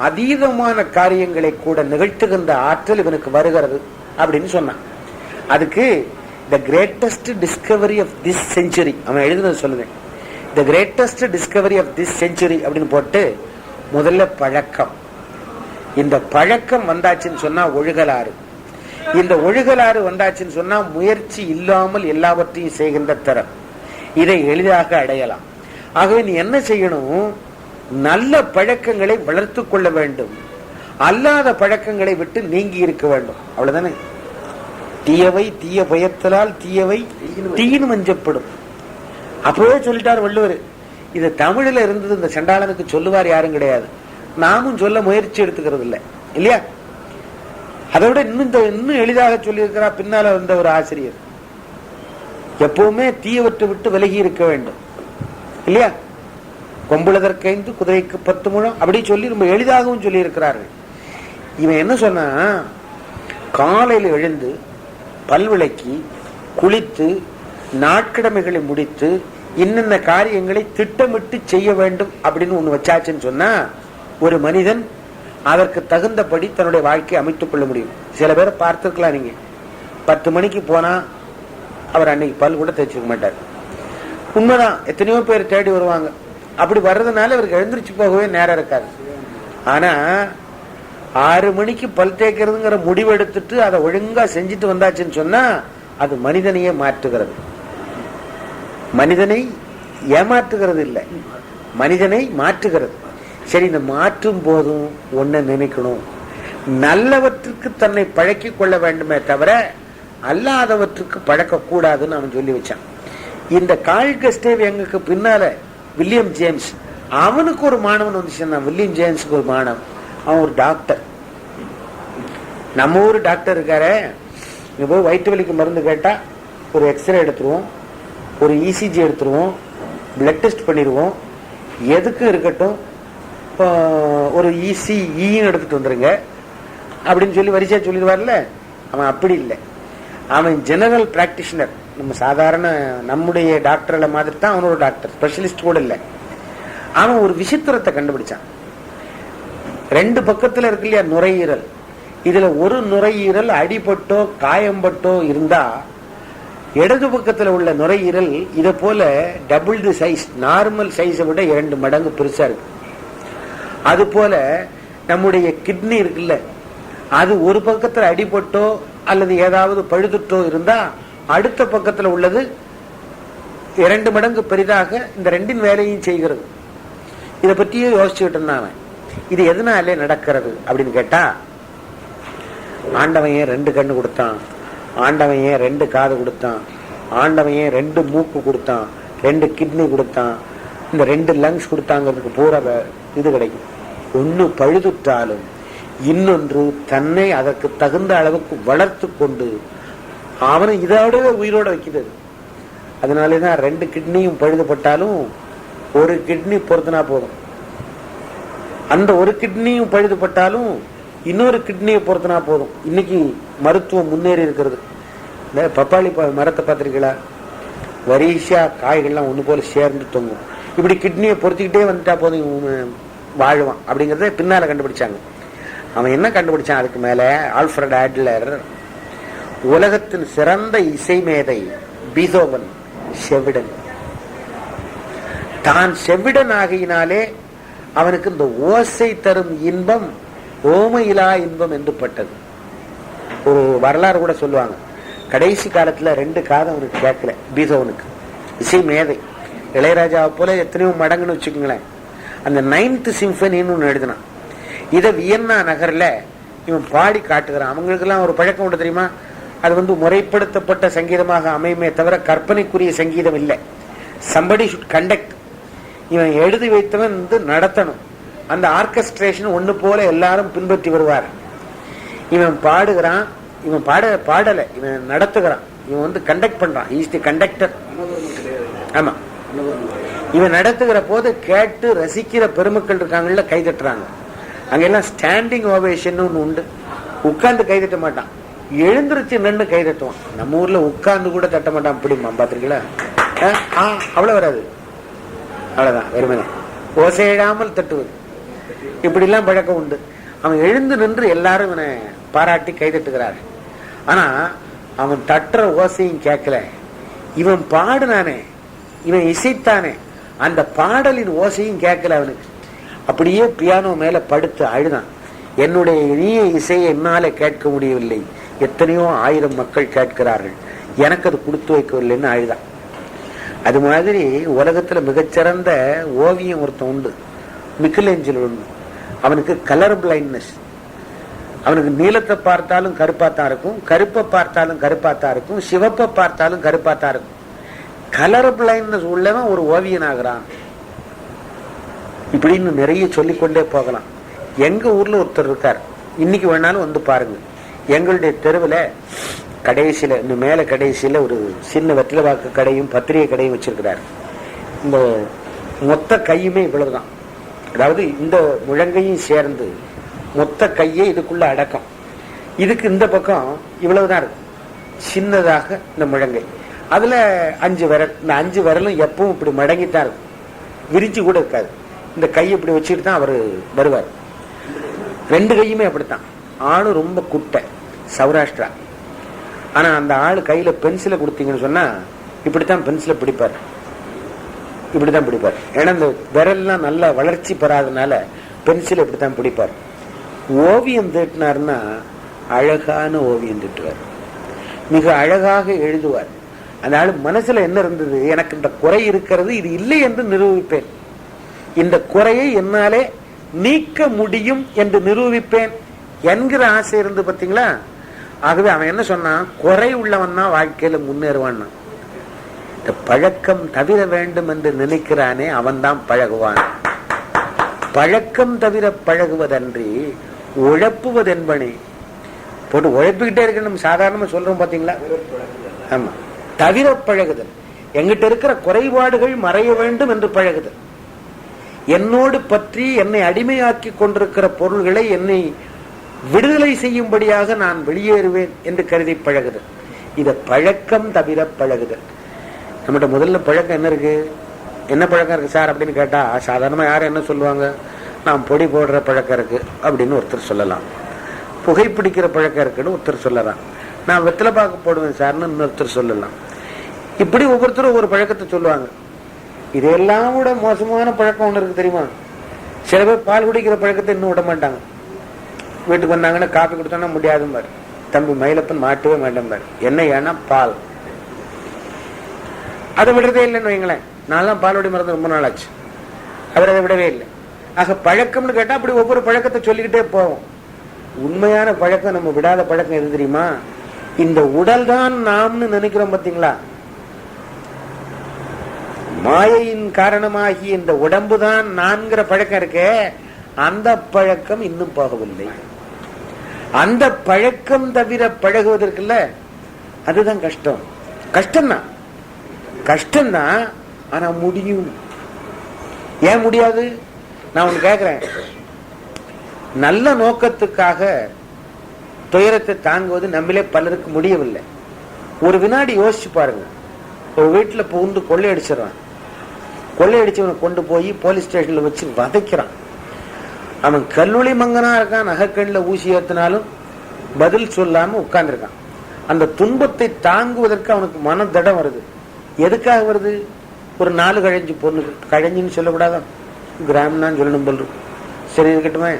அதீதமான காரியங்களை கூட நிகழ்த்துகின்ற ஆற்றல் இவனுக்கு வருகிறது அப்படின்னு சொன்னான். அதுக்கு the greatest discovery of this century அவன் எழுதுனது சொல்லுவேன். The greatest discovery of this century அப்படின்னு போட்டு முதல்ல பழக்கம். இந்த பழக்கம் வந்தாச்சுன்னு சொன்னா ஒழுகலாறு. இந்த ஒழுகலாறு வந்தாச்சுன்னு சொன்னா முயற்சி இல்லாமல் எல்லாவற்றையும் செய்கின்ற திறம். இதை எளிதாக அடையலாம். ஆகவே நீ என்ன செய்யணும்? நல்ல பழக்கங்களை வளர்த்து கொள்ள வேண்டும், அல்லாத பழக்கங்களை விட்டு நீங்கி இருக்க வேண்டும். அவ்வளவுதானே. தீயவை தீய பயத்தலால் தீயவை தீயினும் அஞ்சப்படும். அப்பவே சொல்லிட்டார் வள்ளுவர். இது தமிழ்ல இருந்தது இந்த சண்டாளனுக்கு சொல்லுவார் யாரும் கிடையாது. நாமும் சொல்ல முயற்சி எடுத்துக்கிறது இல்லை இல்லையா? அதோட இன்னும் எளிதாக சொல்லியிருக்கிறார் பின்னால வந்த ஒரு ஆசிரியர். எப்பவுமே தீயவற்றை விட்டு விலகி இருக்க வேண்டும் இல்லையா? கொம்புளதற்கைந்து குதிரைக்கு 10 முழம் அப்படி சொல்லி ரொம்ப எளிதாகவும் சொல்லி இருக்கிறார்கள். இவன் என்ன சொன்னா, காலையில் எழுந்து பல்விளக்கி குளித்து நாட்கிழமைகளை முடித்து இன்னென்ன காரியங்களை திட்டமிட்டு செய்ய வேண்டும் அப்படின்னு ஒண்ணு வச்சாச்சுன்னு சொன்னா ஒரு மனிதன் அதற்கு தகுந்தபடி தன்னுடைய வாழ்க்கையை அமைத்துக் கொள்ள முடியும். சில பேரை பார்த்திருக்கலாம் நீங்க, 10 மணிக்கு போனா அவர் அன்னைக்கு பல் கூட தேய்ச்சிக்க மாட்டார். உண்மைதான், எத்தனையோ பேர் தேடி வருவாங்க. அப்படி வர்றதுனால இவருக்கு எழுந்திருச்சு போகவே நேரம் இருக்காது. ஆனா 6 மணிக்கு பல் தேய்க்கிறதுங்கிற முடிவெடுத்துட்டு அதை ஒழுங்கா செஞ்சுட்டு வந்தாச்சுன்னு சொன்னா அது மனிதனையே மாற்றுகிறது. மனிதனை ஏமாற்றுகிறது இல்லை, மனிதனை மாற்றுகிறது. சரி, இந்த மாற்றும் போதும் ஒன்ன நினைக்கணும், நல்லவற்றுக்கு தன்னை பழக்கிக் கொள்ள வேண்டுமே தவிர அல்லாதவற்றுக்கு பழக்க கூடாதுன்னு அவன் சொல்லி வச்சான். இந்த கால் கஸ்டேவ் எங்களுக்கு பின்னால வில்லியம் ஜேம்ஸ், அவனுக்கு ஒரு மாணவன் வந்துச்சுன்னா, வில்லியம் ஜேம்ஸுக்கு ஒரு மாணவன், அவன் ஒரு டாக்டர். நம்ம ஊர் டாக்டர் இருக்காரு, இங்க போய் வயிற்று வலிக்கு மருந்து கேட்டா ஒரு எக்ஸ்ரே எடுத்துருவோம், ஒரு இசிஜி எடுத்துருவோம், பிளட் டெஸ்ட் பண்ணிடுவோம், எதுக்கும் இருக்கட்டும் ஒரு இசிஇன்னு எடுத்துட்டு வந்துருங்க அப்படின்னு சொல்லி வரிசையா சொல்லிடுவார்ல. அவன் அப்படி இல்லை, அவன் ஜெனரல் பிராக்டிஷனர். நம்ம சாதாரண நம்முடைய டாக்டர்ல மாதிரி தான் அவனோட டாக்டர், ஸ்பெஷலிஸ்ட் கூட இல்லை. அவன் ஒரு விசித்திரத்தை கண்டுபிடிச்சான். 2 பக்கத்துல இருக்கு இல்லையா நுரையீரல், இதுல ஒரு நுரையீரல் அடிபட்டோ காயம்பட்டோ இருந்தா இடது பக்கத்துல உள்ள நுரையீரல் இதை போல டபுள் தி சைஸ், நார்மல் சைஸை விட 2 மடங்கு பெருசா இருக்கு. அது போல நம்முடைய கிட்னி இருக்குல்ல, அது ஒரு பக்கத்துல அடிபட்டோ அல்லது ஏதாவது பழுதுட்டோ இருந்தா அடுத்த பக்கத்துல உள்ளது 2 மடங்கு பெரிதாக இந்த 2 வேலையும் செய்கிறது. இதை பற்றியே யோசிச்சுக்கிட்டு இருந்தான். இது எதனாலே நடக்கிறது அப்படின்னு கேட்டா, ஆண்டவன் ஏன் 2 கண்ணு கொடுத்தான், ஆண்டவன் ஏன் 2 காது கொடுத்தான், ஆண்டவன் ஏன் 2 மூக்கு கொடுத்தான், 2 கிட்னி கொடுத்தான், இந்த 2 லங்ஸ் கொடுத்தாங்கிறதுக்கு பூரா இது கிடைக்கும். ஒன்னு பழுதுற்றாலும் இன்னொன்று தன்னை அதற்கு தகுந்த அளவுக்கு வளர்த்து கொண்டு அவனை இதோட உயிரோட வைக்கிறது. அதனாலேதான் 2 கிட்னியும் பழுதுபட்டாலும் ஒரு கிட்னி பொருத்தினா போதும். அந்த ஒரு கிட்னியும் பழுதுபட்டாலும் இன்னொரு கிட்னியை பொருத்தினா போதும். இன்னைக்கு மருத்துவம் முன்னேறி இருக்கிறது. இந்த பப்பாளி மரத்தை பார்த்திருக்கீங்களா? வரிசையா காய்கள்லாம் ஒண்ணு போல சேர்ந்து தொங்கும். இப்படி கிட்னியை பொருத்திக்கிட்டே வந்துட்டா போதும் வாழுவான் அப்படிங்கறத பின்னால கண்டுபிடிச்சாங்க. அவன் என்ன கண்டுபிடிச்சான் அதுக்கு மேல? ஆல்ஃபிரட் ஆட்லர், உலகத்தின் சிறந்த இசை மேதை பீதோவன் செவிடன். தான் செவிடன் ஆகியினாலே அவனுக்கு இந்த ஓசை தரும் இன்பம் ஓமையிலா இன்பம் என்று பட்டது. ஒரு வரலாறு கூட சொல்லுவாங்க, கடைசி காலத்துல 2 காது அவனுக்கு கேட்கல பீதோவனுக்கு. இசை மேதை, இளையராஜாவை போல எத்தனையோ மடங்குன்னு வச்சுக்கோங்களேன். அந்த 9th சிம்பனின்னு ஒண்ணு எழுதினான். இதை வியன்னா நகர்ல இவன் பாடி காட்டுகிறான். அவங்களுக்கு எல்லாம் ஒரு பழக்கம் உண்டு தெரியுமா? அது முறைப்படுத்தப்பட்ட சங்கீதமாக அமையுமே தவிர கற்பனைக்குரிய சங்கீதம் இல்லை. somebody should conduct. இவன் எழுதி வைத்தவன் நடத்தணும். அந்த ஆர்கெஸ்ட்ரேஷன் ஒண்ணு போல எல்லாரும் பின்பற்றி வருவார். இவன் பாடுகிறான், இவன் பாடல, இவன் நடத்துகிறான். இவன் கண்டக்ட் பண்றான். Is the conductor. ஆமா, இவன் நடத்துகிற போது கேட்டு ரசிக்கிற பெருமக்கள் இருக்காங்கல்ல, கை தட்டுறாங்க. அங்கெல்லாம் ஸ்டாண்டிங் ஓவேஷன் ஒண்ணு உண்டு. உட்கார்ந்து கை தட்ட மாட்டான், எழுந்திருச்சு நின்று கை தட்டுவான். நம்ம ஊர்ல உட்கார்ந்து கூட தட்ட மாட்டான். அப்படிமா பாத்திருக்கீங்களா? அவ்வளவு வராது, அவ்வளவுதான், வெறுமனே ஓசையிடாமல் தட்டுவது. இப்படி எல்லாம் பழக்கம் உண்டு. அவன் எழுந்து நின்று எல்லாரும் இவனை பாராட்டி கை தட்டுகிறார். ஆனா அவன் தட்டுற ஓசையும் கேட்கல. இவன் பாடுனானே, இவன் இசைத்தானே, அந்த பாடலின் ஓசையும் கேட்கல அவனுக்கு. அப்படியே பியானோ மேல படுத்து அழுதான். என்னுடைய இனிய இசையை என்னால கேட்க முடியவில்லை, எத்தனையோ 1000 மக்கள் கேட்கிறார்கள், எனக்கு அது கொடுத்து வைக்கவில்லைன்னு அழுதான். அது மாதிரி உலகத்துல மிகச்சிறந்த ஓவியம் ஒருத்தன் உண்டு, மிக்கலேஞ்சல் அவனுக்கு கலர் பிளைண்ட்னஸ். அவனுக்கு நீளத்தை பார்த்தாலும் கருப்பாத்தான் இருக்கும், கருப்பை பார்த்தாலும் கருப்பாத்தான் இருக்கும், சிவப்பை பார்த்தாலும் கருப்பாத்தான் இருக்கும். கலர் பிளைண்ட்னஸ் உள்ளவன் ஒரு ஓவியன் ஆகிறான். இப்படின்னு நிறைய சொல்லிக்கொண்டே போகலாம். எங்க ஊர்ல ஒருத்தர் இருக்கார், இன்னைக்கு வேணாலும் வந்து பாருங்க. எங்களுடைய தெருவில் கடைசியில இந்த மேல கடைசியில ஒரு சின்ன வெற்றில வாக்கு கடையும் பத்திரிகை கடையும் வச்சிருக்கிறார். இந்த மொத்த கையுமே இவ்வளவுதான், அதாவது இந்த முழங்கையும் சேர்ந்து மொத்த கையே இதுக்குள்ள அடக்கம். இதுக்கு இந்த பக்கம் இவ்வளவுதான் இருக்கு, சின்னதாக இந்த முழங்கை. அதுல 5 விரல். இந்த 5 விரலும் எப்பவும் இப்படி மடங்கித்தான் இருக்கும், விரிச்சு கூட இருக்காது. இந்த கை இப்படி வச்சுட்டு தான் அவர் வருவார். 2 கையுமே அப்படித்தான். ஆளு ரொம்ப குட்டை, சௌராஷ்டிரா. ஆனா அந்த ஆளு கையில பென்சிலை கொடுத்தீங்கன்னு சொன்னா இப்படித்தான் பென்சிலை பிடிப்பார், இப்படித்தான் பிடிப்பார். ஏன்னா இந்த விரல்லாம் நல்ல வளர்ச்சி பெறாதனால பென்சில் இப்படித்தான் பிடிப்பார். ஓவியம் தீட்டினார்னா அழகான ஓவியம் தீட்டுவார், மிக அழகாக எழுதுவார். அந்த ஆளு மனசுல என்ன இருந்தது, எனக்கு இந்த குறை இருக்கிறது, இது இல்லை என்று நிரூபிப்பேன், இந்த குறையை என்னாலே நீக்க முடியும் என்று நிரூபிப்பேன் என்கிற ஆசை இருந்து பார்த்தீங்களா. ஆகவே அவன் என்ன சொன்னான், குறை உள்ளவன் தான் வாழ்க்கையில முன்னேறுவான். இந்த பழக்கம் தவிர வேண்டும் என்று நினைக்கிறானே அவன் தான் பழகுவான். பழக்கம் தவிர பழகுவதன்றி உழப்புவதென்பனே. போட்டு உழைப்புக்கிட்டே இருக்கு நம்ம சாதாரணமா சொல்றோம் பாத்தீங்களா. ஆமா, தவிர பழகுதல். எங்கிட்ட இருக்கிற குறைபாடுகள் மறைய வேண்டும் என்று பழகுதல். என்னோடு பற்றி என்னை அடிமையாக்கி கொண்டிருக்கிற பொருள்களை என்னை விடுதலை செய்யும்படியாக நான் வெளியேறுவேன் என்று கருதி பழகுதல். இத பழக்கம் தவிர பழகுதல். நம்மகிட்ட முதல்ல பழக்கம் என்ன இருக்கு, என்ன பழக்கம் இருக்கு சார் அப்படின்னு கேட்டா சாதாரணமா யாரும் என்ன சொல்லுவாங்க, நான் பொடி போடுற பழக்கம் இருக்கு அப்படின்னு ஒருத்தர் சொல்லலாம், புகைப்பிடிக்கிற பழக்கம் இருக்குன்னு ஒருத்தர் சொல்லலாம், நான் வெத்தலை பாக்கு போடுவேன் சார்னு இன்னொருத்தர் சொல்லலாம். இப்படி ஒவ்வொருத்தரும் ஒவ்வொரு பழக்கத்தை சொல்லுவாங்க. இதெல்லாம் விட மோசமான பழக்கம் ஒண்ணு இருக்கு தெரியுமா. சில பேர் பால் குடிக்கிற பழக்கத்தை இன்னும் விட மாட்டாங்க. வீட்டுக்கு வந்தாங்கன்னா காப்பி கொடுத்தோன்னா முடியாதும் பாரு, தம்பி மயிலப்பன் மாட்டவே மாட்டேன் பாரு. என்ன ஏன்னா பால், அதை விடுறதே இல்லைன்னு வைங்களேன். நான்லாம் பால்வடி மருந்து ரொம்ப நாள் ஆச்சு, அவர் அதை விடவே இல்லை. ஆக பழக்கம்னு கேட்டா அப்படி ஒவ்வொரு பழக்கத்தை சொல்லிக்கிட்டே போவோம். உண்மையான பழக்கம், நம்ம விடாத பழக்கம் எது தெரியுமா, இந்த உடல் தான் நாம்னு நினைக்கிறோம் பாத்தீங்களா. மாயையின் காரணமாகி இந்த உடம்பு தான் நான்கிற பழக்கம் இருக்கே, அந்த பழக்கம் இன்னும் போகவில்லை. அந்த பழக்கம் தவிர பழகுவதற்குல்ல, அதுதான் கஷ்டம். கஷ்டம்தான், கஷ்டம்தான். ஆனா முடியும். ஏன் முடியாது, நான் ஒண்ணு கேட்கிறேன். நல்ல நோக்கத்துக்காக துயரத்தை தாங்குவது நம்மளே பலருக்கு முடியவில்லை. ஒரு வினாடி யோசிச்சு பாருங்க. ஒரு வீட்டுல புகுந்து கொள்ளையடிச்சிடறான், கொள்ளையடிச்சவனை கொண்டு போய் போலீஸ் ஸ்டேஷன்ல வச்சு வதைக்கிறான். அவன் கல்லூரி மங்கனா இருக்கான், நகைக்கண்ணில ஊசி ஏத்தினாலும் பதில் சொல்லாம உட்கார்ந்துருக்கான். அந்த துன்பத்தை தாங்குவதற்கு அவனுக்கு மனதடம் வருது. எதுக்காக வருது, ஒரு 4 கழஞ்சி பொண்ணு, கழஞ்சின்னு சொல்லக்கூடாதான், கிராமம்தான் சொல்லணும் போல் இருக்கும். சரி இருக்கட்டுமே,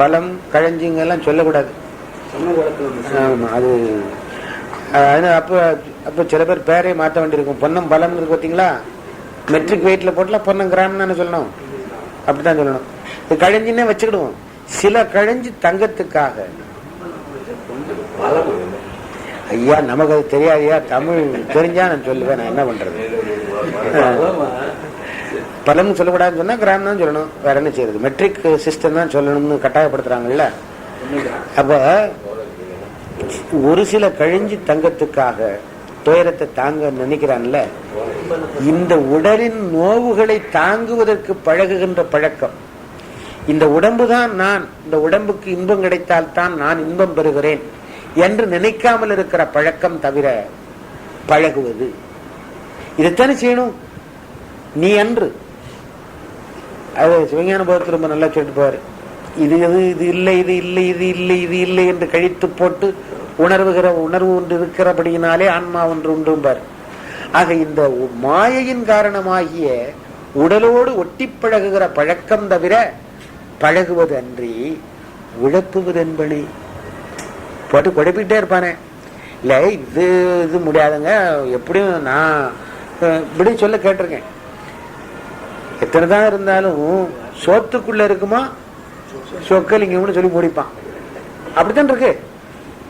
பழம் கழஞ்சிங்க எல்லாம் சொல்லக்கூடாது. ஆமா, அது அப்ப அப்ப சில பேர் பேரே மாற்ற வேண்டியிருக்கும். பொன்னம் பழம் இருக்கு பார்த்தீங்களா, மெட்ரிக் வெயிட்ல போட்டலாம் பொன்னம் கிராமம்னு சொல்லணும், அப்படித்தான் சொல்லணும். கழஞ்சின்னே வச்சுக்கிடுவோம். சில கழஞ்சி தங்கத்துக்காக, ஐயா நமக்கு அது தெரியாதையா, தமிழ் தெரிஞ்சா நான் சொல்லுவேன், நான் என்ன பண்றது. பலன்னு சொல்லக்கூடாதுன்னு சொன்னா கிராமம் தான் சொல்லணும், வேற என்ன செய்யறது. மெட்ரிக் சிஸ்டம் தான் சொல்லணும்னு கட்டாயப்படுத்துறாங்கல்ல. அப்ப ஒரு சில கழிஞ்சி தங்கத்துக்காக துயரத்தை தாங்க நினைக்கிறான்ல, இந்த உடலின் நோவுகளை தாங்குவதற்கு பழகுகின்ற பழக்கம். இந்த உடம்பு தான் நான், இந்த உடம்புக்கு இன்பம் கிடைத்தால் தான் நான் இன்பம் பெறுகிறேன் என்று நினைக்காமல் இருக்கிற பழக்கம் தவிர பழகுவது. இதைத்தானே செய்யணும் நீ அன்று. அது சிவஞான போதத்தில் ரொம்ப நல்லா சொல்லிட்டு போவாரு. இது இது இல்லை, இது இல்லை, இது இல்லை, இது இல்லை என்று கழித்து போட்டு உணர்வு ஒன்று இருக்கிறபடியினாலே ஆன்மா ஒன்று உண்டும்பார். ஆக இந்த மாயையின் காரணமாகிய உடலோடு ஒட்டி பழகுகிற பழக்கம் தவிர பழகுவது அன்றி உழப்புவது என்பனே. போட்டு குழப்பிக்கிட்டே இருப்பானே, இல்லை இது இது முடியாதுங்க, எப்படியும் நான் இப்படி சொல்ல கேட்டிருக்கேன். எத்தனைதான் இருந்தாலும் சோத்துக்குள்ள இருக்குமா சொக்கலிங்கம்னு சொல்லி முடிப்பான். அப்படித்தான் இருக்கு.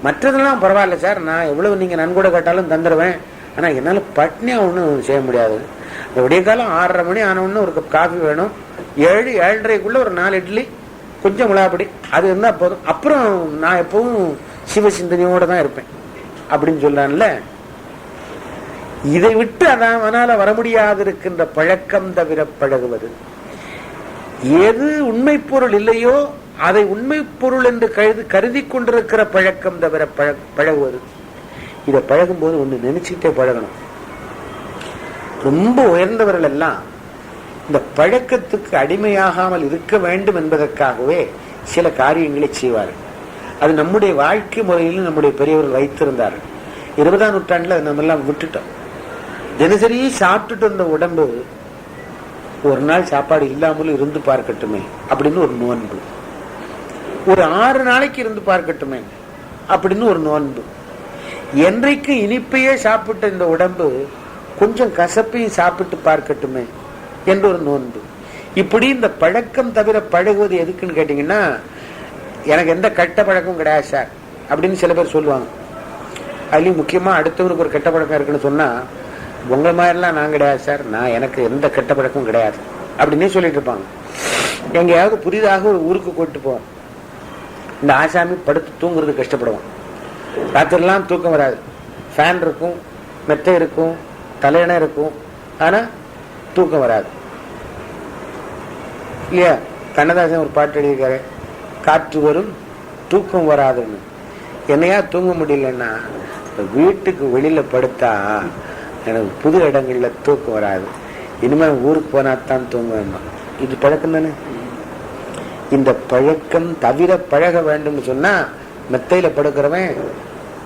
மற்றதெல்லாம் பரவாயில்ல சார், நான் எவ்வளவு நீங்க நன்கொடை கேட்டாலும் தந்துடுவேன், ஆனா என்னால பட்னியா ஒன்றும் செய்ய முடியாது. விடிய காலம் 6:30 மணி ஆனவுன்னு ஒரு கப் காஃபி வேணும், 7-7:30க்குள்ள ஒரு 4 இட்லி கொஞ்சம் மிளாப்படி அது இருந்தா போதும், அப்புறம் நான் எப்பவும் சிவ சிந்தனையோட தான் இருப்பேன் அப்படின்னு சொல்றான்ல. இதை விட்டு அதனால வர முடியாது இருக்கின்ற பழக்கம் தவிர பழகுவது. எது உண்மை பொருள் இல்லையோ அதை உண்மை பொருள் என்று கருதி கொண்டிருக்கிற பழக்கம் தவிர பழகுவது. இதை பழகும் போது ஒண்ணு நினைச்சுட்டே பழகணும். ரொம்ப உயர்ந்தவர்கள் எல்லாம் இந்த பழக்கத்துக்கு அடிமையாகாமல் இருக்க வேண்டும் என்பதற்காகவே சில காரியங்களை செய்வார்கள். அது நம்முடைய வாழ்க்கை முறையில் நம்முடைய பெரியவர்கள் வைத்திருந்தார்கள். 20ஆம் நூற்றாண்டுல நம்ம எல்லாம் விட்டுட்டோம். தினசரி சாப்பிட்டுட்டு இருந்த உடம்பு ஒரு நாள் சாப்பாடு இல்லாமல் இருந்து பார்க்கட்டுமே அப்படின்னு ஒரு நோன்பு, ஒரு 6 நாளைக்கு இருந்து பார்க்கட்டுமே அப்படின்னு ஒரு நோன்பு, என்றைக்கு இனிப்பையே சாப்பிட்ட இந்த உடம்பு கொஞ்சம் கசப்பையும் சாப்பிட்டு பார்க்கட்டுமே என்று ஒரு நோன்பு. இப்படி இந்த பழக்கம் தவிர பழகுவது எதுக்குன்னு கேட்டீங்கன்னா, எனக்கு எந்த கெட்ட பழக்கம் கிடையாது சார் அப்படின்னு சில பேர் சொல்லுவாங்க. அதுலயும் முக்கியமா அடுத்தவனுக்கு ஒரு கெட்ட பழக்கம் இருக்குன்னு சொன்னா, உங்க மாதிரிலாம் நான் கிடையாது சார், நான் எனக்கு எந்த கெட்ட பழக்கமும் கிடையாது அப்படின்னே சொல்லிட்டு இருப்பாங்க. எங்கேயாவது புதிதாக ஒரு ஊருக்கு கூட்டு போவோம். இந்த ஆசாமி படுத்து தூங்குறது கஷ்டப்படுவோம். ராத்திரிலாம் தூக்கம் வராது. ஃபேன் இருக்கும், மெத்தை இருக்கும், தலையணை இருக்கும், ஆனா தூக்கம் வராது இல்லையா? கண்ணதாசன் ஒரு பாட்டு எழுதியிருக்காரு, காற்று வரும் தூக்கம் வராதுன்னு. என்னையா தூங்க முடியலன்னா, வீட்டுக்கு வெளியில படுத்தா எனக்கு புது இடங்கள்ல தூக்கம் வராது, இனிமே ஊருக்கு போனா தான் தூங்க வேண்டாம். இது பழக்கம் தானே. இந்த பழக்கம் தவிர பழக வேண்டும் சொன்னா, மெத்தையில படுக்கிறவன்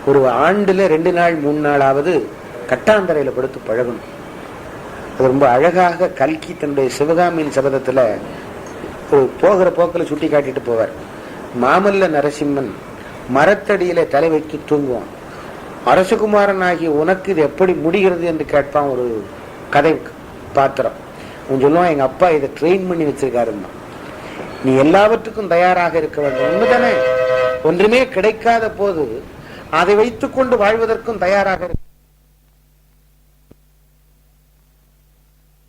ஒரு ஆண்டுல 2 நாள் 3 நாளாவது கட்டாந்தரையில படுத்து பழகணும். அது ரொம்ப அழகாக கல்கி தன்னுடைய சிவகாமியின் சபதத்துல போகிற போக்கில் சுட்டி காட்டிட்டு போவார். மாமல்ல நரசிம்மன் மரத்தடியில தலை வைத்து தூங்குவான். அரசகுமாரன் ஆகிய உனக்கு இது எப்படி முடிகிறது என்று கேட்பான் ஒரு கதை பாத்திரம். அவன் சொல்லுவான், எங்க அப்பா இதை ட்ரெயின் பண்ணி வச்சிருக்காருன்னா. நீ எல்லாவற்றுக்கும் தயாராக இருக்க வேண்டும். உண்மைதானே? ஒன்றுமே கிடைக்காத போது அதை வைத்துக் கொண்டு வாழ்வதற்கும் தயாராக இருக்க